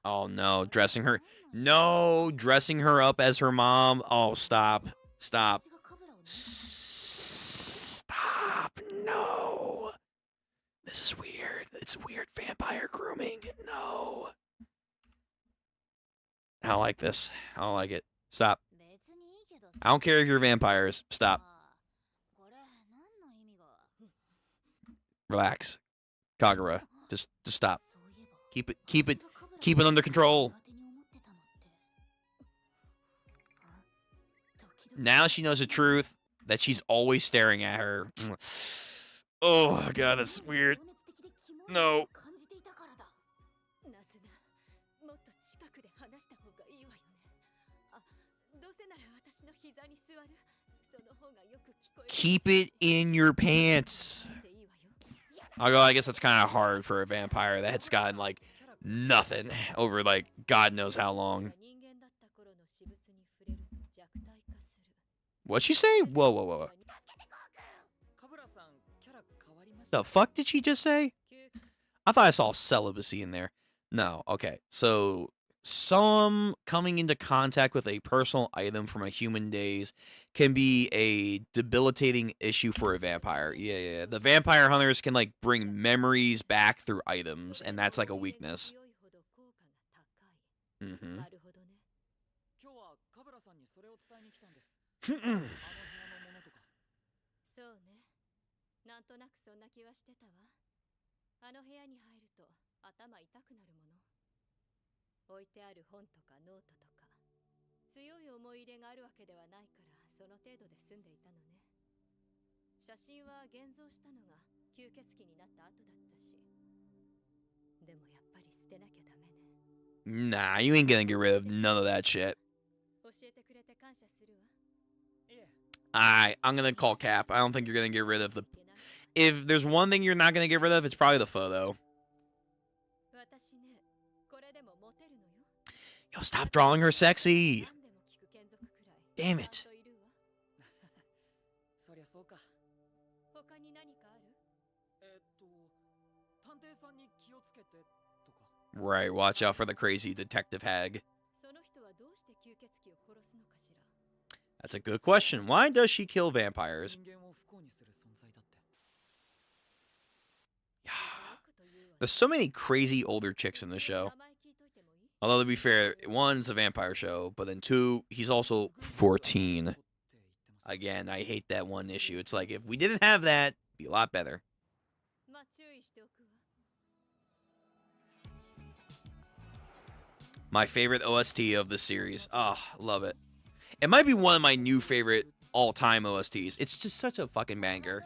Oh no, dressing her. No, dressing her up as her mom. Oh, stop. Stop. 私がカブラをね。 Stop. No. This is weird. It's weird vampire grooming. No. I don't like this. I don't like it. Stop. 別にいいけどさ。 I don't care if you're vampires. Stop. これ何の意味が。 Relax. Kagura. Just stop. そういえば Keep it under control. 苦手に思ってたのって。時々 Now she knows the truth that she's always staring at her. Oh god, that's weird. 情熱的でキモい No. を感じていたからだ。ナズナ、もっと近くで話した方がいいわよね。あ、どうせなら私の膝に座る。その方がよく聞こえる。 Keep it in your pants. でいいわよ。 Although I guess that's kind of hard for a vampire that's gotten like nothing over like God knows how long. 人間だった頃の私物に触れると弱体化する。 What'd she say? Whoa, whoa, whoa. カブラさんキャラ変わりました。 The fuck did she just say? I thought I saw celibacy in there. No, okay. So some coming into contact with a personal item from a human days can be a debilitating issue for a vampire. Yeah. The vampire hunters can like bring memories back through items, and that's like a weakness. Mm-hmm. なるほどね。今日はカブラさんにそれを伝えに来たんです。あの部屋のものとか。そうね。なんとなくそんな気はしてたわ。あの部屋に入ると頭痛くなるもの。置いてある本とかノートとか。強い思い入れがあるわけではないから、その程度で済んでいたのね。写真は現像したのが吸血鬼になった後だったし。でもやっぱり捨てなきゃダメね。 Nah, you ain't gonna get rid of none of that shit. 教えてくれて感謝するわ。いえ、 Alright, I'm gonna call cap. I don't think you're gonna get rid of the... If there's one thing you're not gonna get rid of, it's probably the photo. 私ね、これでもモテるのよ。 Yo, stop drawing her sexy. 何でも聞く眷属くらい。 Damn ちゃ it. んといるわ。そりゃそうか。他に何かある？探偵さんに気をつけてとか。 Right, watch out for the crazy detective hag. その人はどうして吸血鬼を殺すのかしら。 That's a good question. Why does she kill vampires? 人間を不幸にする存在だって。 There's so many crazy older chicks in this show. 名前聞いといてもいい？ Although to be fair, one, it's a vampire show, but then two, he's also 14. Again, I hate that one issue. It's like, if we didn't have that, it'd be a lot better. まあ注意しておくわ。 My favorite OST of the series. Ah, love it. It might be one of my new favorite all-time OSTs. It's just such a fucking banger.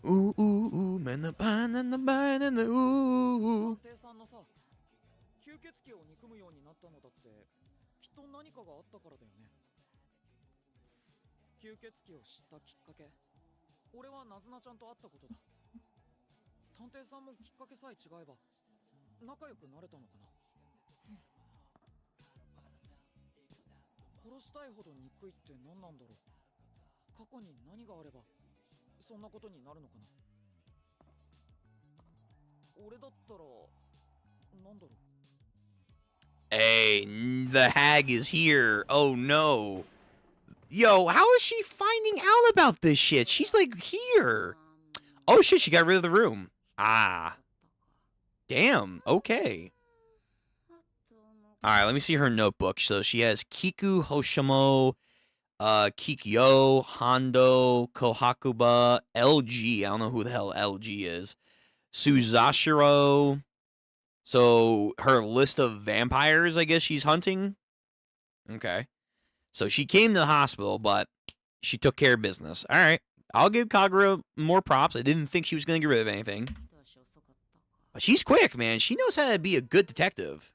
Ooh, ooh, ooh, man, the pine and the bine and the ooh. 探偵さんのさ、吸血鬼を憎むようになったのだってきっと何かがあったからだよね。吸血鬼を知ったきっかけ、俺はナズナちゃんと会ったことだ。探偵さんもきっかけさえ違えば仲良くなれたのかな。殺したいほど憎いって何なんだろう。過去に何があればそんなことになるのかな。俺だったらなんだろう。 Hey, the hag is here. Oh no. Yo, how is she finding out about this shit? She's like here. Oh shit, she got rid of the room. Ah. Damn. Okay. All right, let me see her notebook. So she has Kiku, Hoshimo, Kikyo, Hondo, Kohakuba, LG. I don't know who the hell LG is. Suzashiro. So her list of vampires, I guess she's hunting. Okay. So she came to the hospital, but she took care of business. All right. I'll give Kagura more props. I didn't think she was going to get rid of anything. But she's quick, man. She knows how to be a good detective.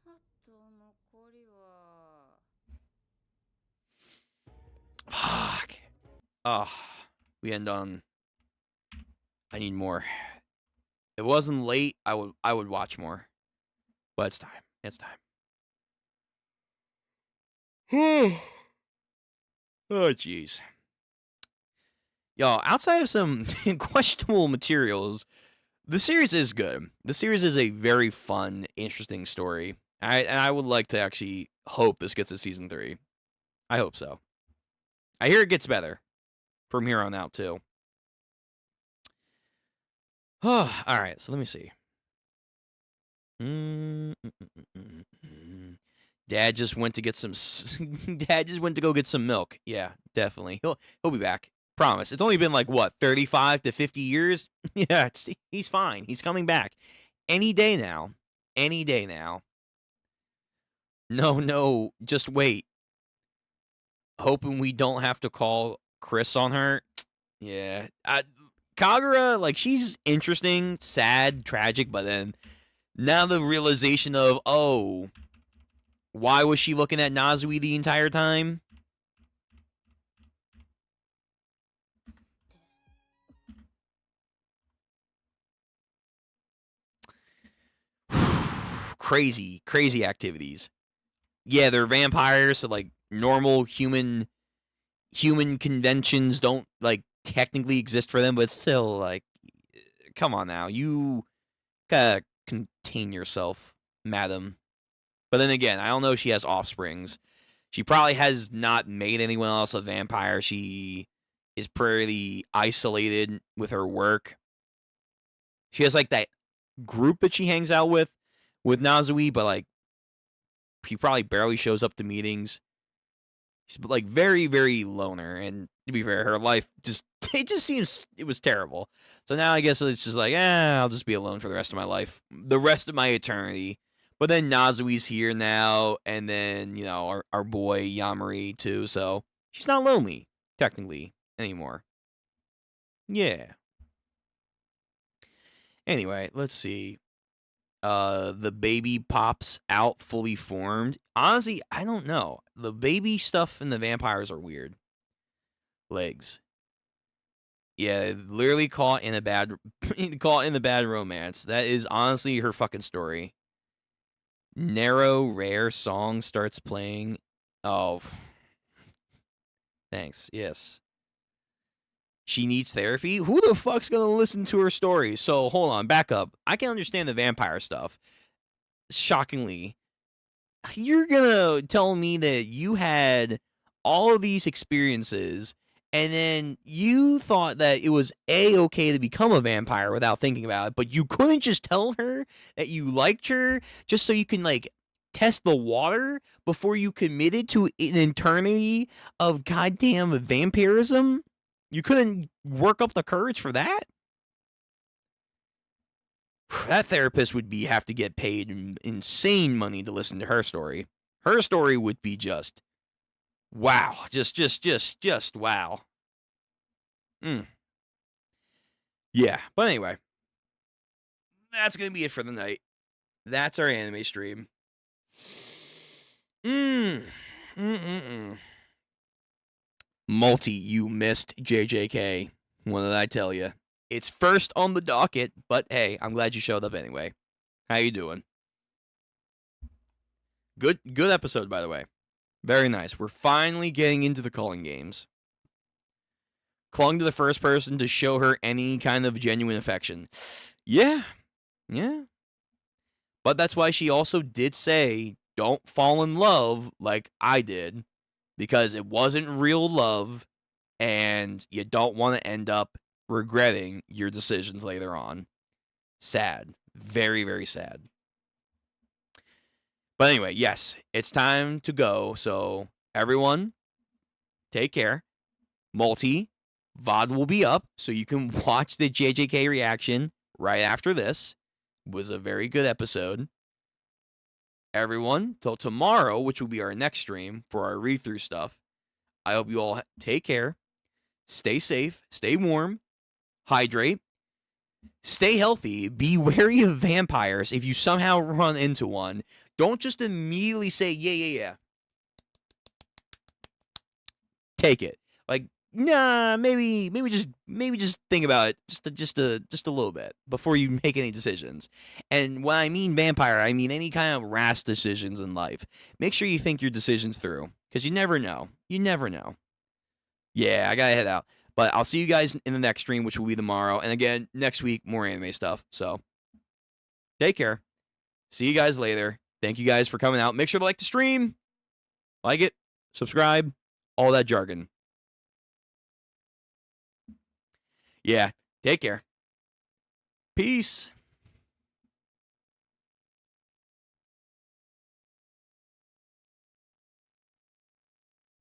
Fuck. Oh, we end on. I need more. If it wasn't late, I would watch more. But it's time. It's time. Oh, jeez. Y'all, outside of some questionable materials, the series is good. The series is a very fun, interesting story. And I would like to actually hope this gets a season 3. I hope so. I hear it gets better from here on out, too. Oh, all right, so let me see. Dad just went to get some. Dad just went to go get some milk. Yeah, definitely. He'll be back. Promise. It's only been like what, 35 to 50 years. Yeah, he's fine. He's coming back any day now. Any day now. No, just wait. Hoping we don't have to call Chris on her. Yeah, Kagura, like, she's interesting, sad, tragic, but then now the realization of, oh, why was she looking at Nazui the entire time? Crazy activities. Yeah, they're vampires, so like normal human conventions don't like technically exist for them, but still, like, come on now, you gotta contain yourself, madam. But then again, I don't know if she has offsprings. She probably has not made anyone else a vampire. She is pretty isolated with her work. She has like that group that she hangs out with Nazui, but like she probably barely shows up to meetings. She's like very, very loner, and to be fair, her life it was terrible. So now I guess it's just like, I'll just be alone for the rest of my life, the rest of my eternity. But then Nazui's here now, and then, you know, our boy Yamari too, so she's not lonely, technically, anymore. Yeah. Anyway, let's see. The baby pops out fully formed. Honestly, I don't know. The baby stuff and the vampires are weird. Legs. Yeah, literally caught in a bad romance. That is honestly her fucking story. Narrow, rare song starts playing. Oh. Thanks. Yes. She needs therapy? Who the fuck's gonna listen to her story? So, hold on, back up. I can understand the vampire stuff. Shockingly. You're gonna tell me that you had all of these experiences, and then you thought that it was okay to become a vampire without thinking about it, but you couldn't just tell her that you liked her just so you can, like, test the water before you committed to an eternity of goddamn vampirism? You couldn't work up the courage for that? That therapist would have to get paid insane money to listen to her story. Her story would be just wow. Just wow. Yeah, but anyway. That's going to be it for the night. That's our anime stream. Multi, you missed JJK. What did I tell you? It's first on the docket, but hey, I'm glad you showed up anyway. How you doing? Good episode, by the way. Very nice. We're finally getting into the calling games. Clung to the first person to show her any kind of genuine affection. Yeah. But that's why she also did say, don't fall in love like I did, because it wasn't real love, and you don't want to end up regretting your decisions later on. Sad. Very, very sad. But anyway, yes, it's time to go. So everyone, take care. Multi, VOD will be up, so you can watch the JJK reaction right after this. It was a very good episode. Everyone, till tomorrow, which will be our next stream for our read-through stuff, I hope you all take care. Stay safe. Stay warm. Hydrate. Stay healthy. Be wary of vampires. If you somehow run into one, don't just immediately say, yeah. Take it. Like, nah, maybe just think about it just a little bit before you make any decisions. And when I mean vampire, I mean any kind of rash decisions in life. Make sure you think your decisions through, because you never know. You never know. Yeah, I gotta head out. But I'll see you guys in the next stream, which will be tomorrow. And again, next week, more anime stuff. So, take care. See you guys later. Thank you guys for coming out. Make sure to like the stream. Like it. Subscribe. All that jargon. Yeah, take care. Peace.